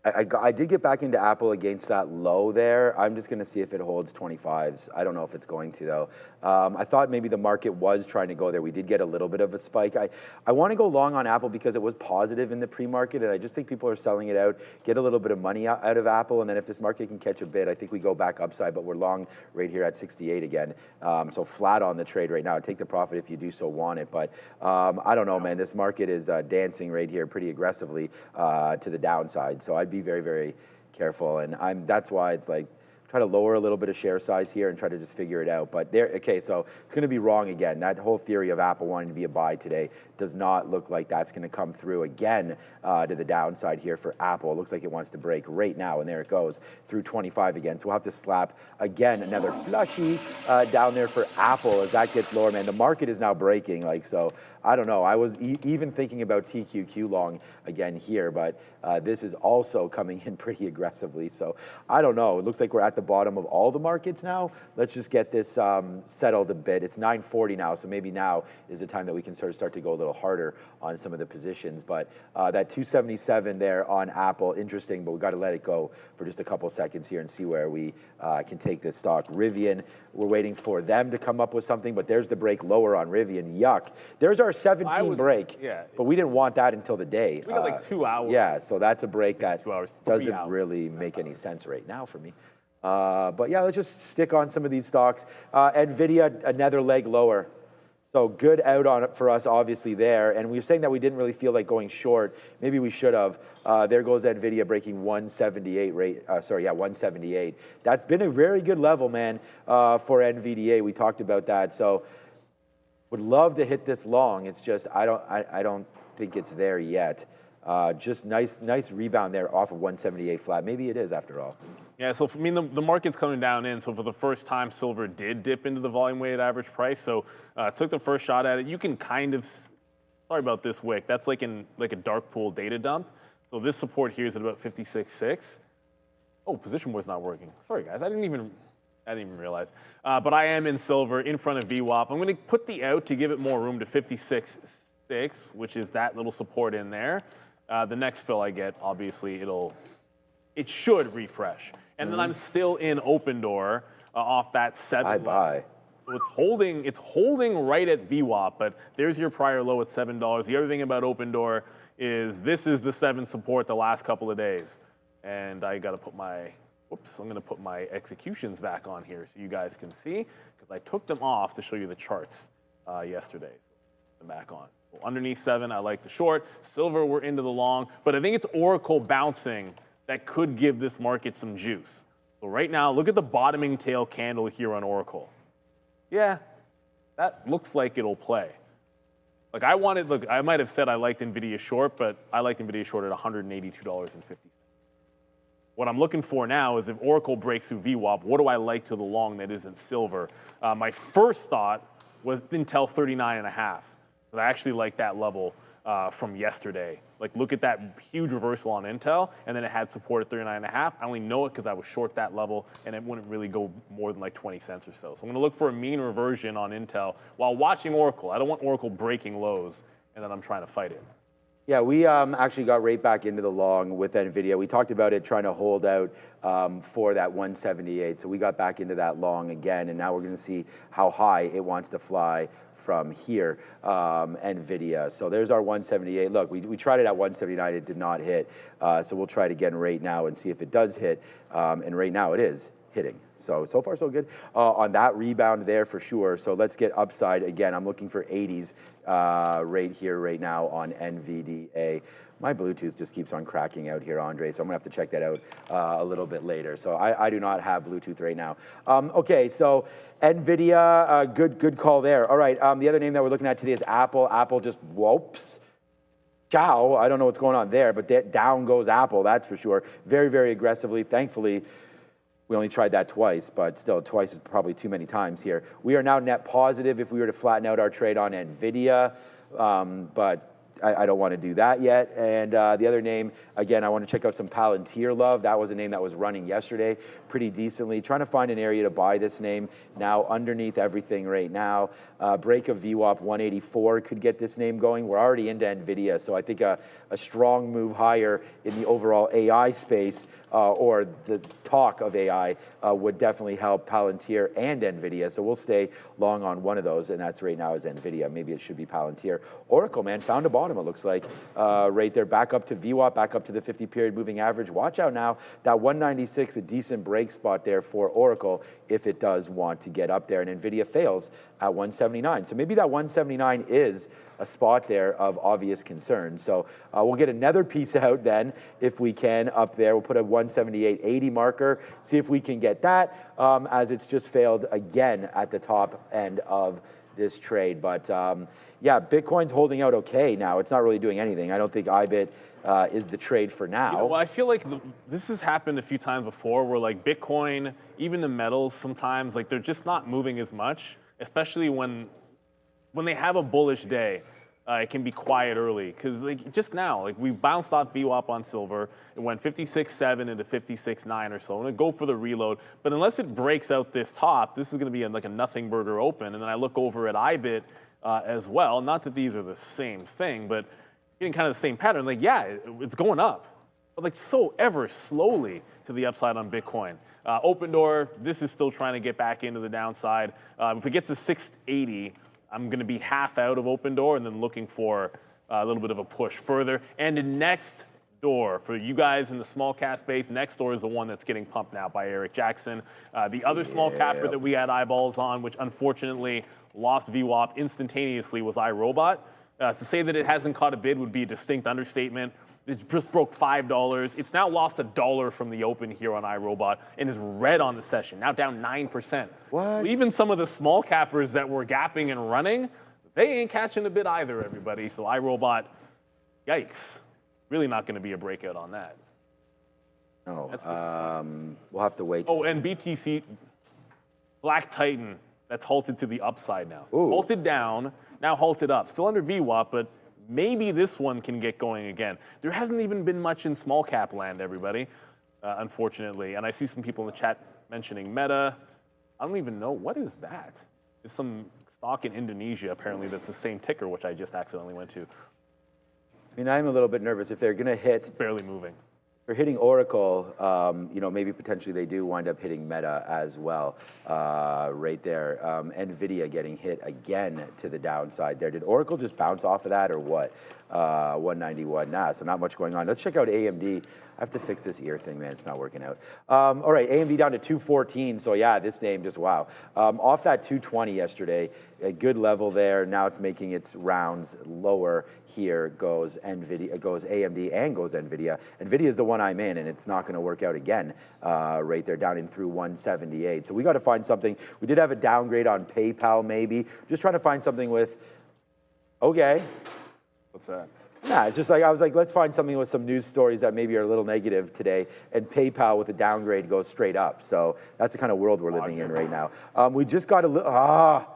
I did get back into Apple against that low there. I'm just going to see if it holds 25s. I don't know if it's going to, though. I thought maybe the market was trying to go there. We did get a little bit of a spike. I want to go long on Apple because it was positive in the pre-market, and I just think people are selling it out, get a little bit of money out of Apple, and then if this market can catch a bid, I think we go back upside, but we're long right here at 68 again. So flat on the trade right now. Take the profit if you do so want it, but I don't know, man. This market is dancing right here pretty aggressively to the downside, so I'd be very, very careful, and that's why it's like try to lower a little bit of share size here and try to just figure it out. But there, okay, so it's going to be wrong again. That whole theory of Apple wanting to be a buy today does not look like that's going to come through again to the downside here for Apple. It looks like it wants to break right now, and there it goes through 25 again. So we'll have to slap again another flushy down there for Apple as that gets lower. Man, the market is now breaking, like, so I don't know. I was even thinking about TQQ long again here, but this is also coming in pretty aggressively. So I don't know. It looks like we're at the bottom of all the markets now. Let's just get this settled a bit. It's 9:40 now, so maybe now is the time that we can sort of start to go a little harder on some of the positions. But that 277 there on Apple, interesting, but we got to let it go for just a couple seconds here and see where we can take this stock. Rivian, we're waiting for them to come up with something, but there's the break lower on Rivian. Yuck. There's our 17 break, but we didn't want that until the day. We got like 2 hours. Yeah, so that's a break that 2 hours, doesn't really make any sense right now for me. But yeah, let's just stick on some of these stocks. Nvidia, another leg lower. So good out on it for us, obviously, there. And we were saying that we didn't really feel like going short. Maybe we should have. There goes Nvidia breaking 178 178. That's been a very good level, man, for NVDA. We talked about that. So would love to hit this long. It's just I don't think it's there yet. Just nice rebound there off of 178 flat. Maybe it is after all. Yeah, so I mean, the market's coming down in. So for the first time, silver did dip into the volume-weighted average price. So took the first shot at it. You can kind of, sorry about this wick. That's like a dark pool data dump. So this support here is at about 56.6. Oh, position was not working. Sorry, guys. I didn't even realize. But I am in silver in front of VWAP. I'm going to put the out to give it more room to 56.6, which is that little support in there. The next fill I get, obviously, it should refresh. And then I'm still in open door off that 7. Bye. So it's holding right at VWAP, but there's your prior low at $7. The other thing about open door is this is the 7 support the last couple of days. And I got to put I'm going to put my executions back on here so you guys can see, because I took them off to show you the charts yesterday. So put them back on. So underneath 7, I like the short. Silver, we're into the long. But I think it's Oracle bouncing that could give this market some juice. So right now, look at the bottoming tail candle here on Oracle. Yeah, that looks like it'll play. Like I might have said I liked Nvidia short, but I liked Nvidia short at $182.50. What I'm looking for now is if Oracle breaks through VWAP, what do I like to the long that isn't silver? My first thought was Intel 39.5. I actually like that level from yesterday. Like, look at that huge reversal on Intel, and then it had support at 39.5. I only know it because I was short that level, and it wouldn't really go more than like 20 cents or so. So I'm going to look for a mean reversion on Intel while watching Oracle. I don't want Oracle breaking lows, and then I'm trying to fight it. Yeah, we actually got right back into the long with Nvidia. We talked about it trying to hold out for that 178. So we got back into that long again, and now we're going to see how high it wants to fly from here, Nvidia. So there's our 178. Look, we tried it at 179. It did not hit. So we'll try it again right now and see if it does hit. And right now it is hitting. So far so good on that rebound there for sure. So let's get upside again. I'm looking for 80s right here, right now on NVDA. My Bluetooth just keeps on cracking out here, Andre, so I'm gonna have to check that out a little bit later. So I do not have Bluetooth right now. Okay, so Nvidia, good call there. All right, the other name that we're looking at today is Apple. Apple just whoops. Ciao, I don't know what's going on there, but down goes Apple, that's for sure. Very, very aggressively, thankfully. We only tried that twice, but still twice is probably too many times here. We are now net positive if we were to flatten out our trade on Nvidia, but I don't want to do that yet. And the other name, again, I want to check out some Palantir love. That was a name that was running yesterday pretty decently. Trying to find an area to buy this name now underneath everything right now. Break of VWAP 184 could get this name going. We're already into Nvidia, so I think a strong move higher in the overall AI space or the talk of AI would definitely help Palantir and Nvidia. So we'll stay long on one of those, and that's right now is Nvidia. Maybe it should be Palantir. Oracle, man, found a bottom, it looks like, right there, back up to VWAP, back up to the 50-period moving average. Watch out now, that 196, a decent break spot there for Oracle if it does want to get up there, and Nvidia fails at 179. So maybe that 179 is a spot there of obvious concern. So we'll get another piece out then if we can up there. We'll put a 178.80 marker, see if we can get that as it's just failed again at the top end of this trade. But yeah, Bitcoin's holding out okay now. It's not really doing anything. I don't think IBIT is the trade for now. You know, I feel like this has happened a few times before where like Bitcoin, even the metals sometimes, like they're just not moving as much, especially when they have a bullish day. It can be quiet early because like just now, like we bounced off VWAP on silver. It went 56.7 into 56.9 or so. I'm gonna go for the reload, but unless it breaks out this top, this is gonna be like a nothing burger open. And then I look over at IBIT as well. Not that these are the same thing, but getting kind of the same pattern. Like yeah, it's going up, but like so ever slowly to the upside on Bitcoin. Open door. This is still trying to get back into the downside. If it gets to 680. I'm going to be half out of open door and then looking for a little bit of a push further. And the next door, for you guys in the small cap space, next door is the one that's getting pumped now by Eric Jackson. The other small capper that we had eyeballs on, which unfortunately lost VWAP instantaneously, was iRobot. To say that it hasn't caught a bid would be a distinct understatement. It just broke $5. It's now lost $1 from the open here on iRobot and is red on the session, now down 9%. What? So even some of the small cappers that were gapping and running, they ain't catching a bid either, everybody. So iRobot, yikes. Really not going to be a breakout on that. No, we'll have to wait. Oh, and BTC, Black Titan, that's halted to the upside now. So Ooh. halted down, now halted up. Still under VWAP, but maybe this one can get going again. There hasn't even been much in small cap land, everybody, unfortunately. And I see some people in the chat mentioning Meta. I don't even know, what is that? There's some stock in Indonesia, apparently, that's the same ticker, which I just accidentally went to. I mean, I'm a little bit nervous if they're going to hit. Barely moving. For hitting Oracle, you know, maybe potentially they do wind up hitting Meta as well, right there. Nvidia getting hit again to the downside there. Did Oracle just bounce off of that or what? 191, nah, so not much going on. Let's check out AMD. I have to fix this ear thing, man, it's not working out. All right, AMD down to 214, so yeah, this name just, wow. Off that 220 yesterday, a good level there. Now it's making its rounds lower. Here goes Nvidia, goes AMD and goes Nvidia. Nvidia is the one I'm in, and it's not going to work out again. Right there, down in through 178. So we got to find something. We did have a downgrade on PayPal, maybe. Just trying to find something with. Okay. What's that? Nah, it's just like I was like, let's find something with some news stories that maybe are a little negative today, and PayPal with a downgrade goes straight up. So that's the kind of world we're living in right now. We just got a little.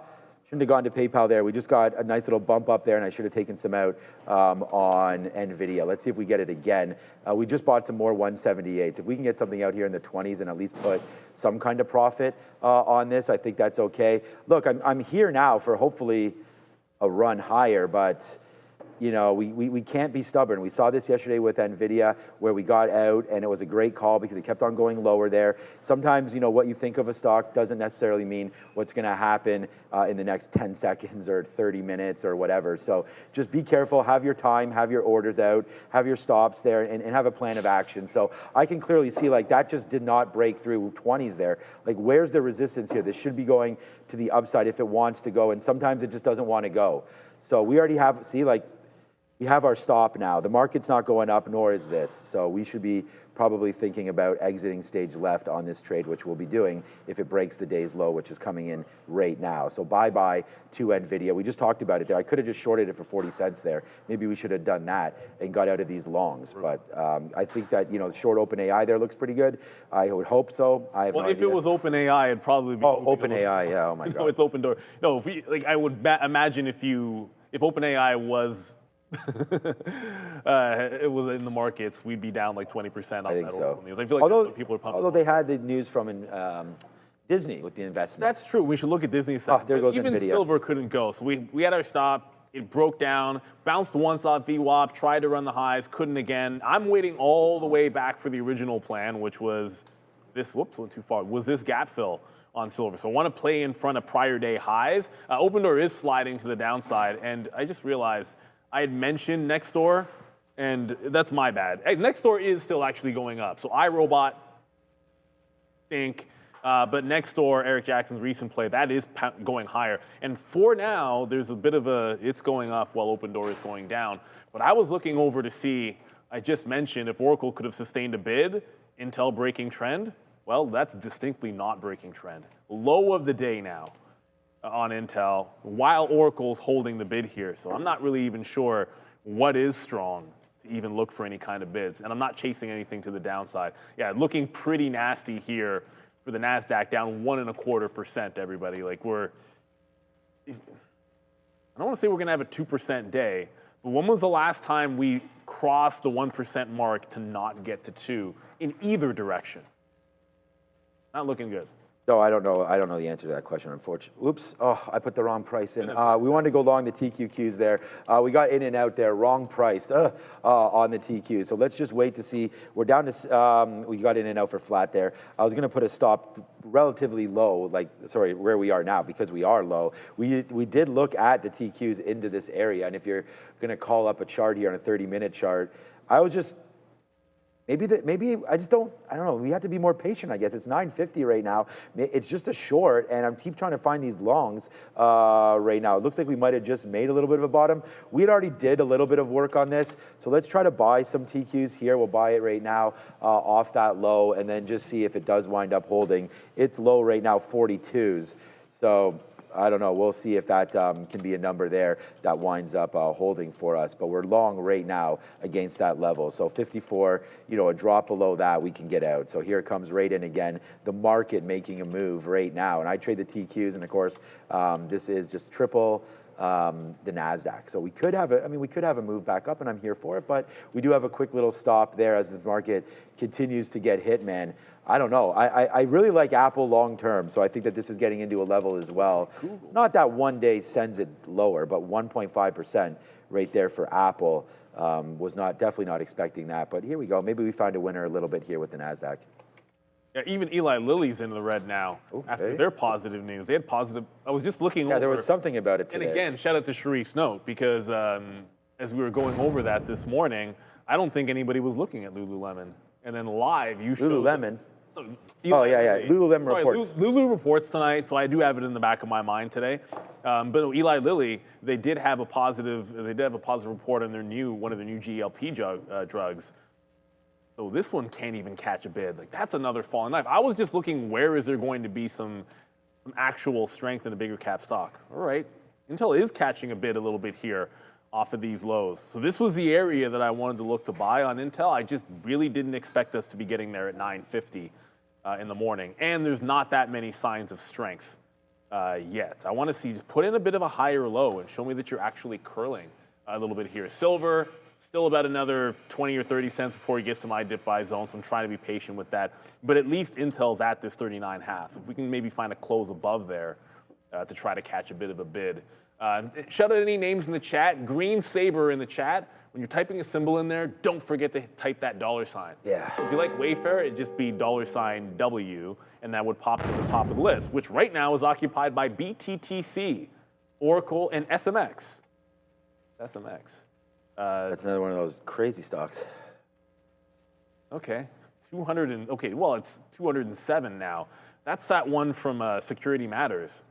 Shouldn't have gone to PayPal there. We just got a nice little bump up there, and I should have taken some out on Nvidia. Let's see if we get it again. We just bought some more 178s. If we can get something out here in the 20s and at least put some kind of profit on this, I think that's okay. Look, I'm here now for hopefully a run higher, but you know, we can't be stubborn. We saw this yesterday with Nvidia where we got out and it was a great call because it kept on going lower there. Sometimes, you know, what you think of a stock doesn't necessarily mean what's going to happen in the next 10 seconds or 30 minutes or whatever. So just be careful, have your time, have your orders out, have your stops there, and have a plan of action. So I can clearly see like that just did not break through 20s there. Like where's the resistance here? This should be going to the upside if it wants to go, and sometimes it just doesn't want to go. So we already have, see, like, we have our stop now. The market's not going up, nor is this. So we should be probably thinking about exiting stage left on this trade, which we'll be doing if it breaks the day's low, which is coming in right now. So bye-bye to Nvidia. We just talked about it there. I could have just shorted it for 40 cents there. Maybe we should have done that and got out of these longs. But I think that, you know, short OpenAI there looks pretty good. I would hope so. I have no if idea. it was OpenAI, it'd probably be. Oh, OpenAI, yeah, oh my God. No, it's open door. No, if we, like, I would imagine if OpenAI was it was in the markets, we'd be down like 20% on I think that so. news. I feel like that's what people are pumping. Although they had the news from Disney with the investment. That's true. We should look at Disney. There goes even Nvidia. silver couldn't go. So we had our stop. It broke down, bounced once off VWAP, tried to run the highs, couldn't again. I'm waiting all the way back for the original plan, which was this. Whoops, went too far. Was this gap fill on silver? So I want to play in front of prior day highs. Open door is sliding to the downside, and I just realized I had mentioned Nextdoor, and that's my bad. Hey, Nextdoor is still actually going up. So iRobot, think, but Nextdoor, Eric Jackson's recent play, that is going higher. And for now, there's a bit of it's going up while Open Door is going down. But I was looking over to see, I just mentioned if Oracle could have sustained a bid, Intel breaking trend. Well, that's distinctly not breaking trend. Low of the day now on Intel, while Oracle's holding the bid here. So I'm not really even sure what is strong to even look for any kind of bids. And I'm not chasing anything to the downside. Yeah, looking pretty nasty here for the Nasdaq, down 1.25%, everybody. Like I don't want to say we're going to have a 2% day, but when was the last time we crossed the 1% mark to not get to 2 in either direction? Not looking good. No, I don't know. I don't know the answer to that question, unfortunately. Oops. Oh, I put the wrong price in. We wanted to go long the TQQs there. We got in and out there, wrong price on the TQ. So let's just wait to see. We're down to, we got in and out for flat there. I was going to put a stop relatively low, where we are now, because we are low. We did look at the TQs into this area. And if you're going to call up a chart here on a 30-minute chart, I was just, Maybe I don't know. We have to be more patient, I guess. It's 950 right now. It's just a short, and I keep trying to find these longs right now. It looks like we might have just made a little bit of a bottom. We had already did a little bit of work on this, so let's try to buy some TQs here. We'll buy it right now off that low, and then just see if it does wind up holding. It's low right now, 42s. So I don't know. We'll see if that can be a number there that winds up holding for us. But we're long right now against that level. So 54, a drop below that, we can get out. So here it comes right in again. The market making a move right now. And I trade the TQs, and of course, this is just triple the Nasdaq. So we could have a move back up, and I'm here for it. But we do have a quick little stop there as the market continues to get hit, man. I don't know. I really like Apple long term, so I think that this is getting into a level as well. Cool. Not that one day sends it lower, but 1.5% right there for Apple. Was definitely not expecting that. But here we go. Maybe we find a winner a little bit here with the Nasdaq. Yeah, even Eli Lilly's in the red now after their positive news. They had positive. I was just looking over. Yeah, there was something about it today. And again, shout out to Sharice's note, because as we were going over that this morning, I don't think anybody was looking at Lululemon. And then live, you showed Lululemon. Lululemon reports. Lulu reports tonight, so I do have it in the back of my mind today. But Eli Lilly, they did have a positive report on one of their new GLP drugs. So this one can't even catch a bid. Like, that's another falling knife. I was just looking, where is there going to be some actual strength in a bigger cap stock? All right, Intel is catching a bid a little bit here off of these lows. So this was the area that I wanted to look to buy on Intel. I just really didn't expect us to be getting there at 950 in the morning. And there's not that many signs of strength yet. I want to see, just put in a bit of a higher low and show me that you're actually curling a little bit here. Silver, still about another 20 or 30 cents before he gets to my dip buy zone, so I'm trying to be patient with that. But at least Intel's at this 39.5. If we can maybe find a close above there to try to catch a bit of a bid, Shout out any names in the chat. Green Saber in the chat. When you're typing a symbol in there, don't forget to type that $sign. Yeah. If you like Wayfair, it'd just be $W, and that would pop to the top of the list, which right now is occupied by BTTC, Oracle, and SMX. SMX. That's another one of those crazy stocks. Okay, well, it's 207 now. That's that one from Security Matters.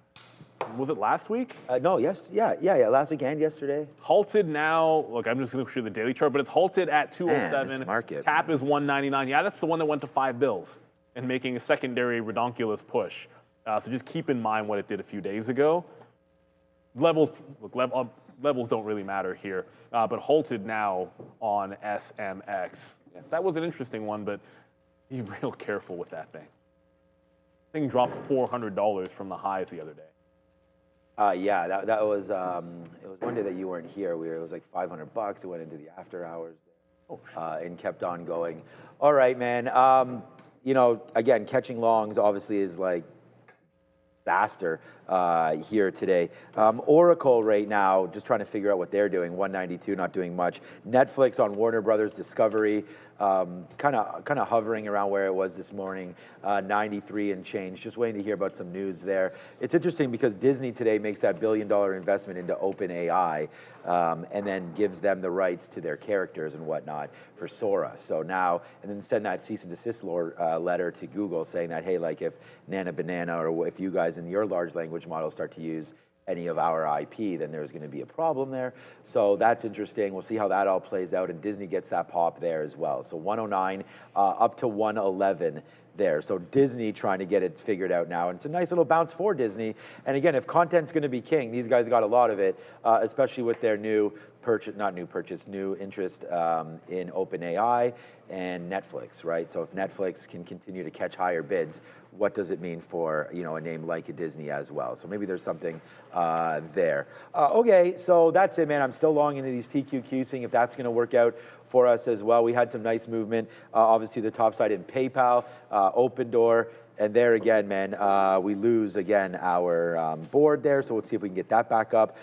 Was it last week? No, last week and yesterday. Halted now. Look, I'm just going to show you the daily chart, but it's halted at 207. Man, this market. Cap is 199. Yeah, that's the one that went to $5 and making a secondary redonkulous push. So just keep in mind what it did a few days ago. Levels don't really matter here, but halted now on SMX. Yeah, that was an interesting one, but be real careful with that thing. Thing dropped $400 from the highs the other day. Yeah, that was it was one day that you weren't here. It was like $500. It went into the after hours, and kept on going. All right, man. Again, catching longs obviously is like disaster here today. Oracle right now, just trying to figure out what they're doing. 192, not doing much. Netflix on Warner Brothers Discovery, kind of hovering around where it was this morning, 93 and change. Just waiting to hear about some news there. It's interesting because Disney today makes that $1 billion investment into OpenAI, and then gives them the rights to their characters and whatnot for Sora. So now, and then send that cease and desist letter to Google saying that, hey, like if Nana Banana or if you guys in your large language models start to use any of our IP, then there's going to be a problem there. So that's interesting. We'll see how that all plays out, and Disney gets that pop there as well. So 109 up to 111 there. So Disney trying to get it figured out now, and it's a nice little bounce for Disney. And again, if content's going to be king, these guys got a lot of it, especially with their new interest in OpenAI and Netflix, right? So if Netflix can continue to catch higher bids, what does it mean for a name like a Disney as well? So maybe there's something there. Okay, so that's it, man. I'm still long into these TQQ, seeing if that's going to work out for us as well. We had some nice movement, obviously the top side in PayPal, Open Door. And there again, man, we lose again our board there, so we'll see if we can get that back up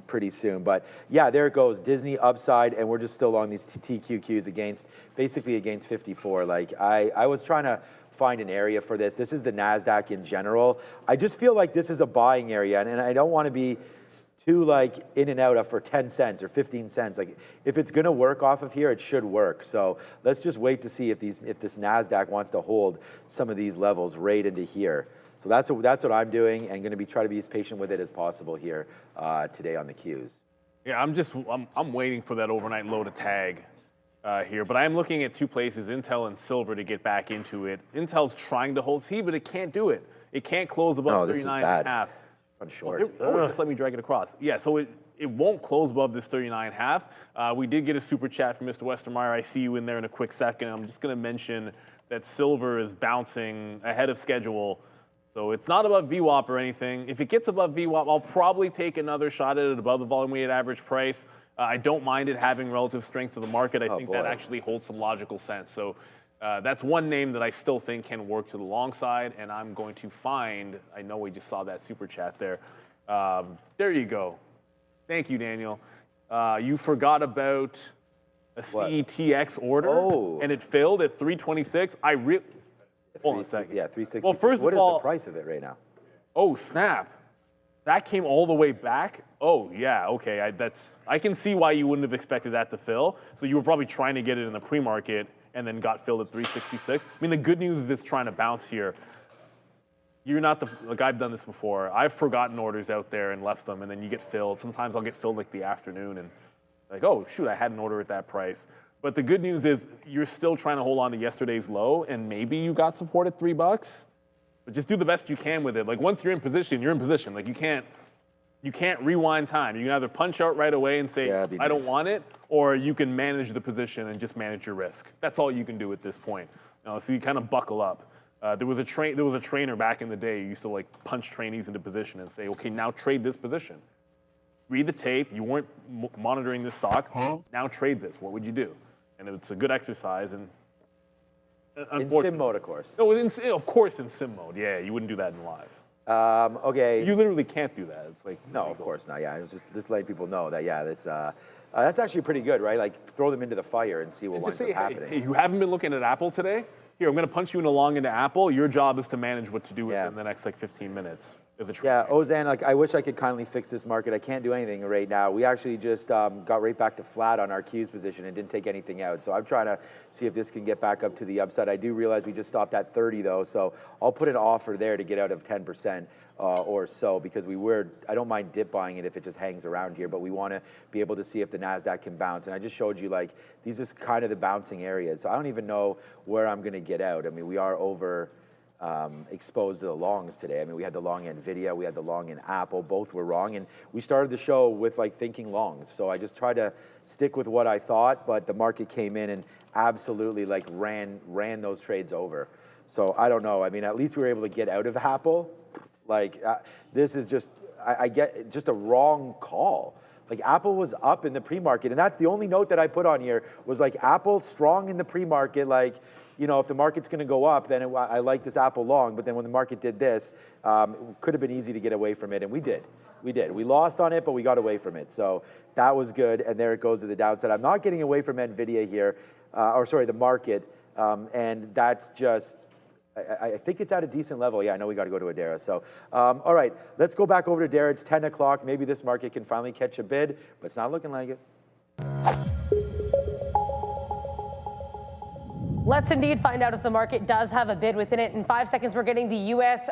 pretty soon. But yeah, there it goes, Disney upside, and we're just still on these TQQs basically against 54. Like I was trying to find an area for this. This is the Nasdaq in general. I just feel like this is a buying area, and I don't want to be too like in and out for 10 cents or 15 cents. Like if it's going to work off of here, it should work. So let's just wait to see if this Nasdaq wants to hold some of these levels right into here. So that's what I'm doing, and going to try to be as patient with it as possible here today on the Qs. Yeah, I'm waiting for that overnight low to tag here, but I'm looking at two places, Intel and silver, to get back into it. Intel's trying to hold C, but it can't do it. It can't close above 39.5. On short. Just let me drag it across. Yeah, so it won't close above this 39.5. We did get a super chat from Mr. Westermeyer. I see you in there in a quick second. I'm just going to mention that silver is bouncing ahead of schedule. So it's not above VWAP or anything. If it gets above VWAP, I'll probably take another shot at it above the volume weighted average price. I don't mind it having relative strength to the market. I think that actually holds some logical sense. So that's one name that I still think can work to the long side, and I'm going to find, I know we just saw that super chat there. There you go. Thank you, Daniel. You forgot about a CETX order, and it failed at 326. Hold on a second. Yeah, 366. Well, first what of all, is the price of it right now? Oh, snap. That came all the way back? Oh, yeah, okay. I can see why you wouldn't have expected that to fill. So you were probably trying to get it in the pre-market and then got filled at 366. I mean, the good news is it's trying to bounce here. You're not like I've done this before. I've forgotten orders out there and left them, and then you get filled. Sometimes I'll get filled like the afternoon and like, oh, shoot, I had an order at that price. But the good news is you're still trying to hold on to yesterday's low, and maybe you got support at $3. But just do the best you can with it. Like once you're in position, you're in position. Like you can't rewind time. You can either punch out right away and say, I don't want it, or you can manage the position and just manage your risk. That's all you can do at this point. So you kind of buckle up. There was a trainer back in the day who used to like punch trainees into position and say, okay, now trade this position. Read the tape. You weren't monitoring this stock. Now trade this. What would you do? And it's a good exercise. And in sim mode, of course. No, of course in sim mode. Yeah, you wouldn't do that in live. Okay. You literally can't do that. It's like No, of course not. Yeah, it was just letting people know that. Yeah, that's actually pretty good, right? Like throw them into the fire and see what winds up happening. Hey, you haven't been looking at Apple today? Here, I'm going to punch you in a long into Apple. Your job is to manage what to do with it in the next like 15 minutes. Yeah, Ozan, like I wish I could kindly fix this market. I can't do anything right now. We actually just got right back to flat on our Qs position and didn't take anything out. So I'm trying to see if this can get back up to the upside. I do realize we just stopped at 30 though, so I'll put an offer there to get out of 10% or so, because I don't mind dip buying it if it just hangs around here, but we want to be able to see if the Nasdaq can bounce. And I just showed you like these is kind of the bouncing areas. So I don't even know where I'm going to get out. I mean, we are over exposed to the longs today. I mean, we had the long Nvidia, we had the long in Apple, both were wrong. And we started the show with like thinking longs. So I just tried to stick with what I thought, but the market came in and absolutely like ran those trades over. So I don't know. I mean, at least we were able to get out of Apple. Like this is just, I get just a wrong call. Like Apple was up in the pre-market, and that's the only note that I put on here was like Apple strong in the pre-market. Like, you know, if the market's going to go up, then I like this Apple long. But then when the market did this, it could have been easy to get away from it, and we did. We did. We lost on it, but we got away from it. So that was good, and there it goes to the downside. I'm not getting away from Nvidia here, the market, and that's just. I think it's at a decent level. Yeah, I know we got to go to Adara. So, all right, let's go back over to Adara. It's 10 o'clock. Maybe this market can finally catch a bid, but it's not looking like it. Let's indeed find out if the market does have a bid within it. In 5 seconds, we're getting the U.S.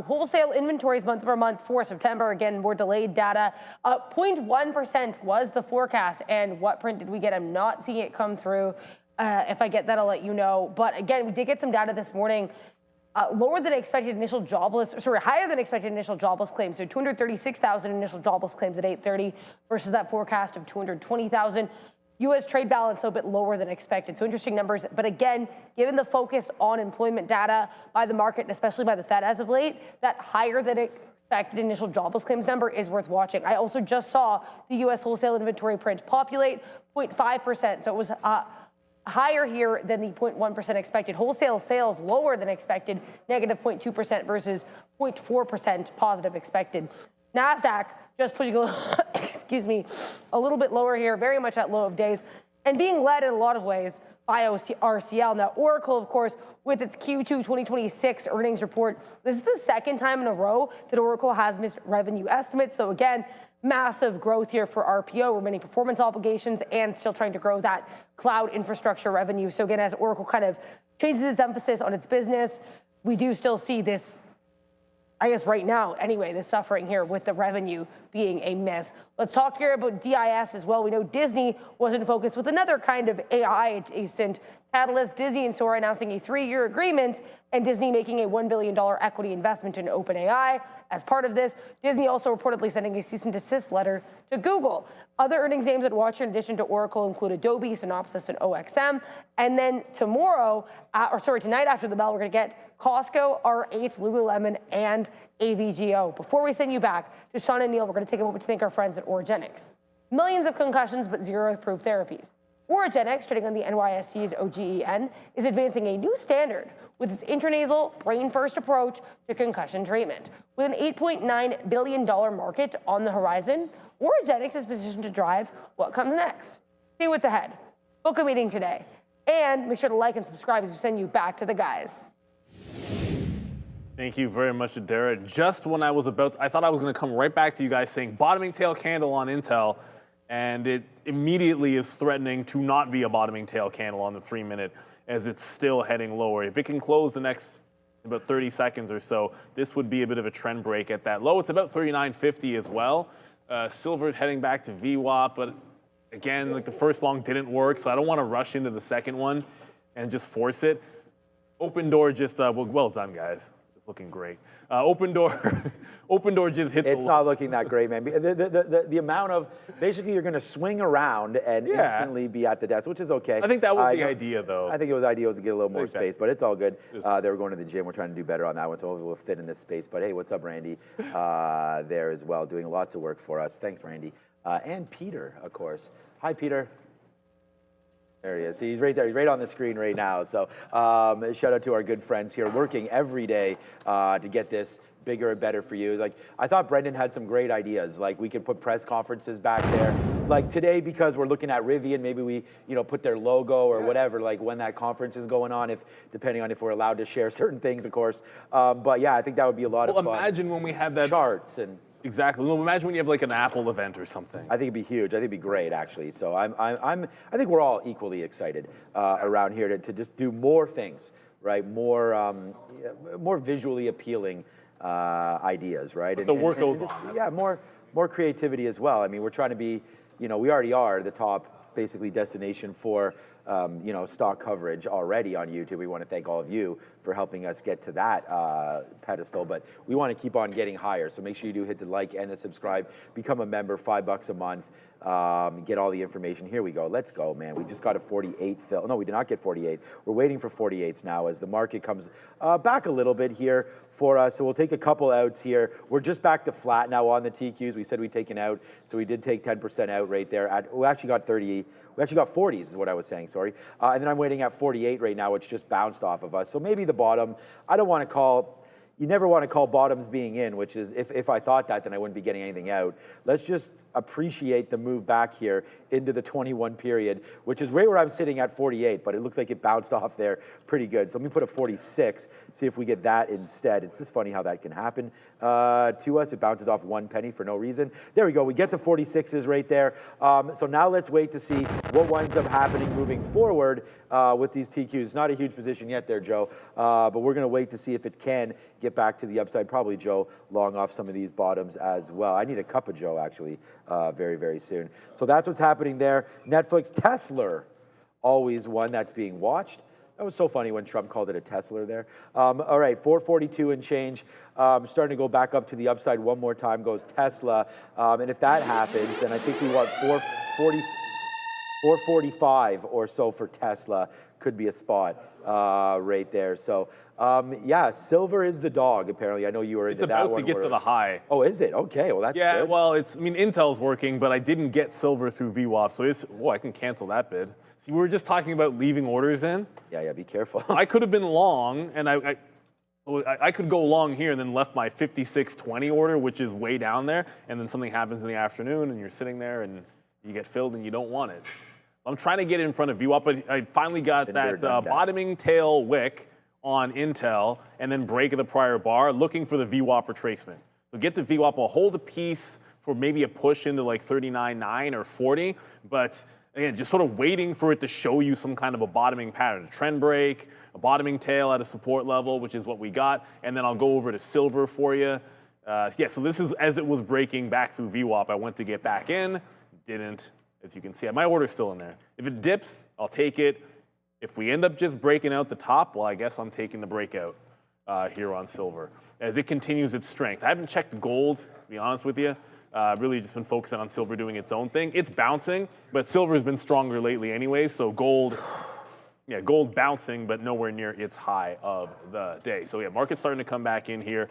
Wholesale inventories month over month for September. Again, more delayed data. 0.1% was the forecast. And what print did we get? I'm not seeing it come through. If I get that, I'll let you know. But again, we did get some data this morning. Higher than expected initial jobless claims. So 236,000 initial jobless claims at 8:30 versus that forecast of 220,000. U.S. trade balance, though, a bit lower than expected. So interesting numbers. But again, given the focus on employment data by the market, and especially by the Fed as of late, that higher than expected initial jobless claims number is worth watching. I also just saw the U.S. wholesale inventory print populate 0.5%. So it was higher here than the 0.1% expected. Wholesale sales lower than expected, negative 0.2% versus 0.4% positive expected. Nasdaq just pushing a little bit lower here, very much at low of days, and being led in a lot of ways by RCL. Now, Oracle, of course, with its Q2 2026 earnings report, this is the second time in a row that Oracle has missed revenue estimates, though again, massive growth here for RPO, remaining performance obligations, and still trying to grow that cloud infrastructure revenue. So again, as Oracle kind of changes its emphasis on its business, we do still see this, I guess right now, anyway, the suffering here with the revenue being a miss. Let's talk here about DIS as well. We know Disney was in focus with another kind of AI adjacent catalyst. Disney and Sora announcing a 3-year agreement, and Disney making a $1 billion equity investment in OpenAI. As part of this, Disney also reportedly sending a cease and desist letter to Google. Other earnings names that watch in addition to Oracle include Adobe, Synopsys, and OXM. And then tonight after the bell, we're going to get Costco, R8, Lululemon, and AVGO. Before we send you back to Sean and Neil, we're going to take a moment to thank our friends at Origenics. Millions of concussions, but zero approved therapies. Origenics, trading on the NYSE's OGEN, is advancing a new standard with its intranasal, brain-first approach to concussion treatment. With an $8.9 billion market on the horizon, Origenics is positioned to drive what comes next. See what's ahead. Book a meeting today. And make sure to like and subscribe as we send you back to the guys. Thank you very much, Adara. Just when I thought I was going to come right back to you guys saying bottoming tail candle on Intel, and it immediately is threatening to not be a bottoming tail candle on the 3-minute as it's still heading lower. If it can close the next about 30 seconds or so, this would be a bit of a trend break at that low. It's about 39.50 as well. Silver's heading back to VWAP, but again, like the first long didn't work, so I don't want to rush into the second one and just force it. Open Door just, well done, guys. It's looking great. Open Door just hit It's not looking that great, man. The amount of, basically you're going to swing around and instantly be at the desk, which is okay. I think that was the idea, though. I think the idea was to get a little more space, but it's all good. They were going to the gym. We're trying to do better on that one, so hopefully we'll fit in this space. But hey, what's up, Randy? There as well, doing lots of work for us. Thanks, Randy. And Peter, of course. Hi, Peter. There he is. He's right there. He's right on the screen right now. So shout out to our good friends here working every day to get this bigger and better for you. Like, I thought Brendan had some great ideas. Like, we could put press conferences back there. Like today, because we're looking at Rivian, maybe we, put their logo or whatever, like when that conference is going on, depending on if we're allowed to share certain things, of course. But yeah, I think that would be a lot of fun. Imagine when we have that charts and. Exactly. Well, imagine when you have like an Apple event or something. I think it'd be huge. I think it'd be great, actually. So I think we're all equally excited around here to just do more things, right? More visually appealing ideas, right? The work goes on. Yeah, more creativity as well. I mean, we're trying to be, we already are the top basically destination for stock coverage already on YouTube. We want to thank all of you for helping us get to that pedestal, but we want to keep on getting higher. So make sure you do hit the like and the subscribe, become a member, $5 a month, get all the information. Here we go. Let's go, man. We just got a 48 fill. No, we did not get 48. We're waiting for 48s now as the market comes back a little bit here for us. So we'll take a couple outs here. We're just back to flat now on the TQs. We said we'd taken out, so we did take 10% out right there. We actually got 30. We actually got 40s is what I was saying, sorry. And then I'm waiting at 48 right now, which just bounced off of us. So maybe the bottom, I don't want to call, you never want to call bottoms being in, which is, if I thought that, then I wouldn't be getting anything out. Let's just appreciate the move back here into the 21 period, which is right where I'm sitting at 48, but it looks like it bounced off there pretty good. So let me put a 46, see if we get that instead. It's just funny how that can happen to us. It bounces off 1 penny for no reason. There we go, we get the 46s right there. So now let's wait to see what winds up happening moving forward with these TQs. Not a huge position yet there, Joe, but we're gonna wait to see if it can get back to the upside. Probably Joe long off some of these bottoms as well. I need a cup of Joe actually very, very soon. So that's what's happening there. Netflix, Tesla, always one that's being watched. That was so funny when Trump called it a Tesla there. All right, 442 and change. Starting to go back up to the upside one more time goes Tesla. And if that happens, then I think we want 445 or so for Tesla. Could be a spot right there. So yeah, silver is the dog, apparently. I know you were into that one. It's about to get to the high. Oh, is it? Okay, well, that's good. Yeah, well, Intel's working, but I didn't get silver through VWAP, so I can cancel that bid. See, we were just talking about leaving orders in. Yeah, be careful. I could have been long, and I could go long here and then left my 56.20 order, which is way down there, and then something happens in the afternoon, and you're sitting there, and you get filled, and you don't want it. I'm trying to get it in front of VWAP, but I finally got that bottoming tail wick on Intel and then break of the prior bar, looking for the VWAP retracement. So get to VWAP, I'll hold a piece for maybe a push into like 39.9 or 40, but again, just sort of waiting for it to show you some kind of a bottoming pattern, a trend break, a bottoming tail at a support level, which is what we got, and then I'll go over to silver for you. Yeah, so this is as it was breaking back through VWAP. I went to get back in, didn't. As you can see, my order's still in there. If it dips, I'll take it. If we end up just breaking out the top, well, I guess I'm taking the breakout here on silver as it continues its strength. I haven't checked gold, to be honest with you. Really just been focusing on silver doing its own thing. It's bouncing, but silver has been stronger lately anyway, so gold bouncing, but nowhere near its high of the day. So yeah, market's starting to come back in here.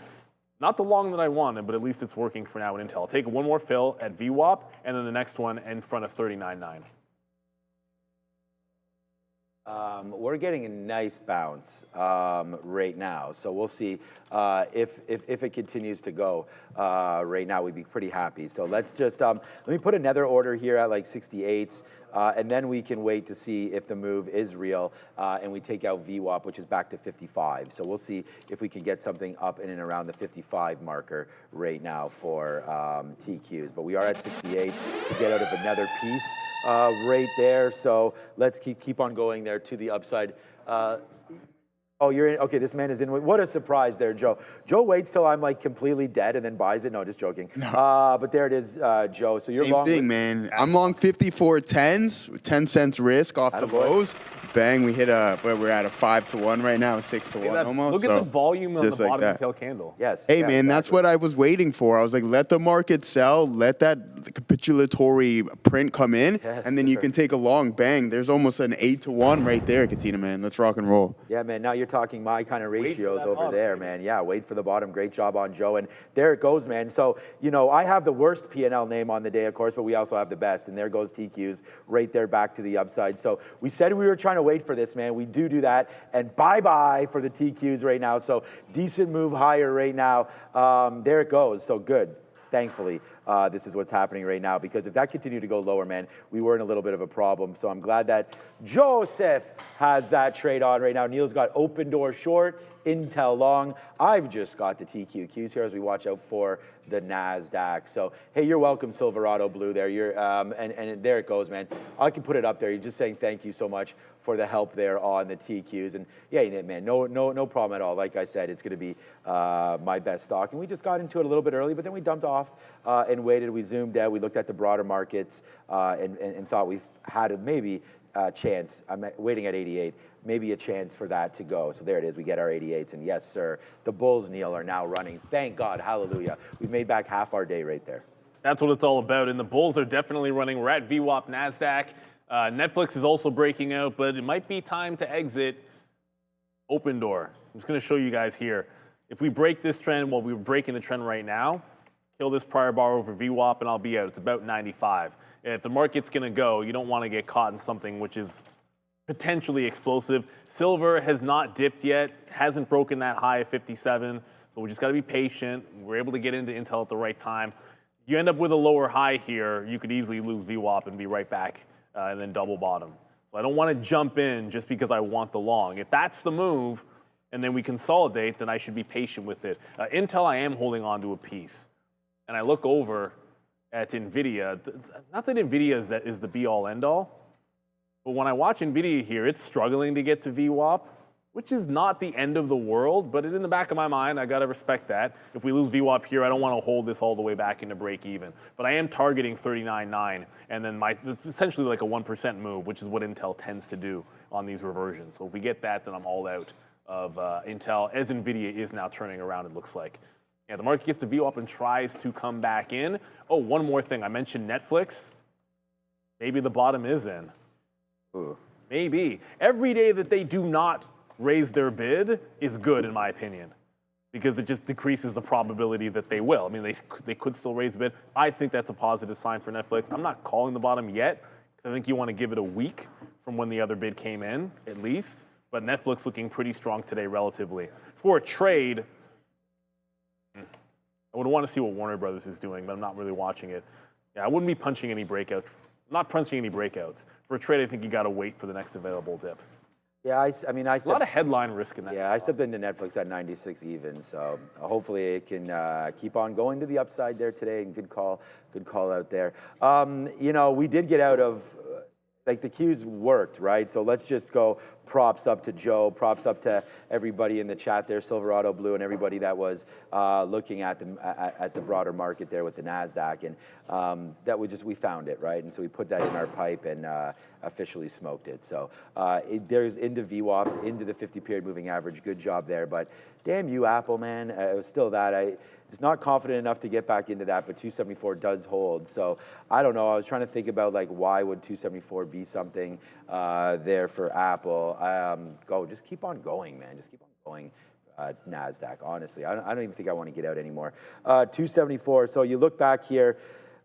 Not the long that I wanted, but at least it's working for now in Intel. I'll take one more fill at VWAP, and then the next one in front of 39.9. We're getting a nice bounce right now, so we'll see if it continues to go right now. We'd be pretty happy. So let's just let me put another order here at like 68s, and then we can wait to see if the move is real, and we take out VWAP, which is back to 55. So we'll see if we can get something up in and around the 55 marker right now for TQs. But we are at 68 to get out of another piece. Right there, so let's keep on going there to the upside. Oh, you're in. Okay, this man is in. What a surprise there, Joe. Joe waits till I'm like completely dead and then buys it. No, just joking. No. But there it is, Joe. So you're long. Same thing, man. I'm long 54.10s with 10 cents risk off the lows. Bang, we hit we're at a 5-to-1 right now, 6-to-1 almost. Look at the volume on the bottom of the tail candle. Yes. Hey, yeah, man, that's what I was waiting for. I was like, let the market sell, let that capitulatory print come in, and then you can take a long. Bang, there's almost an 8-to-1 right there, Katina, man. Let's rock and roll. Yeah, man, now you're talking my kind of ratios over there, man. Yeah, wait for the bottom. Great job on Joe. And there it goes, man. So, I have the worst P&L name on the day, of course, but we also have the best. And there goes TQs right there back to the upside. So we said we were trying to to wait for this, man. We do that. And bye-bye for the TQs right now. So decent move higher right now. There it goes. So good. Thankfully, this is what's happening right now, because if that continued to go lower, man, we were in a little bit of a problem. So I'm glad that Joseph has that trade on right now. Neil's got open door short, Intel long. I've just got the TQQs here as we watch out for the Nasdaq. So hey, you're welcome, Silverado Blue. There, you're and there it goes, man. I can put it up there. You're just saying thank you so much for the help there on the TQs. And yeah, man, no problem at all. Like I said, it's going to be my best stock. And we just got into it a little bit early, but then we dumped off and waited. We zoomed out. We looked at the broader markets and thought we had maybe a chance. I'm waiting at 88. Maybe a chance for that to go. So there it is. We get our 88s. And yes, sir, the Bulls, Neil, are now running. Thank God. Hallelujah. We've made back half our day right there. That's what it's all about. And the Bulls are definitely running. We're at VWAP Nasdaq. Netflix is also breaking out, but it might be time to exit open door. I'm just going to show you guys here. If we break this trend, well, we're breaking the trend right now, kill this prior bar over VWAP, and I'll be out. It's about 95. If the market's going to go, you don't want to get caught in something which is potentially explosive. Silver has not dipped yet, hasn't broken that high of 57, so we just got to be patient. We're able to get into Intel at the right time. You end up with a lower high here, you could easily lose VWAP and be right back and then double bottom. So I don't want to jump in just because I want the long. If that's the move and then we consolidate, then I should be patient with it. Intel, I am holding on to a piece. And I look over at Nvidia. Not that Nvidia is the be-all, end-all, but when I watch Nvidia here, it's struggling to get to VWAP, which is not the end of the world, but in the back of my mind, I gotta respect that. If we lose VWAP here, I don't wanna hold this all the way back into break even. But I am targeting 39.9, and then it's essentially like a 1% move, which is what Intel tends to do on these reversions. So if we get that, then I'm all out of Intel, as Nvidia is now turning around, it looks like. Yeah, the market gets to VWAP and tries to come back in. Oh, one more thing, I mentioned Netflix. Maybe the bottom is in. Ooh. Maybe. Every day that they do not raise their bid is good, in my opinion, because it just decreases the probability that they will. I mean, they could still raise the bid. I think that's a positive sign for Netflix. I'm not calling the bottom yet, because I think you want to give it a week from when the other bid came in, at least. But Netflix looking pretty strong today, relatively. For a trade, I would want to see what Warner Brothers is doing, but I'm not really watching it. Yeah, I wouldn't be punching any breakouts. Not punching any breakouts. For a trade, I think you got to wait for the next available dip. Yeah, I mean, a lot of headline risk in that. Yeah, I stepped into Netflix at 96 even, so hopefully it can keep on going to the upside there today. And good call out there. You know, we did get out of like the Qs worked, right? So let's just go props up to Joe, props up to everybody in the chat there, Silverado Blue, and everybody that was looking at the broader market there with the Nasdaq, and that we found it, right? And so we put that in our pipe and officially smoked it. So there's into VWAP, into the 50-period moving average. Good job there, but damn you, Apple, man. It was still that. I was not confident enough to get back into that, but 274 does hold. So I don't know. I was trying to think about like why would 274 be something there for Apple. Just keep on going, man. Just keep on going. Nasdaq, honestly, I don't even think I want to get out anymore. 274. So you look back here,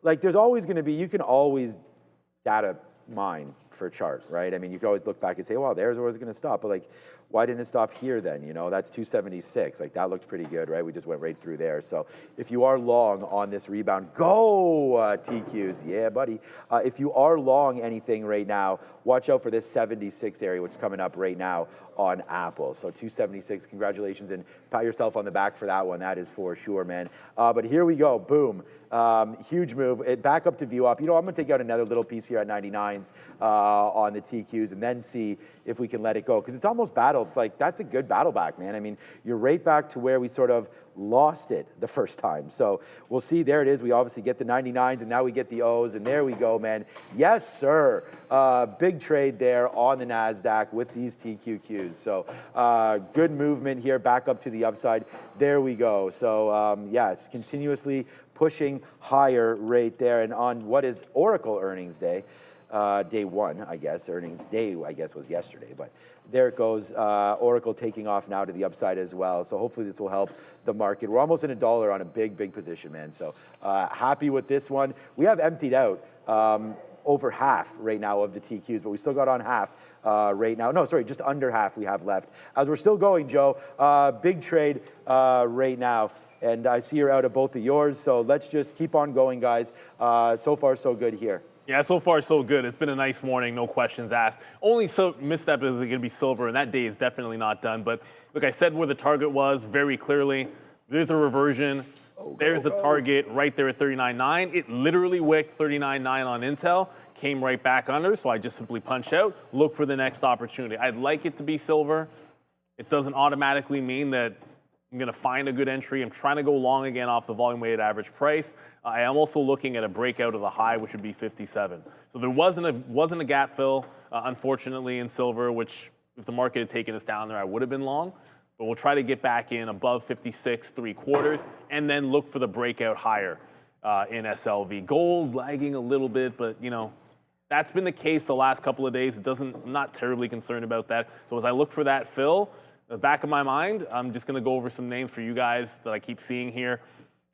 like there's always going to be. You can always data mine for a chart, right? I mean, you can always look back and say, well, there's where it's going to stop. But like, why didn't it stop here then? You know, that's 276. Like that looked pretty good, right? We just went right through there. So if you are long on this rebound, go TQs. Yeah, buddy. If you are long anything right now, watch out for this 76 area, which is coming up right now on Apple. So 276, congratulations, and pat yourself on the back for that one. That is for sure, man. But here we go, boom. Huge move, back up to VWAP. You know, I'm gonna take out another little piece here at 99s on the TQs and then see if we can let it go. Because it's almost battled, like that's a good battle back, man. I mean, you're right back to where we sort of lost it the first time. So we'll see, there it is. We obviously get the 99s and now we get the O's, and there we go, man. Yes, sir. Big trade there on the NASDAQ with these TQQs. So good movement here, back up to the upside. There we go. So yes, continuously pushing higher right there. And on what is Oracle earnings day, day one, I guess, earnings day, I guess, was yesterday, but there it goes. Oracle taking off now to the upside as well. So hopefully this will help the market. We're almost in $1 on a big position, man. So happy with this one. We have emptied out. over half right now of the TQs, but we still got on half right now. No, sorry, just under half we have left. As we're still going, Joe, big trade right now. And I see you're out of both of yours, so let's just keep on going, guys. So far, so good here. Yeah, so far so good. It's been a nice morning, no questions asked. Only misstep is going to be silver, and that day is definitely not done. But look, I said where the target was very clearly. There's a reversion. There's the target right there at 39.9. It literally wicked 39.9 on Intel, came right back under, so I just simply punched out, look for the next opportunity. I'd like it to be silver. It doesn't automatically mean that I'm going to find a good entry. I'm trying to go long again off the volume-weighted average price. I am also looking at a breakout of the high, which would be 57. So there wasn't a gap fill, unfortunately, in silver, which if the market had taken us down there, I would have been long. But we'll try to get back in above 56.75 and then look for the breakout higher in SLV. Gold lagging a little bit, but that's been the case the last couple of days. I'm not terribly concerned about that. So as I look for that fill, in the back of my mind, I'm just going to go over some names for you guys that I keep seeing here.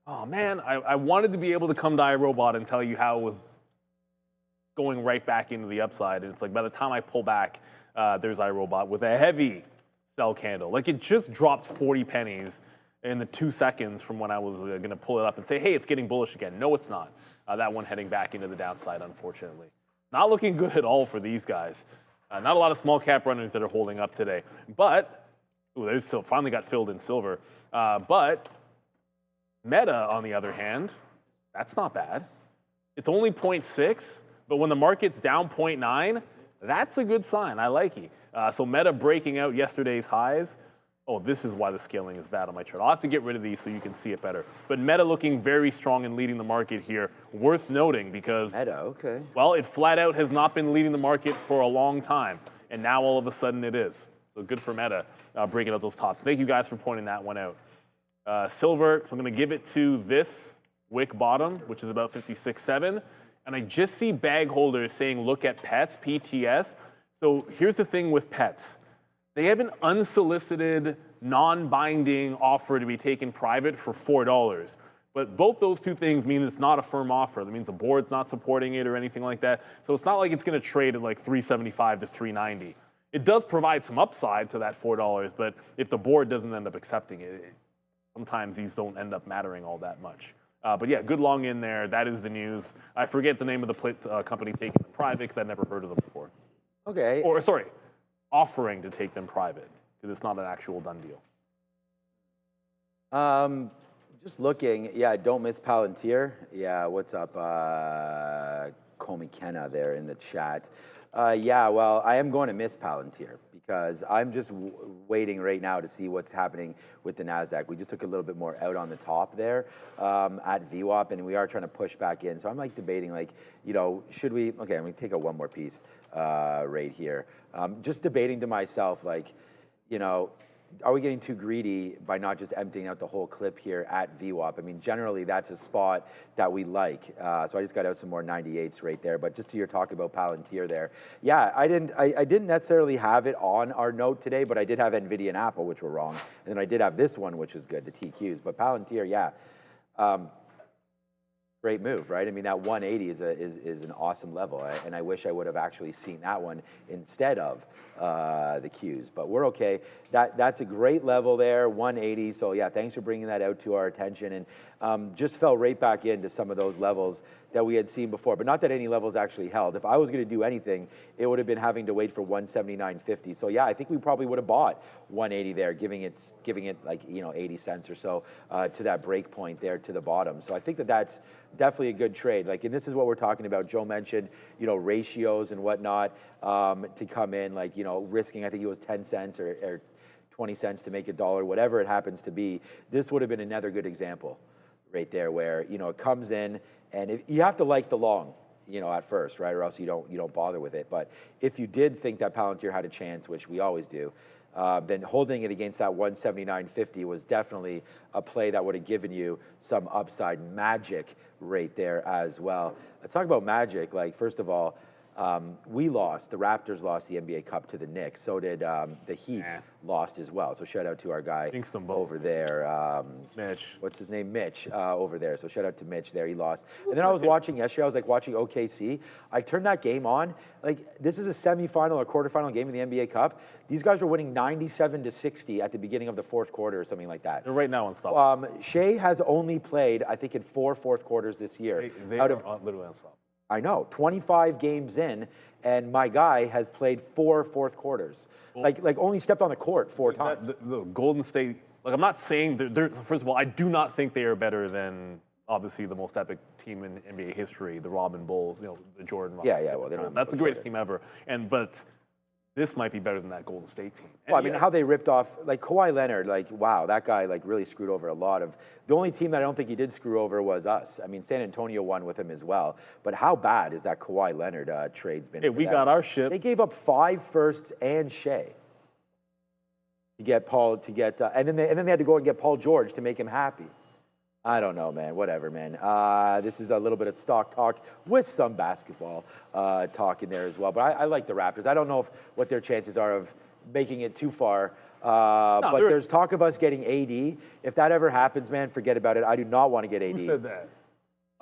Oh, man, I wanted to be able to come to iRobot and tell you how it was going right back into the upside. And it's like by the time I pull back, there's iRobot with a heavy sell candle. Like it just dropped 40 pennies in the 2 seconds from when I was going to pull it up and say, hey, it's getting bullish again. No, it's not. That one heading back into the downside, unfortunately. Not looking good at all for these guys. Not a lot of small cap runners that are holding up today. But they still finally got filled in silver. But Meta, on the other hand, that's not bad. It's only 0.6, but when the market's down 0.9, that's a good sign. I like it. So Meta breaking out yesterday's highs. Oh, this is why the scaling is bad on my chart. I'll have to get rid of these so you can see it better. But Meta looking very strong and leading the market here. Worth noting because, Meta, okay. Well, it flat out has not been leading the market for a long time. And now all of a sudden it is. So good for Meta breaking out those tops. Thank you guys for pointing that one out. Silver, so I'm going to give it to this wick bottom, which is about 56.7. And I just see bag holders saying, look at PETS, PTS. So here's the thing with PETS. They have an unsolicited, non-binding offer to be taken private for $4. But both those two things mean it's not a firm offer. That means the board's not supporting it or anything like that. So it's not like it's going to trade at like 375 to 390. It does provide some upside to that $4, but if the board doesn't end up accepting it, sometimes these don't end up mattering all that much. But yeah, good long in there. That is the news. I forget the name of the company taking them private because I've never heard of them before. Okay. Or sorry, offering to take them private because it's not an actual done deal. Just looking, yeah, don't miss Palantir. Yeah, what's up, Komi Kenna there in the chat. Yeah, well, I am going to miss Palantir because I'm just waiting right now to see what's happening with the Nasdaq. We just took a little bit more out on the top there at VWAP, and we are trying to push back in. So I'm like debating, like, should we? Okay, I'm going to take out one more piece right here. Just debating to myself, like, are we getting too greedy by not just emptying out the whole clip here at VWAP? I mean, generally, that's a spot that we like. So I just got out some more 98s right there. But just to your talk about Palantir there, yeah, I didn't necessarily have it on our note today, but I did have Nvidia and Apple, which were wrong. And then I did have this one, which is good, the TQs. But Palantir, yeah. Great move, right? I mean, that 180 is an awesome level, and I wish I would have actually seen that one instead of the Qs. But we're okay. That's a great level there, 180. So yeah, thanks for bringing that out to our attention, and just fell right back into some of those levels that we had seen before. But not that any levels actually held. If I was going to do anything, it would have been having to wait for 179.50. So yeah, I think we probably would have bought 180 there, giving it like 80 cents or so to that break point there to the bottom. So I think that's definitely a good trade. Like, and this is what we're talking about. Joe mentioned, ratios and whatnot to come in, like, risking, I think it was 10 cents or 20 cents to make $1, whatever it happens to be. This would have been another good example right there where, it comes in and you have to like the long, at first, right? Or else you don't bother with it. But if you did think that Palantir had a chance, which we always do, then holding it against that 179.50 was definitely a play that would have given you some upside magic right there as well. Let's talk about magic. Like, first of all, We lost. The Raptors lost the NBA Cup to the Knicks. So did the Heat lost as well. So shout out to our guy over there. Mitch. What's his name? Mitch over there. So shout out to Mitch there. He lost. And then I was watching yesterday. I was like watching OKC. I turned that game on. Like this is a semifinal or quarterfinal game in the NBA Cup. These guys were winning 97-60 at the beginning of the fourth quarter or something like that. They're right now unstoppable. Shea has only played, I think, in 4 fourth quarters this year. They are literally unstoppable. I know, 25 games in, and my guy has played 4 fourth quarters. Like only stepped on the court 4 times. The Golden State, like I'm not saying they're, first of all, I do not think they are better than obviously the most epic team in NBA history, the Robin Bulls, the Jordan. Yeah, well, they don't. That's the greatest team ever. But this might be better than that Golden State team. Well, I mean, how they ripped off, like Kawhi Leonard, like, wow, that guy, like, really screwed over a lot of, the only team that I don't think he did screw over was us. I mean, San Antonio won with him as well. But how bad is that Kawhi Leonard trade's been? Hey, we got our ship. They gave up 5 firsts and Shea to get Paul, and then they had to go and get Paul George to make him happy. I don't know, man. Whatever, man. This is a little bit of stock talk with some basketball talk in there as well. But I like the Raptors. I don't know what their chances are of making it too far. But there's talk of us getting AD. If that ever happens, man, forget about it. I do not want to get AD. Who said that?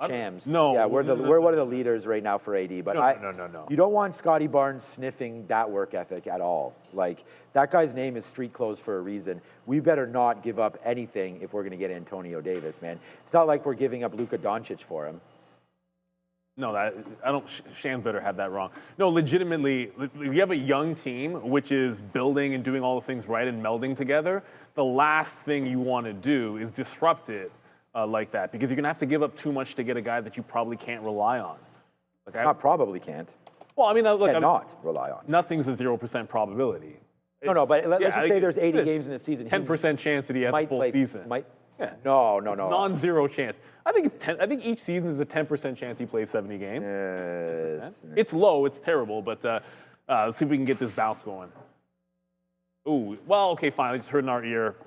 Shams. No. Yeah, we're one of the leaders right now for AD. But no. You don't want Scotty Barnes sniffing that work ethic at all. Like, that guy's name is street clothes for a reason. We better not give up anything if we're going to get Antonio Davis, man. It's not like we're giving up Luka Doncic for him. No, Shams better have that wrong. No, legitimately, we have a young team which is building and doing all the things right and melding together. The last thing you want to do is disrupt it like that, because you're going to have to give up too much to get a guy that you probably can't rely on. Like probably can't. Well, I mean, look, cannot rely on. Nothing's a 0% probability. No, but let's just say there's 80 games in the season. 10% chance that he has a full season. No. Non-zero chance. I think it's 10. I think each season is a 10% chance he plays 70 games. Yes. It's low. It's terrible. But let's see if we can get this bounce going. Ooh. Well, okay, fine. I just heard in our ear.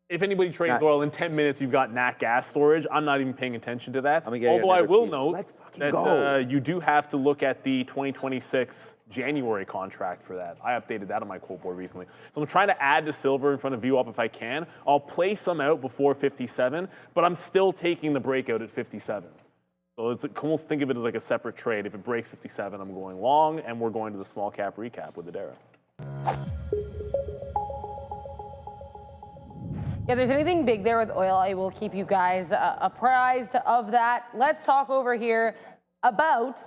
If anybody trades oil in 10 minutes, you've got nat gas storage. I'm not even paying attention to that. Although I will note that you do have to look at the 2026 January contract for that. I updated that on my quote board recently. So I'm trying to add the silver in front of VWAP if I can. I'll play some out before 57, but I'm still taking the breakout at 57. So it's almost think of it as like a separate trade. If it breaks 57, I'm going long, and we're going to the small cap recap with Adara. Yeah, if there's anything big there with oil, I will keep you guys apprised of that. Let's talk over here about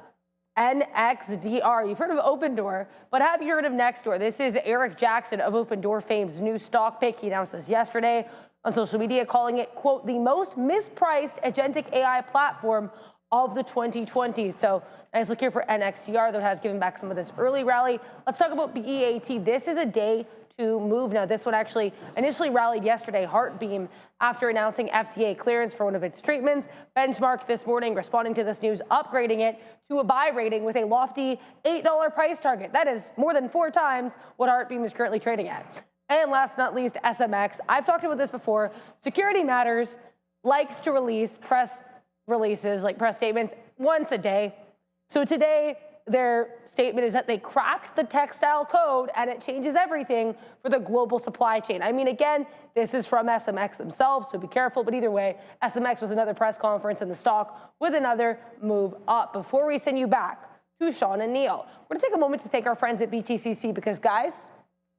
NXDR. You've heard of Open Door, but have you heard of Nextdoor? This is Eric Jackson of Open Door fame's new stock pick. He announced this yesterday on social media, calling it, quote, the most mispriced agentic AI platform of the 2020s. So nice look here for NXDR that has given back some of this early rally. Let's talk about BEAT. This is a day to move. Now, this one actually initially rallied yesterday, Heartbeam, after announcing FDA clearance for one of its treatments. Benchmark this morning, responding to this news, upgrading it to a buy rating with a lofty $8 price target. That is more than 4 times what Heartbeam is currently trading at. And last but not least, SMX. I've talked about this before. Security Matters likes to release press releases, like press statements, once a day. So today, their statement is that they cracked the textile code and it changes everything for the global supply chain. I mean, again, this is from SMX themselves, so be careful. But either way, SMX with another press conference and the stock with another move up. Before we send you back to Sean and Neil, we're going to take a moment to thank our friends at BTCC because, guys,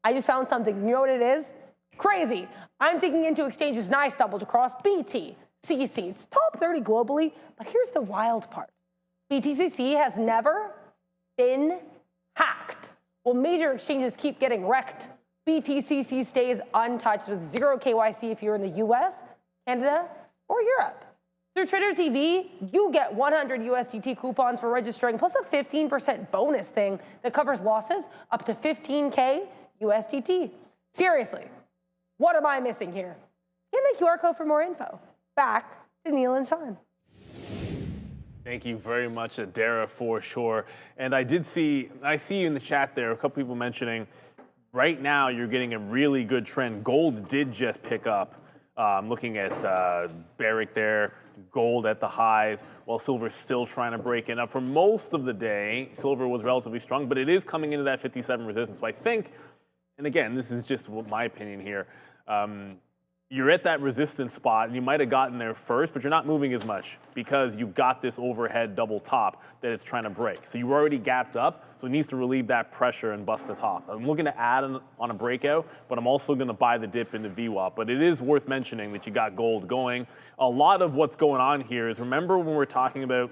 I just found something. You know what it is? Crazy. I'm digging into exchanges and I stumbled across BTCC. It's top 30 globally, but here's the wild part. BTCC has never been hacked. While major exchanges keep getting wrecked, BTCC stays untouched with zero KYC if you're in the US, Canada, or Europe. Through Trader TV, you get 100 USDT coupons for registering, plus a 15% bonus thing that covers losses up to 15K USDT. Seriously, what am I missing here? Scan the QR code for more info. Back to Neil and Sean. Thank you very much, Adara, for sure. And I see you in the chat there, a couple people mentioning, right now you're getting a really good trend. Gold did just pick up. I'm looking at Barrick there. gold at the highs, while silver's still trying to break in. Now, for most of the day, silver was relatively strong, but it is coming into that 57 resistance. So I think, and again, this is just my opinion here, you're at that resistance spot, and you might have gotten there first, but you're not moving as much because you've got this overhead double top that it's trying to break. So you were already gapped up, so it needs to relieve that pressure and bust the top. I'm looking to add on a breakout, but I'm also going to buy the dip into VWAP. But it is worth mentioning that you got gold going. A lot of what's going on here is, remember when we're talking about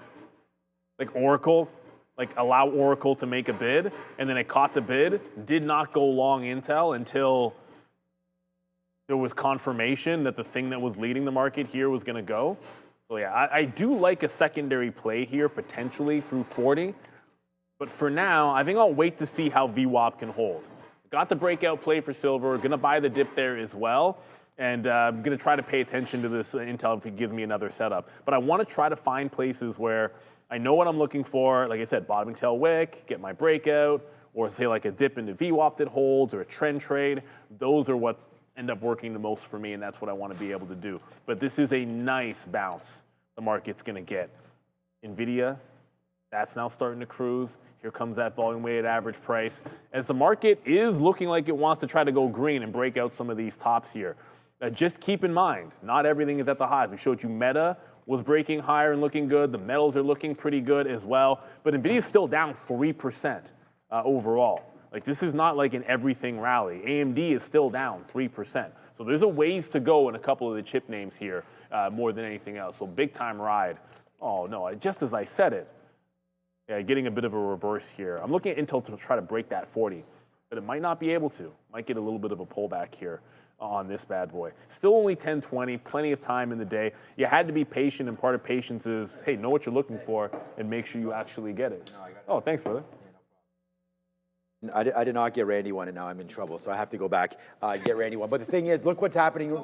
like Oracle, like allow Oracle to make a bid, and then it caught the bid, did not go long Intel until there was confirmation that the thing that was leading the market here was going to go. So yeah, I do like a secondary play here, potentially through 40. But for now, I think I'll wait to see how VWAP can hold. Got the breakout play for silver, going to buy the dip there as well. And I'm going to try to pay attention to this Intel if it gives me another setup. But I want to try to find places where I know what I'm looking for. Like I said, bottoming tail wick, get my breakout, or say like a dip into VWAP that holds, or a trend trade. Those are what's end up working the most for me, and that's what I want to be able to do. But this is a nice bounce the market's going to get. Nvidia, that's now starting to cruise. Here comes that volume weighted average price. As the market is looking like it wants to try to go green and break out some of these tops here. Just keep in mind, not everything is at the highs. We showed you Meta was breaking higher and looking good. The metals are looking pretty good as well. But Nvidia is still down 3% overall. Like, this is not like an everything rally. AMD is still down 3%. So there's a ways to go in a couple of the chip names here more than anything else. So big time ride. Oh no, just as I said it. Yeah, getting a bit of a reverse here. I'm looking at Intel to try to break that 40, but it might not be able to. Might get a little bit of a pullback here on this bad boy. Still only 10:20, plenty of time in the day. You had to be patient, and part of patience is, hey, know what you're looking for and make sure you actually get it. Oh, thanks, brother. I did not get Randy one, and now I'm in trouble, so I have to go back and get Randy one. But the thing is, look what's happening.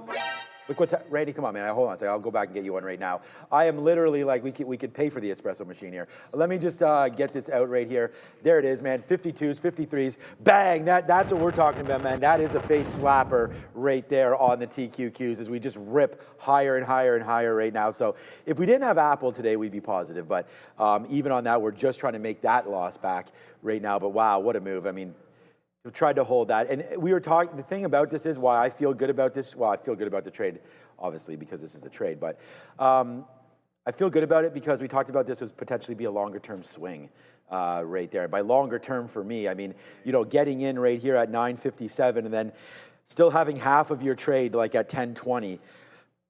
Look what's Randy, come on, man. Hold on a second. I'll go back and get you one right now. I am literally like, we could pay for the espresso machine here. Let me just get this out right here. There it is, man. 52s, 53s. Bang! That's what we're talking about, man. That is a face slapper right there on the TQQs as we just rip higher and higher and higher right now. So if we didn't have Apple today, we'd be positive. But even on that, we're just trying to make that loss back right now. But wow, what a move. I mean, we've tried to hold that. And we were talking, the thing about this is why I feel good about this. Well, I feel good about the trade, obviously, because this is the trade. But I feel good about it because we talked about this as potentially be a longer term swing right there. By longer term for me, I mean, you know, getting in right here at 957 and then still having half of your trade like at 1020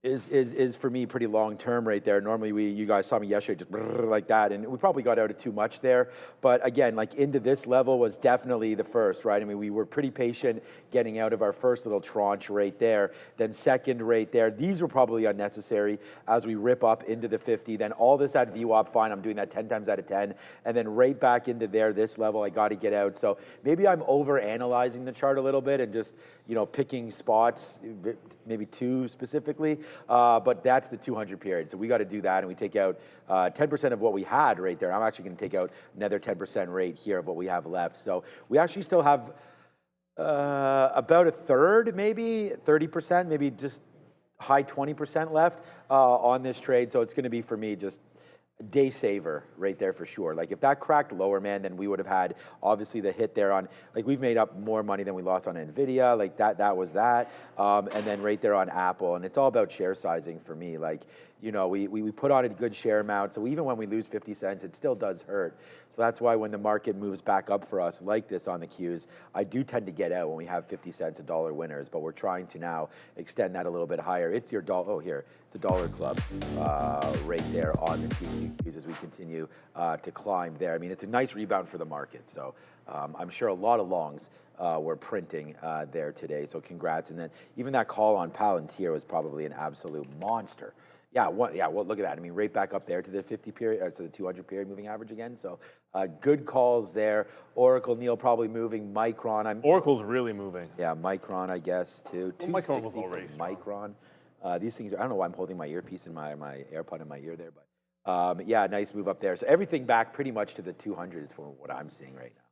is for me pretty long term right there. Normally you guys saw me yesterday just like that, and we probably got out of too much there. But again, like into this level was definitely the first, right? I mean, we were pretty patient getting out of our first little tranche right there. Then second right there. These were probably unnecessary as we rip up into the 50. Then all this at VWAP, fine, I'm doing that 10 times out of 10. And then right back into there, this level, I got to get out. So maybe I'm over analyzing the chart a little bit and just, you know, picking spots, maybe two specifically. But that's the 200 period. So we got to do that, and we take out 10% of what we had right there. I'm actually going to take out another 10% rate here of what we have left. So we actually still have about a third, maybe 30%, maybe just high 20% left on this trade. So it's going to be, for me, just day saver right there for sure. Like if that cracked lower, man, then we would have had obviously the hit there on, like we've made up more money than we lost on Nvidia, like that was that. And then right there on Apple, and it's all about share sizing for me. Like, you know, we put on a good share amount, so even when we lose 50 cents, it still does hurt. So that's why when the market moves back up for us like this on the Qs, I do tend to get out when we have 50 cents, $1 winners, but we're trying to now extend that a little bit higher. It's your dollar, oh here, it's a dollar club right there on the TQQs as we continue to climb there. I mean, it's a nice rebound for the market, so I'm sure a lot of longs were printing there today, so congrats. And then even that call on Palantir was probably an absolute monster. Yeah, well, look at that. I mean, right back up there to the 50 period, so the 200 period moving average again. So good calls there. Oracle, Neil, probably moving. Micron, Oracle's really moving. Yeah, Micron, I guess, too. Well, Micron was already Micron. These things, I don't know why I'm holding my earpiece and my AirPod in my ear there, but yeah, nice move up there. So everything back pretty much to the 200s for what I'm seeing right now.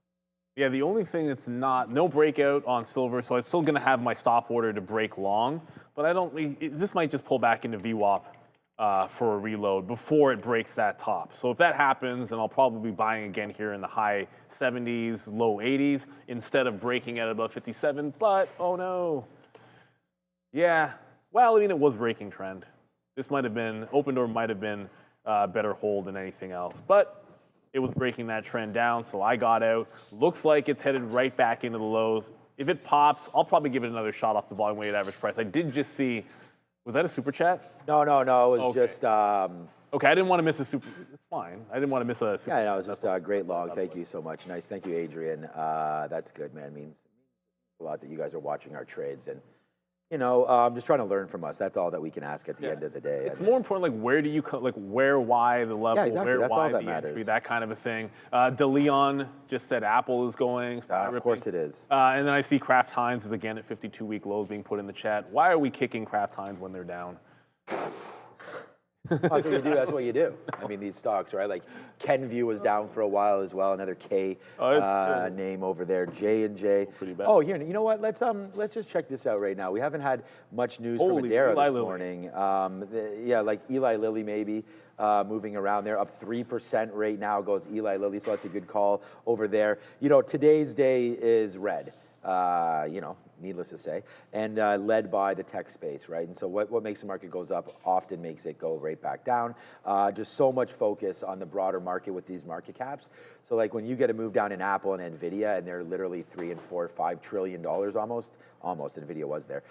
Yeah, the only thing that's no breakout on silver, so I'm still going to have my stop order to break long, but this might just pull back into VWAP for a reload before it breaks that top. So if that happens, then I'll probably be buying again here in the high 70s, low 80s, instead of breaking at about 57. But, oh no. Yeah, well, I mean, it was breaking trend. This might have been, open door might have been a better hold than anything else. But it was breaking that trend down, so I got out. Looks like it's headed right back into the lows. If it pops, I'll probably give it another shot off the volume weighted average price. I did just see, was that a super chat? No, it was just. Okay, I didn't want to miss a super. It's fine. I didn't want to miss a super. Yeah, no, it was just a great log. Thank you so much. Nice. Thank you, Adrian. That's good, man. It means a lot that you guys are watching our trades. And, you know, just trying to learn from us. That's all that we can ask at the end of the day. It's more important, like, where do you, like, where, why the level, where, That's why all that the matters. entry, that kind of a thing. DeLeon just said Apple is going. Of course it is. And then I see Kraft Heinz is again at 52-week lows being put in the chat. Why are we kicking Kraft Heinz when they're down? That's what you do. That's what you do. I mean, these stocks, right? Like Kenvue was down for a while as well. Another K name over there. J&J. Pretty bad. Oh, here. You know what? Let's just check this out right now. We haven't had much news from Adara this morning. Like Eli Lilly maybe moving around there, up 3% right now goes Eli Lilly. So that's a good call over there. You know, today's day is red. You know, needless to say, and led by the tech space, right? And so what makes the market goes up often makes it go right back down. Just so much focus on the broader market with these market caps. So like when you get a move down in Apple and Nvidia, and they're literally $3 and $4, $5 trillion almost Nvidia was there.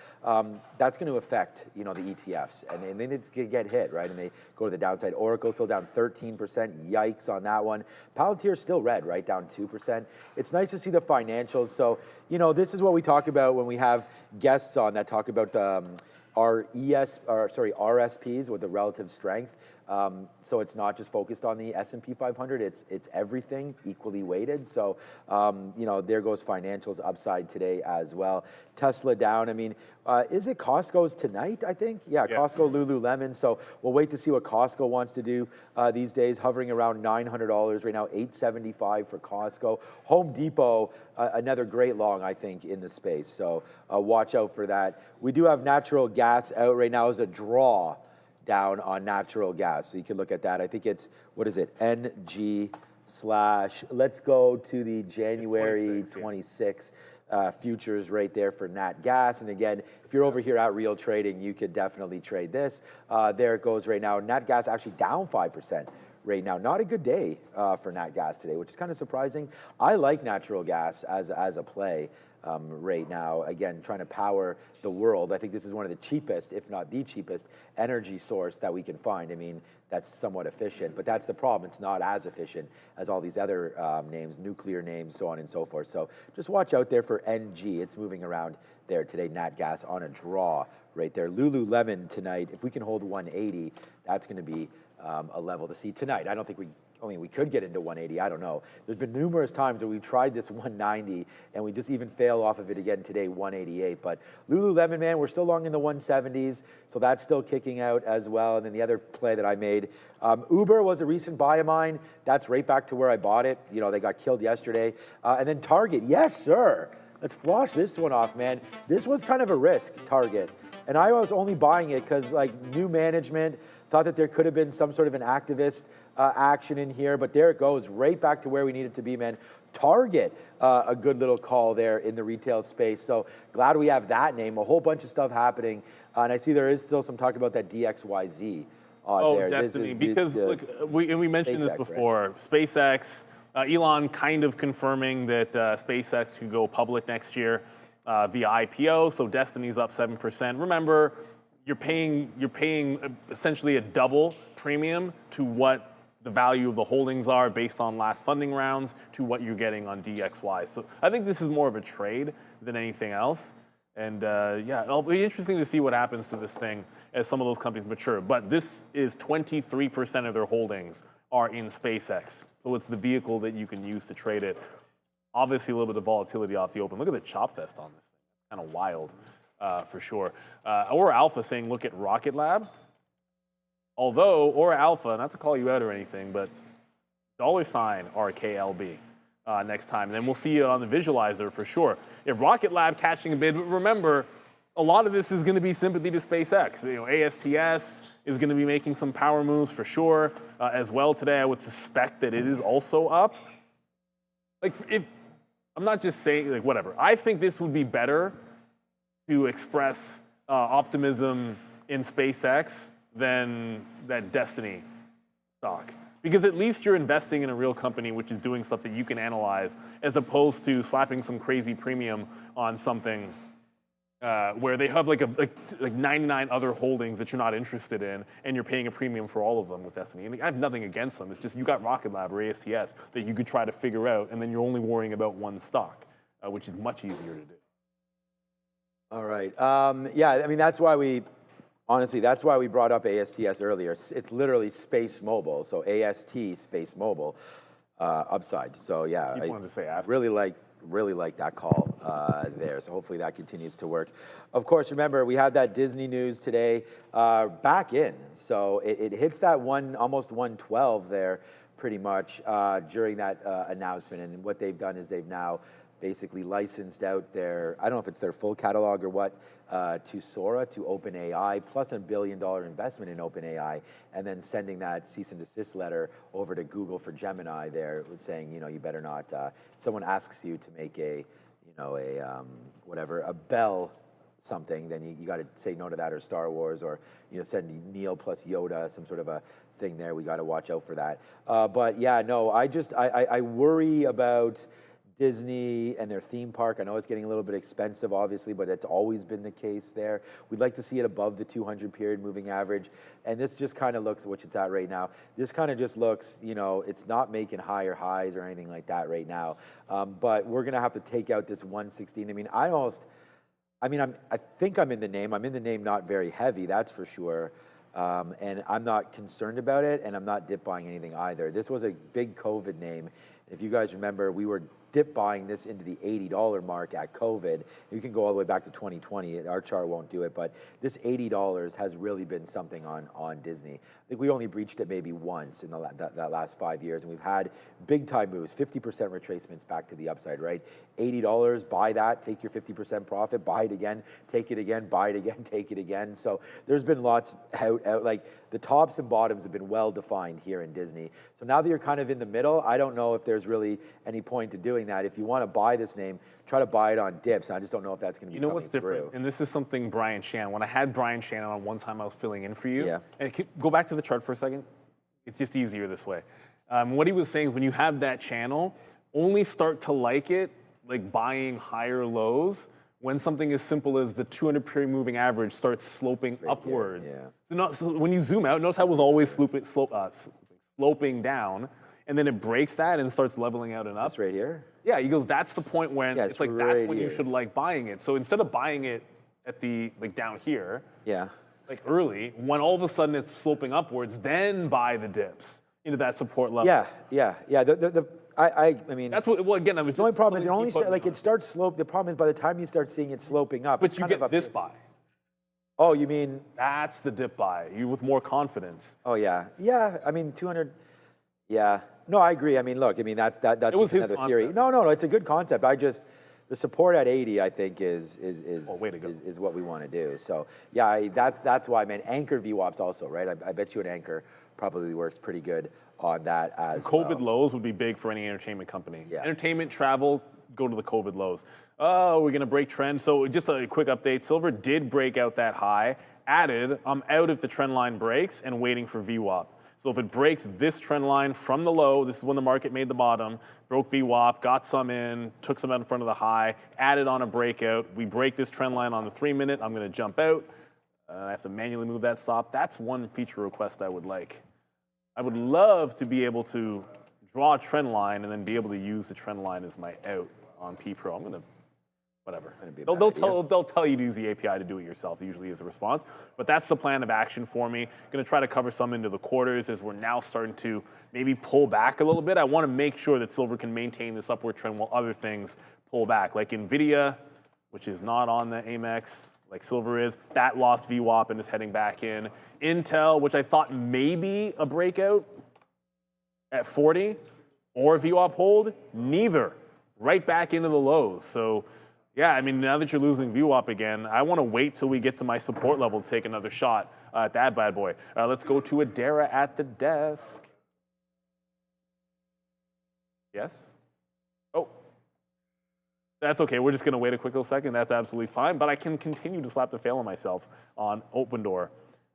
That's going to affect, you know, the ETFs, and then it's going to get hit, right? And they go to the downside. Oracle's still down 13%. Yikes on that one. Palantir's still red, right? Down 2%. It's nice to see the financials. So, you know, this is what we talk about when we have guests on that talk about our RSPs with the relative strength. So it's not just focused on the S&P 500. It's everything equally weighted. So you know, there goes financials upside today as well. Tesla down. I mean, is it Costco's tonight? I think. Yeah, Costco, Lululemon. So we'll wait to see what Costco wants to do these days. Hovering around $900 right now. $875 for Costco. Home Depot, another great long, I think, in the space. So watch out for that. We do have natural gas out right now as a draw down on natural gas. So you can look at that. I think it's, what is it? NG/, let's go to the January 26 futures right there for nat gas. And again, if you're over here at Real Trading, you could definitely trade this. There it goes right now. Nat gas actually down 5% right now. Not a good day for nat gas today, which is kind of surprising. I like natural gas as a play. Right now, again, trying to power the world. I think this is one of the cheapest, if not the cheapest, energy source that we can find. I mean, that's somewhat efficient, but that's the problem. It's not as efficient as all these other names, nuclear names, so on and so forth. So just watch out there for NG. It's moving around there today. Nat gas on a draw right there. Lululemon tonight. If we can hold 180, that's going to be a level to see tonight. I don't think we could get into 180. I don't know. There's been numerous times where we've tried this 190 and we just even fail off of it again today, 188. But Lululemon, man, we're still long in the 170s, so that's still kicking out as well. And then the other play that I made, Uber was a recent buy of mine. That's right back to where I bought it. You know, they got killed yesterday. And then Target, yes, sir. Let's floss this one off, man. This was kind of a risk, Target. And I was only buying it because, like, new management, thought that there could have been some sort of an activist action in here, but there it goes, right back to where we need it to be, man. Target, a good little call there in the retail space. So glad we have that name. A whole bunch of stuff happening. And I see there is still some talk about that DXYZ on there. Definitely, because we mentioned SpaceX, this before. Right? SpaceX, Elon kind of confirming that SpaceX could go public next year via IPO. So Destiny's up 7%. Remember, you're paying essentially a double premium to what the value of the holdings are based on last funding rounds to what you're getting on DXY. So I think this is more of a trade than anything else. And yeah, it'll be interesting to see what happens to this thing as some of those companies mature. But this is 23% of their holdings are in SpaceX. So it's the vehicle that you can use to trade it. Obviously a little bit of volatility off the open. Look at the chop fest on this thing. Kind of wild for sure. Aura Alpha saying look at Rocket Lab. Although Aura Alpha, not to call you out or anything, but $RKLB next time. And then we'll see it on the visualizer for sure. If Rocket Lab catching a bid, but remember, a lot of this is going to be sympathy to SpaceX. You know, ASTS, is going to be making some power moves for sure. As well today, I would suspect that it is also up. Like, if I'm not just saying, like, whatever. I think this would be better to express optimism in SpaceX than that Destiny stock. Because at least you're investing in a real company which is doing stuff that you can analyze, as opposed to slapping some crazy premium on something where they have like 99 other holdings that you're not interested in, and you're paying a premium for all of them with Destiny. And I have nothing against them. It's just you got Rocket Lab or ASTS that you could try to figure out, and then you're only worrying about one stock, which is much easier to do. All right. Yeah, I mean, that's why we brought up ASTS earlier. It's literally Space Mobile, so AST Space Mobile upside. So yeah, I wanted to say AST. really like that call there. So hopefully that continues to work. Of course, remember we had that Disney news today back in. So it hits that almost 112 there pretty much during that announcement. And what they've done is they've now basically licensed out their, I don't know if it's their full catalog or what, to Sora, to OpenAI, plus $1 billion investment in OpenAI, and then sending that cease and desist letter over to Google for Gemini there, saying, you better not, if someone asks you to make a Bell something, then you got to say no to that, or Star Wars, or send Neil plus Yoda, some sort of a thing there. We got to watch out for that. But yeah, no, I worry about Disney and their theme park. I know it's getting a little bit expensive, obviously, but it's always been the case there. We'd like to see it above the 200 period moving average. And this just kind of looks, which it's at right now, this kind of just looks, it's not making higher highs or anything like that right now. But we're going to have to take out this 116. I think I'm in the name. I'm in the name not very heavy, that's for sure. And I'm not concerned about it, and I'm not dip buying anything either. This was a big COVID name. If you guys remember, we were dip buying this into the $80 mark at COVID. You can go all the way back to 2020. Our chart won't do it, but this $80 has really been something on Disney. I think we only breached it maybe once in that last 5 years, and we've had big time moves, 50% retracements back to the upside, right? $80, buy that, take your 50% profit, buy it again, take it again, buy it again, take it again. So there's been lots out, like the tops and bottoms have been well defined here in Disney. So now that you're kind of in the middle, I don't know if there's really any point to doing that. If you want to buy this name, try to buy it on dips. And I just don't know if that's going to be coming what's different? through. And this is something Brian Shannon, when I had Brian Shannon on one time, I was filling in for you. Yeah. And go back to the chart for a second. It's just easier this way. What he was saying is when you have that channel, only start to like it, like buying higher lows, when something as simple as the 200 period moving average starts sloping upwards. Yeah. So when you zoom out, notice how it was always sloping down, and then it breaks that and starts leveling out and up. That's right here? Yeah, he goes, that's the point when Yeah, it's like right that's when here. you should like buying it. So instead of buying it at the down here, Yeah. like early, when all of a sudden it's sloping upwards, then buy the dips into that support level. Yeah. I mean, That's what. Well, again, I was. the only problem is it starts slope. The problem is by the time you start seeing it sloping up, But it's you kind get of this buy. Oh, you mean? That's the dip buy. You with more confidence. Oh yeah. I mean 200. Yeah. No, I agree. I mean, look. I mean that's was just his another theory. concept. No. It's a good concept. The support at 80, I think, is way to go. is what we want to do. So yeah, that's why, man. Anchor VWAPs also, right? I bet you an anchor probably works pretty good on that as COVID well. lows would be big for any entertainment company. Yeah. Entertainment, travel, go to the COVID lows. Oh, we're going to break trend. So just a quick update. Silver did break out that high. Added, I'm out if the trend line breaks and waiting for VWAP. So if it breaks this trend line from the low, this is when the market made the bottom, broke VWAP, got some in, took some out in front of the high, added on a breakout. We break this trend line on the 3 minute. I'm going to jump out. I have to manually move that stop. That's one feature request I would like. I would love to be able to draw a trend line and then be able to use the trend line as my out on P Pro. I'm going to, whatever. They'll tell you to use the API to do it yourself, usually is a response. But that's the plan of action for me. Going to try to cover some into the quarters as we're now starting to maybe pull back a little bit. I want to make sure that silver can maintain this upward trend while other things pull back. Like Nvidia, which is not on the Amex, like silver is, that lost VWAP and is heading back in. Intel, which I thought maybe a breakout at 40 or a VWAP hold, neither. Right back into the lows. So yeah, I mean, now that you're losing VWAP again, I want to wait till we get to my support level to take another shot at that bad boy. Let's go to Adara at the desk. Yes? Oh. That's okay. We're just going to wait a quick little second. That's absolutely fine. But I can continue to slap the fail on myself on open door.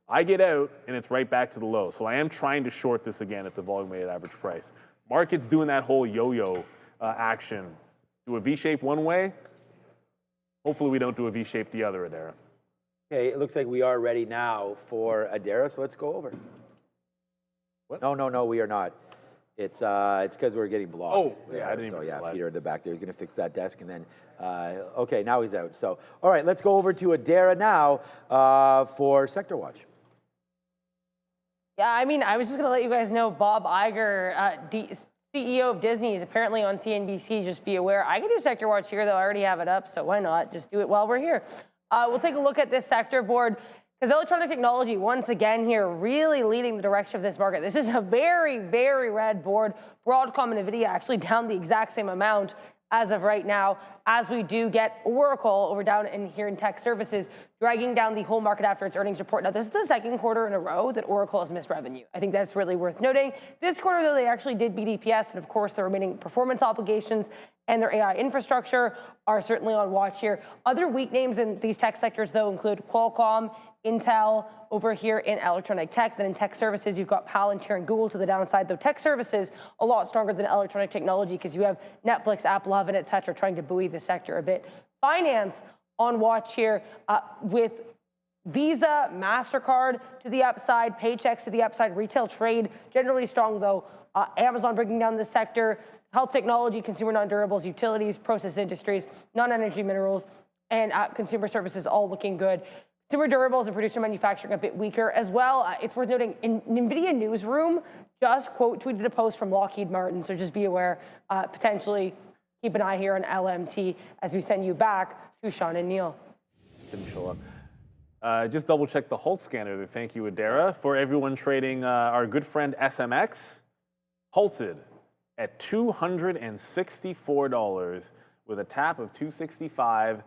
I get out, and it's right back to the low. So I am trying to short this again at the volume-weighted average price. Market's doing that whole yo-yo action. Do a V-shape one way. Hopefully we don't do a V-shape the other, Adara. Okay, it looks like we are ready now for Adara, so let's go over. What? No, we are not. It's because we're getting blocked. Oh, yeah, I didn't so even yeah, realize. Peter in the back there is going to fix that desk, and then okay, now he's out. So all right, let's go over to Adara now for Sector Watch. Yeah, I mean, I was just going to let you guys know Bob Iger, CEO of Disney, is apparently on CNBC. Just be aware. I can do Sector Watch here, though. I already have it up, so why not? Just do it while we're here. We'll take a look at this sector board. Because electronic technology, once again here, really leading the direction of this market. This is a very, very red board. Broadcom and Nvidia actually down the exact same amount as of right now, as we do get Oracle over down in here in tech services, dragging down the whole market after its earnings report. Now, this is the second quarter in a row that Oracle has missed revenue. I think that's really worth noting. This quarter, though, they actually did beat EPS, and of course, the remaining performance obligations and their AI infrastructure are certainly on watch here. Other weak names in these tech sectors, though, include Qualcomm, Intel over here in electronic tech. Then in tech services, you've got Palantir and Google to the downside, though tech services a lot stronger than electronic technology because you have Netflix, Apple, and et cetera trying to buoy the sector a bit. Finance on watch here with Visa, MasterCard to the upside, paychecks to the upside, retail trade generally strong, though. Amazon bringing down the sector, health technology, consumer non-durables, utilities, process industries, non-energy minerals, and consumer services all looking good. Consumer durables and producer manufacturing a bit weaker as well. It's worth noting, Nvidia Newsroom just quote tweeted a post from Lockheed Martin, so just be aware, potentially keep an eye here on LMT as we send you back to Sean and Neil. Didn't show up. Just double check the Holt scanner there. Thank you, Adara. For everyone trading our good friend SMX, halted at $264 with a tap of 265.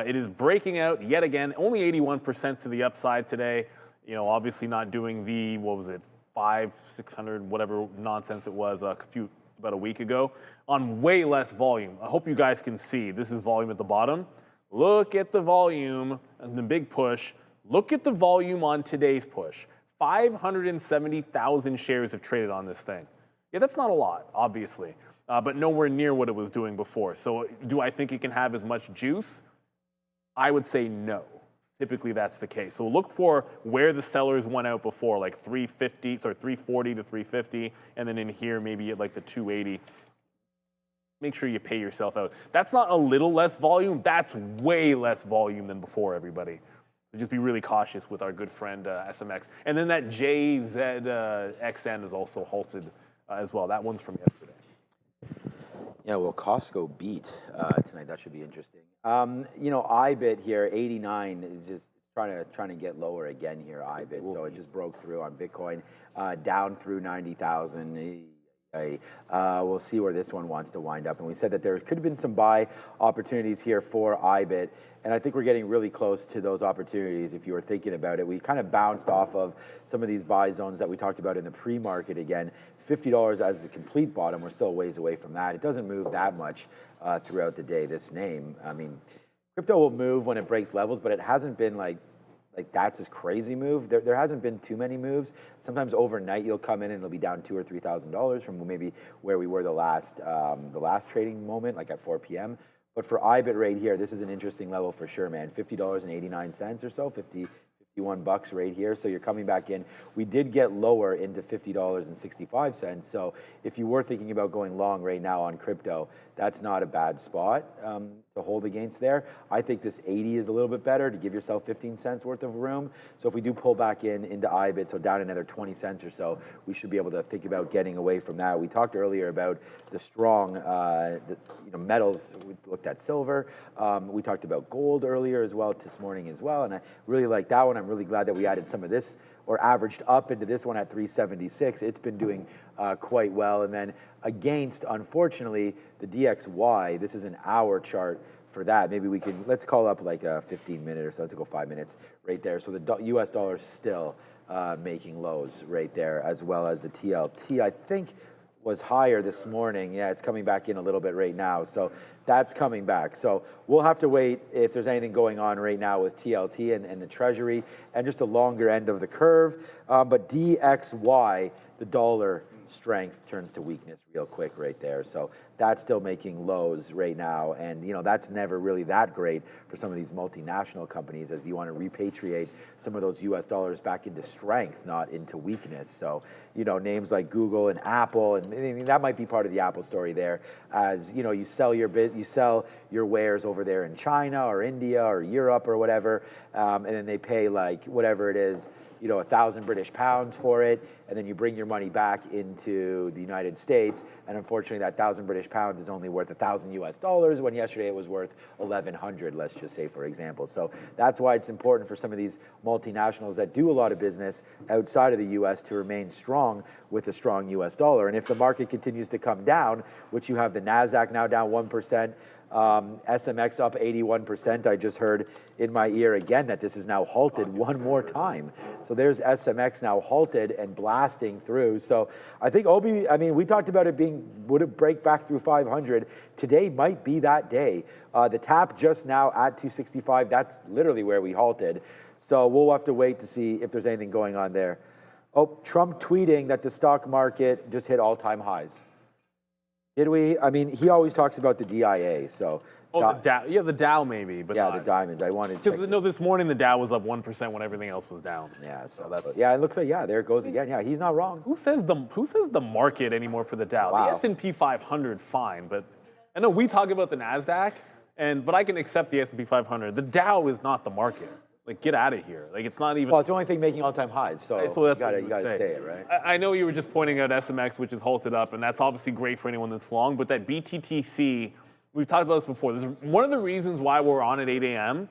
It is breaking out yet again, only 81% to the upside today. You know, obviously not doing the, what was it, 600, whatever nonsense it was about a week ago, on way less volume. I hope you guys can see. This is volume at the bottom. Look at the volume and the big push. Look at the volume on today's push. 570,000 shares have traded on this thing. Yeah, that's not a lot, obviously, but nowhere near what it was doing before. So do I think it can have as much juice? I would say no. Typically, that's the case. So look for where the sellers went out before, like 340 to 350, and then in here, maybe at like the 280. Make sure you pay yourself out. That's not a little less volume. That's way less volume than before, everybody. So just be really cautious with our good friend SMX. And then that JZXN is also halted as well. That one's from yesterday. Yeah, well, Costco beat tonight. That should be interesting. You know, IBIT here, 89, is just trying to get lower again here, IBIT. So it just broke through on Bitcoin, down through 90,000. We'll see where this one wants to wind up. And we said that there could have been some buy opportunities here for IBIT. And I think we're getting really close to those opportunities if you were thinking about it. We kind of bounced off of some of these buy zones that we talked about in the pre-market again. $50 as the complete bottom. We're still a ways away from that. It doesn't move that much throughout the day, this name. I mean, crypto will move when it breaks levels, but it hasn't been like that's this crazy move. There hasn't been too many moves. Sometimes overnight you'll come in and it'll be down $2,000 or $3,000 from maybe where we were the last trading moment, like at 4 p.m. But for IBIT right here, this is an interesting level for sure, man. $50.89 or so, 51 bucks right here. So you're coming back in. We did get lower into $50.65. So if you were thinking about going long right now on crypto, that's not a bad spot to hold against there. I think this 80 is a little bit better to give yourself 15 cents worth of room. So if we do pull back into IBIT, so down another 20 cents or so, we should be able to think about getting away from that. We talked earlier about the strong metals. We looked at silver. We talked about gold earlier as well this morning as well. And I really like that one. I'm really glad that we added some of this or averaged up into this one at 376. It's been doing quite well. And then against, unfortunately, the DXY, this is an hour chart for that. Maybe we can, let's call up like a 15 minute or so. Let's go 5 minutes right there. So the US dollar is still making lows right there, as well as the TLT, I think, was higher this morning. Yeah, it's coming back in a little bit right now. So that's coming back. So we'll have to wait if there's anything going on right now with TLT and the Treasury and just the longer end of the curve. But DXY, the dollar strength turns to weakness real quick right there. So that's still making lows right now. And, you know, that's never really that great for some of these multinational companies, as you want to repatriate some of those US dollars back into strength, not into weakness. So, you know, names like Google and Apple, and I mean, that might be part of the Apple story there, as, you know, you sell your wares over there in China or India or Europe or whatever, and then they pay like whatever it is, you know, 1,000 British pounds for it, and then you bring your money back into the United States, and unfortunately that 1,000 British pounds is only worth 1,000 US dollars, when yesterday it was worth 1,100, let's just say, for example. So that's why it's important for some of these multinationals that do a lot of business outside of the US to remain strong with a strong US dollar. And if the market continues to come down, which you have the Nasdaq now down 1%, SMX up 81%. I just heard in my ear again that this is now halted one more time. So there's SMX now halted and blasting through. So I think we talked about it would it break back through 500. Today might be that day. The tap just now at 265, that's literally where we halted. So we'll have to wait to see if there's anything going on there. Oh, Trump tweeting that the stock market just hit all-time highs. Did we? I mean, he always talks about the DIA, so. Oh, the Dow. Yeah, the Dow maybe, but yeah, not. The diamonds. I wanted to check. No, this morning the Dow was up 1% when everything else was down. Yeah, so that's. Yeah, it looks like, yeah, there it goes again. Yeah, he's not wrong. Who says the market anymore for the Dow? Wow. The S&P 500, fine, but I know we talk about the Nasdaq, but I can accept the S&P 500. The Dow is not the market. Like, get out of here. Like, it's not even. Well, it's the only thing making all-time highs, so that's you gotta stay it, right? I know you were just pointing out SMX, which is halted up, and that's obviously great for anyone that's long. But that BTTC, we've talked about this before. This is one of the reasons why we're on at 8 a.m.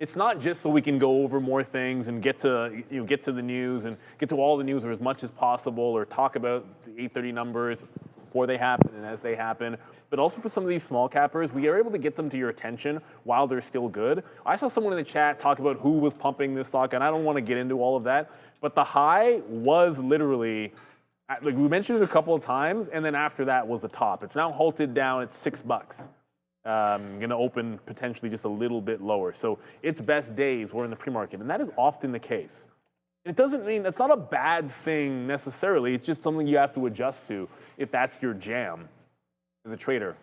It's not just so we can go over more things and get to the news and get to all the news or as much as possible, or talk about the 8:30 numbers before they happen and as they happen. But also for some of these small cappers, we are able to get them to your attention while they're still good. I saw someone in the chat talk about who was pumping this stock, and I don't want to get into all of that. But the high was literally, like we mentioned it a couple of times, and then after that was the top. It's now halted down at $6. Going to open potentially just a little bit lower. So its best days were in the pre-market, and that is often the case. It doesn't mean, that's not a bad thing necessarily. It's just something you have to adjust to if that's your jam as a trader.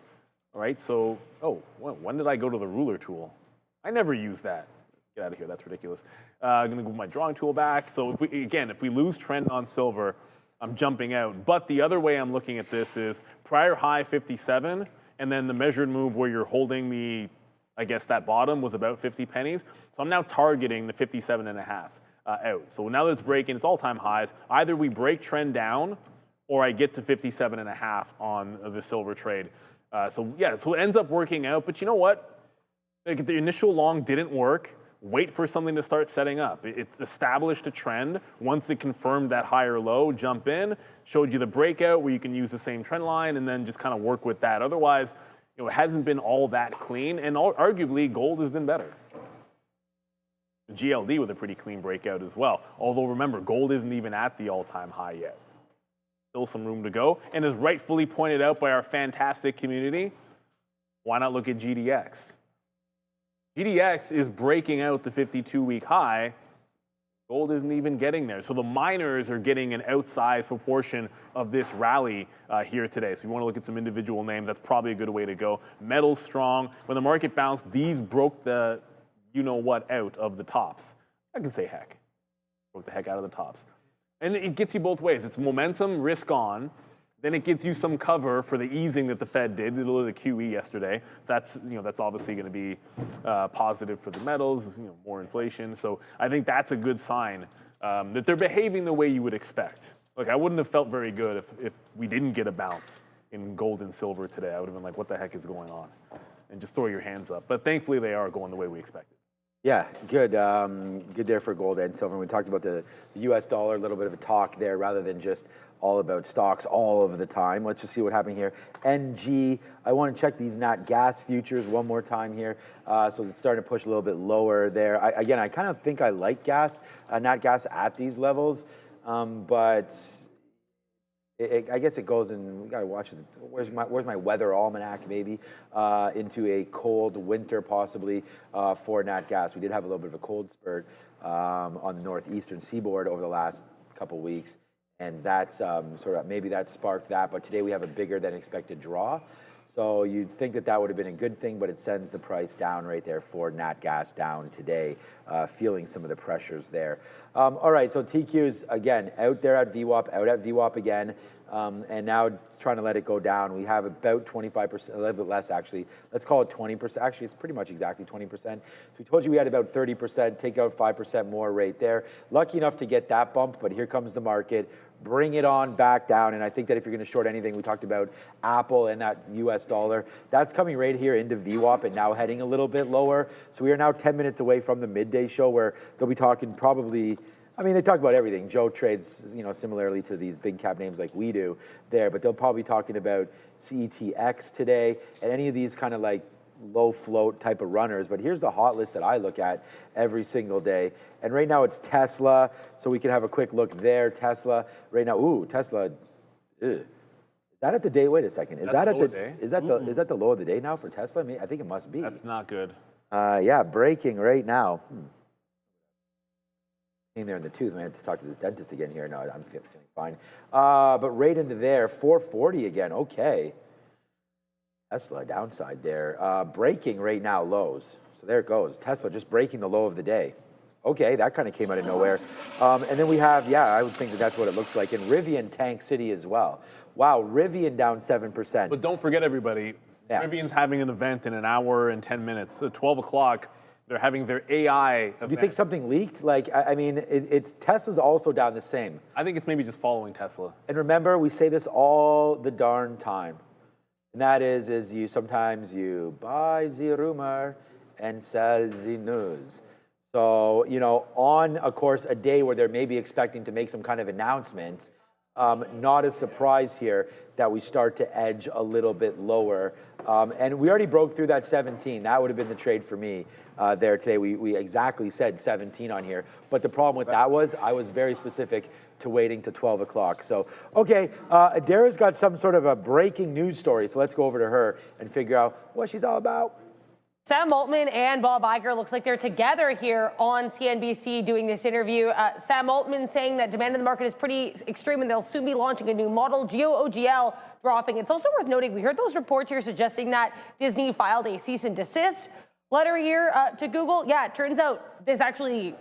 All right, so, when did I go to the ruler tool? I never use that. Get out of here, that's ridiculous. I'm gonna go with my drawing tool back. So if we lose trend on silver, I'm jumping out. But the other way I'm looking at this is prior high 57, and then the measured move where you're holding that bottom was about 50 pennies. So I'm now targeting the 57.5 out. So now that it's breaking, it's all-time highs. Either we break trend down, or I get to 57.5 on the silver trade. So it ends up working out. But you know what? Like, the initial long didn't work. Wait for something to start setting up. It's established a trend. Once it confirmed that higher low, jump in, showed you the breakout where you can use the same trend line and then just kind of work with that. Otherwise, it hasn't been all that clean, and arguably gold has been better. GLD with a pretty clean breakout as well. Although remember, gold isn't even at the all-time high yet. Still some room to go. And as rightfully pointed out by our fantastic community, why not look at GDX? GDX is breaking out the 52-week high. Gold isn't even getting there. So the miners are getting an outsized proportion of this rally here today. So if you want to look at some individual names, that's probably a good way to go. Metal's strong. When the market bounced, these broke the you-know-what out of the tops. I can say heck. Broke the heck out of the tops. And it gets you both ways. It's momentum, risk on. Then it gives you some cover for the easing that the Fed did a little bit of QE yesterday. So that's obviously going to be positive for the metals, more inflation. So I think that's a good sign that they're behaving the way you would expect. Like, I wouldn't have felt very good if we didn't get a bounce in gold and silver today. I would have been like, what the heck is going on? And just throw your hands up. But thankfully they are going the way we expected. Yeah, good. Good there for gold and silver. We talked about the U.S. dollar, a little bit of a talk there rather than just all about stocks all of the time. Let's just see what happened here. NG, I want to check these nat gas futures one more time here. So it's starting to push a little bit lower there. Again, I kind of think I like gas, nat gas at these levels, but I guess it goes in, we gotta watch it. Where's my weather almanac maybe? Into a cold winter possibly for nat gas. We did have a little bit of a cold spurt on the northeastern seaboard over the last couple weeks. And that's sort of, maybe that sparked that, but today we have a bigger than expected draw. So you'd think that that would have been a good thing, but it sends the price down right there for nat gas down today, feeling some of the pressures there. All right, so TQ's again, out there at VWAP, out at VWAP again, and now trying to let it go down. We have about 25%, a little bit less actually. Let's call it 20%. Actually, it's pretty much exactly 20%. So we told you we had about 30%, take out 5% more right there. Lucky enough to get that bump, but here comes the market. Bring it on back down, and I think that if you're going to short anything, we talked about Apple and that US dollar, that's coming right here into VWAP and now heading a little bit lower. So we are now 10 minutes away from the midday show where they'll be talking probably, I mean, they talk about everything. Joe trades, you know, similarly to these big cap names like we do there, but they'll probably be talking about CETX today and any of these kind of like low float type of runners. But here's the hot list that I look at every single day. And right now it's Tesla. So we can have a quick look there. Tesla right now. Ooh, Tesla. Is that at the day? Wait a second. Is that at the day? Is that the low of the day now for Tesla? I think it must be. That's not good. Yeah, breaking right now. In there in the tooth. I have to talk to this dentist again here. No, I'm feeling fine. But right into there, 440 again. Okay. Tesla downside there. Breaking right now lows. So there it goes. Tesla just breaking the low of the day. Okay, that kind of came out of nowhere. And then we have, yeah, I would think that that's what it looks like. And Rivian Tank City as well. Wow, Rivian down 7%. But don't forget, everybody, Yeah. Rivian's having an event in an hour and 10 minutes. So 12 o'clock, they're having their AI event. Do you think something leaked? Like, I mean, it's Tesla's also down the same. I think it's maybe just following Tesla. And remember, we say this all the darn time. And that is you sometimes you buy the rumor and sell the news. So, you know, on, of course, a day where they're maybe expecting to make some kind of announcements, not a surprise here that we start to edge a little bit lower. And we already broke through that 17. That would have been the trade for me there today. We exactly said 17 on here. But the problem with that was I was very specific to waiting to 12 o'clock. So, okay, Adara's got some sort of a breaking news story. So let's go over to her and figure out what she's all about. Sam Altman and Bob Iger looks like they're together here on CNBC doing this interview. Sam Altman saying that demand in the market is pretty extreme and they'll soon be launching a new model, GEO-OGL dropping. It's also worth noting, we heard those reports here suggesting that Disney filed a cease and desist letter here to Google. Yeah, it turns out this actually,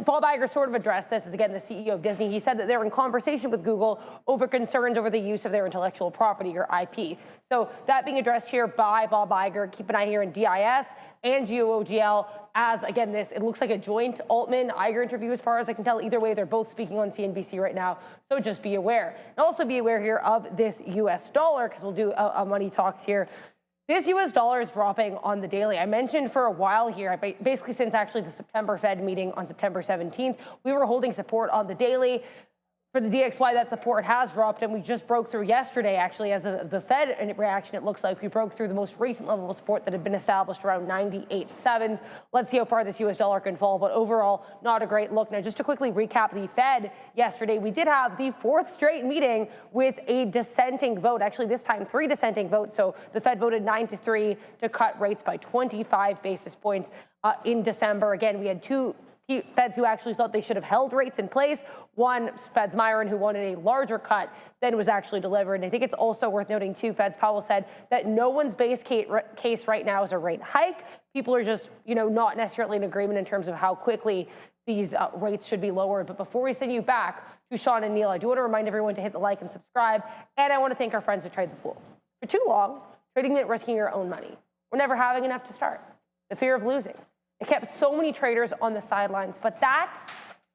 Bob Iger sort of addressed this as, again, the CEO of Disney. He said that they're in conversation with Google over concerns over the use of their intellectual property or IP. So that being addressed here by Bob Iger. Keep an eye here in DIS and GEO-OGL as, again, this, it looks like a joint Altman-Iger interview as far as I can tell. Either way, they're both speaking on CNBC right now. So just be aware. And also be aware here of this US dollar, because we'll do a money talks here. This US dollar is dropping on the daily. I mentioned for a while here, basically since actually the September Fed meeting on September 17th, we were holding support on the daily. For the DXY, that support has dropped, and we just broke through yesterday, actually, as of the Fed reaction. It looks like we broke through the most recent level of support that had been established around 98.7s. Let's see how far this US dollar can fall, but overall, not a great look. Now, just to quickly recap the Fed yesterday, we did have the fourth straight meeting with a dissenting vote. Actually, this time, 3 dissenting votes. So the Fed voted 9-3 to cut rates by 25 basis points in December. Again, we had 2 Feds who actually thought they should have held rates in place. One, Feds Myron, who wanted a larger cut than was actually delivered. And I think it's also worth noting, too, Feds Powell said that no one's base case right now is a rate hike. People are just, you know, not necessarily in agreement in terms of how quickly these rates should be lowered. But before we send you back to Sean and Neil, I do want to remind everyone to hit the like and subscribe. And I want to thank our friends at Trade the Pool. For too long, trading meant risking your own money. We're never having enough to start. The fear of losing. It kept so many traders on the sidelines, but that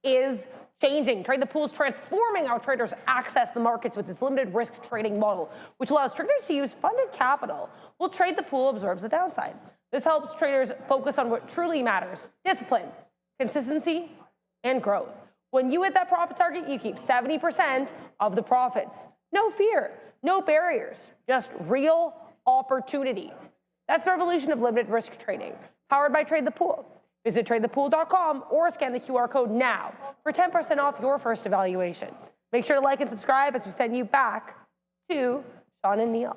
is changing. Trade the Pool is transforming how traders access the markets with its limited risk trading model, which allows traders to use funded capital while Trade the Pool absorbs the downside. This helps traders focus on what truly matters: discipline, consistency, and growth. When you hit that profit target, you keep 70% of the profits. No fear, no barriers, just real opportunity. That's the revolution of limited risk trading, powered by Trade the Pool. Visit tradethepool.com or scan the QR code now for 10% off your first evaluation. Make sure to like and subscribe as we send you back to Sean and Neil.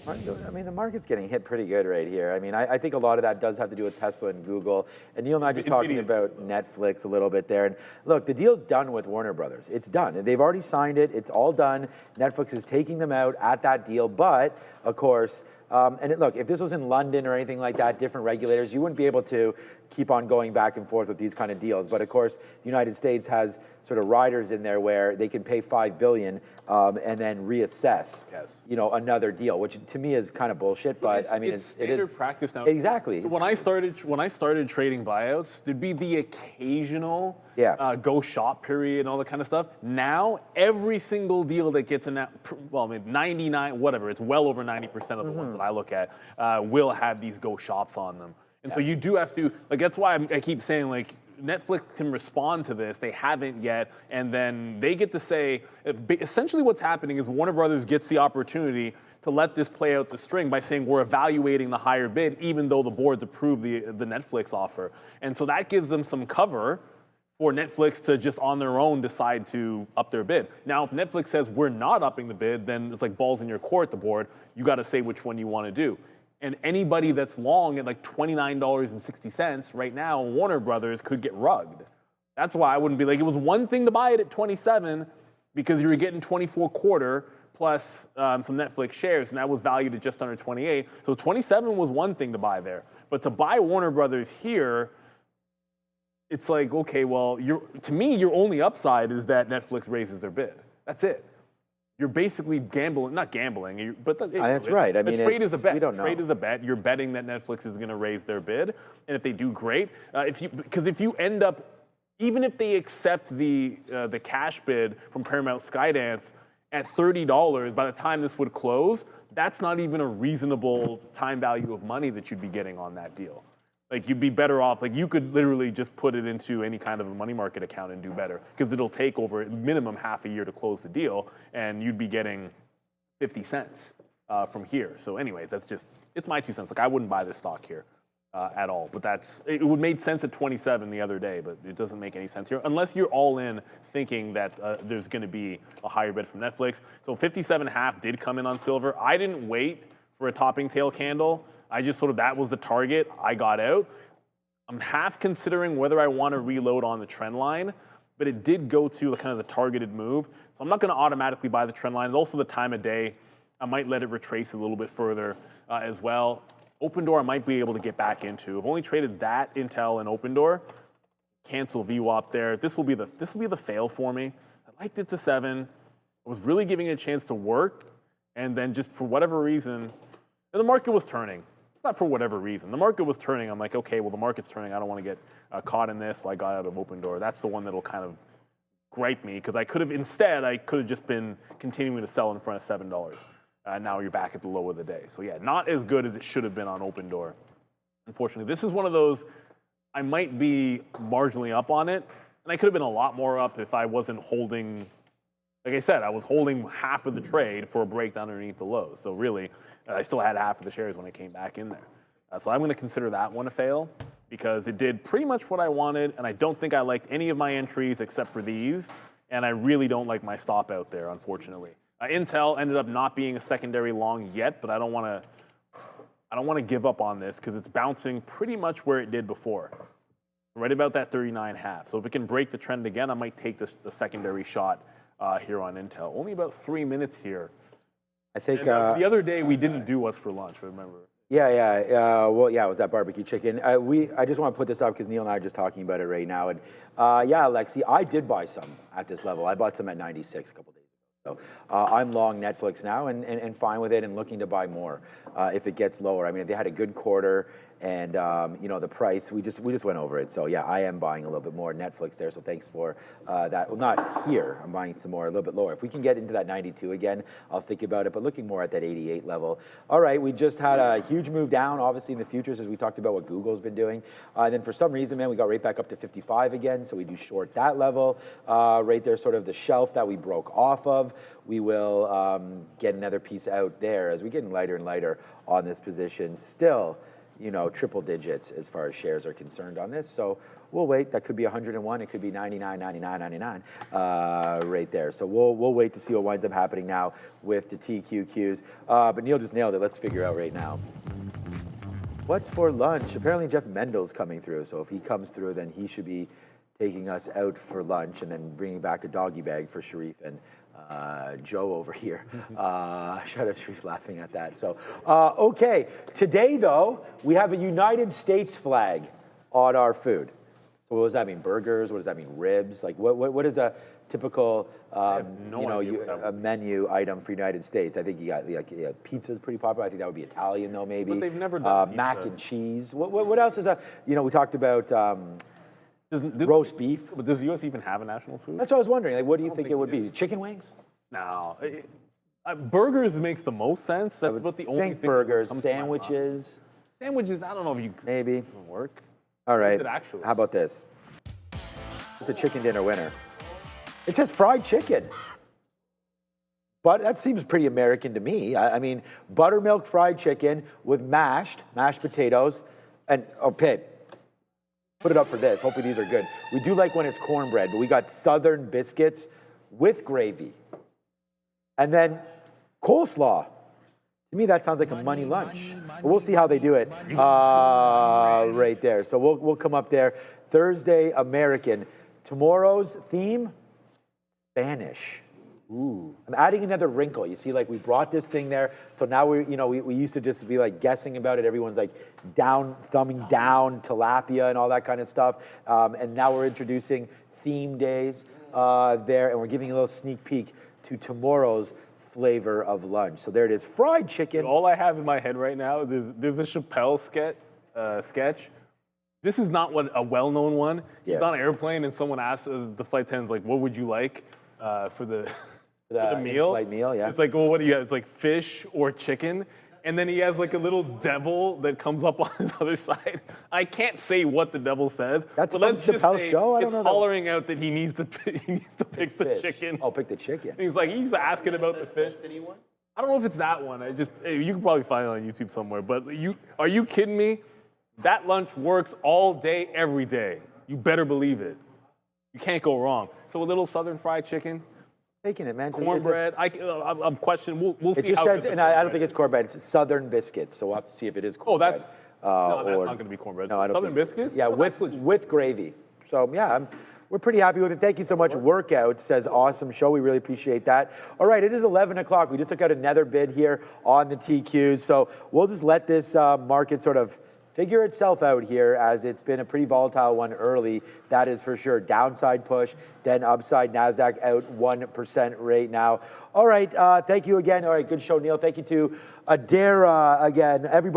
I mean, the market's getting hit pretty good right here. I mean, I think a lot of that does have to do with Tesla and Google. And Neil and I just talking about Netflix a little bit there. And look, the deal's done with Warner Brothers. It's done. They've already signed it. It's all done. Netflix is taking them out at that deal. But, of course, look, if this was in London or anything like that, different regulators, you wouldn't be able to keep on going back and forth with these kind of deals. But of course, the United States has sort of riders in there where they can pay $5 billion and then reassess, another deal, which to me is kind of bullshit. But I mean, it's standard practice now. Exactly. So when I started trading buyouts, there'd be the occasional go shop period and all that kind of stuff. Now every single deal that gets announced, well, I mean 99, whatever, it's well over 90% of the ones that I look at will have these go shops on them. And so you do have to, like, that's why I keep saying, like, Netflix can respond to this. They haven't yet. And then they get to say, essentially what's happening is Warner Brothers gets the opportunity to let this play out the string by saying we're evaluating the higher bid, even though the boards approve the Netflix offer. And so that gives them some cover for Netflix to just on their own decide to up their bid. Now, if Netflix says we're not upping the bid, then it's like balls in your court, the board. You got to say which one you want to do. And anybody that's long at like $29.60 right now, Warner Brothers could get rugged. That's why I wouldn't be like, it was one thing to buy it at 27 because you were getting 24.25 plus some Netflix shares, and that was valued at just under 28. So 27 was one thing to buy there. But to buy Warner Brothers here, it's like, okay, well, to me, your only upside is that Netflix raises their bid. That's it. You're basically gambling, not gambling, but that's right. I mean, trade is a bet. We don't know. Trade is a bet. You're betting that Netflix is going to raise their bid, and if they do, great. Because if you end up, even if they accept the cash bid from Paramount Skydance at $30, by the time this would close, that's not even a reasonable time value of money that you'd be getting on that deal. Like, you'd be better off, like, you could literally just put it into any kind of a money market account and do better, because it'll take over minimum half a year to close the deal, and you'd be getting 50 cents from here. So anyways, it's my 2 cents. Like, I wouldn't buy this stock here at all, but it would make sense at 27 the other day, but it doesn't make any sense here, unless you're all in thinking that there's gonna be a higher bid from Netflix. So 57.5 did come in on silver. I didn't wait for a topping tail candle. I just that was the target. I got out. I'm half considering whether I want to reload on the trend line, but it did go to kind of the targeted move. So I'm not going to automatically buy the trend line. And also the time of day, I might let it retrace a little bit further as well. Open door, I might be able to get back into. I've only traded that Intel and Open door. Cancel VWAP there. This will be the fail for me. I liked it to 7. I was really giving it a chance to work, and then just for whatever reason, the market was turning. It's not for whatever reason. The market was turning. I'm like, okay, well, the market's turning. I don't want to get caught in this, so I got out of Open door. That's the one that'll kind of gripe me, because I could have just been continuing to sell in front of $7. Now you're back at the low of the day. So yeah, not as good as it should have been on Open door. Unfortunately, this is one of those, I might be marginally up on it, and I could have been a lot more up if I wasn't holding, like I said, I was holding half of the trade for a breakdown underneath the low. So really, I still had half of the shares when I came back in there. So I'm going to consider that one a fail, because it did pretty much what I wanted, and I don't think I liked any of my entries except for these, and I really don't like my stop out there, unfortunately. Intel ended up not being a secondary long yet, but I don't want to give up on this, because it's bouncing pretty much where it did before, right about that 39.5. So if it can break the trend again, I might take the secondary shot here on Intel. Only about 3 minutes here. I think the other day we didn't do what's for lunch, remember? Well, it was that barbecue chicken. I just want to put this up because Neil and I are just talking about it right now. And Alexi, I did buy some at this level. I bought some at 96 a couple days ago. So I'm long Netflix now and fine with it and looking to buy more if it gets lower. I mean, if they had a good quarter and the price, we just went over it. So yeah, I am buying a little bit more Netflix there. So thanks for that. Well, not here. I'm buying some more a little bit lower. If we can get into that 92 again, I'll think about it. But looking more at that 88 level. All right, we just had a huge move down, obviously in the futures as we talked about what Google's been doing. And then for some reason, man, we got right back up to 55 again. So we do short that level right there, sort of the shelf that we broke off of. We will get another piece out there as we're getting lighter and lighter on this position. Still, triple digits as far as shares are concerned on this. So we'll wait. That could be 101. It could be 99, 99, 99 right there. So we'll wait to see what winds up happening now with the TQQs. But Neil just nailed it. Let's figure out right now. What's for lunch? Apparently Jeff Mendel's coming through. So if he comes through, then he should be taking us out for lunch and then bringing back a doggy bag for Sharif and Joe over here. Shout out, Sharif's laughing at that. So, okay. Today, though, we have a United States flag on our food. So what does that mean? Burgers? What does that mean? Ribs? Like, what is a typical, a menu item for United States? I think you got pizza's pretty popular. I think that would be Italian, though, maybe. But they've never done mac and cheese. What else is we talked about roast beef. But does the U.S. even have a national food? That's what I was wondering. Like, what do you think it would be? Chicken wings? No. Burgers makes the most sense. That's about the only thing. Burgers, sandwiches. Sandwiches, I don't know if you maybe work. All right. What is it actually? How about this? It's a chicken dinner winner. It says fried chicken. But that seems pretty American to me. I mean, buttermilk fried chicken with mashed potatoes. And, okay, put it up for this. Hopefully these are good. We do like when it's cornbread, but we got Southern biscuits with gravy. And then coleslaw. To me, that sounds like a money lunch. But we'll see how they do it right there. So we'll come up there. Thursday, American. Tomorrow's theme, Spanish. Ooh. I'm adding another wrinkle. You see, like we brought this thing there. So now we used to just be like guessing about it. Everyone's like thumbing down tilapia and all that kind of stuff. And now we're introducing theme days there. And we're giving a little sneak peek to tomorrow's flavor of lunch. So there it is, fried chicken. All I have in my head right now, there's a Chappelle sketch. This is not a well-known one. He's on an airplane and someone asks the flight attendants, like, what would you like for the meal? In-flight meal, yeah. It's like, well, what do you have? It's like fish or chicken. And then he has like a little devil that comes up on his other side. I can't say what the devil says. That's but from Chappelle's show? I don't know. It's hollering out that he needs to pick the chicken. Oh, pick the chicken. And he's asking about the fish. I don't know if it's that one. You can probably find it on YouTube somewhere. But are you kidding me? That lunch works all day, every day. You better believe it. You can't go wrong. So a little Southern fried chicken. Taking it, man. Cornbread. I'm questioning. We'll see. It just says, and I don't think it's cornbread. It's Southern biscuits. So we'll have to see if it is cornbread. That's not going to be cornbread. No, I don't Southern think so. biscuits. Yeah, with gravy. So yeah, we're pretty happy with it. Thank you so much. Workout says awesome show. We really appreciate that. All right, it is 11 o'clock. We just took out another bid here on the TQs. So we'll just let this market sort of figure itself out here, as it's been a pretty volatile one early. That is for sure. Downside push, then upside. Nasdaq out 1% right now. All right, thank you again. All right, good show, Neil. Thank you to Adara again. Everybody.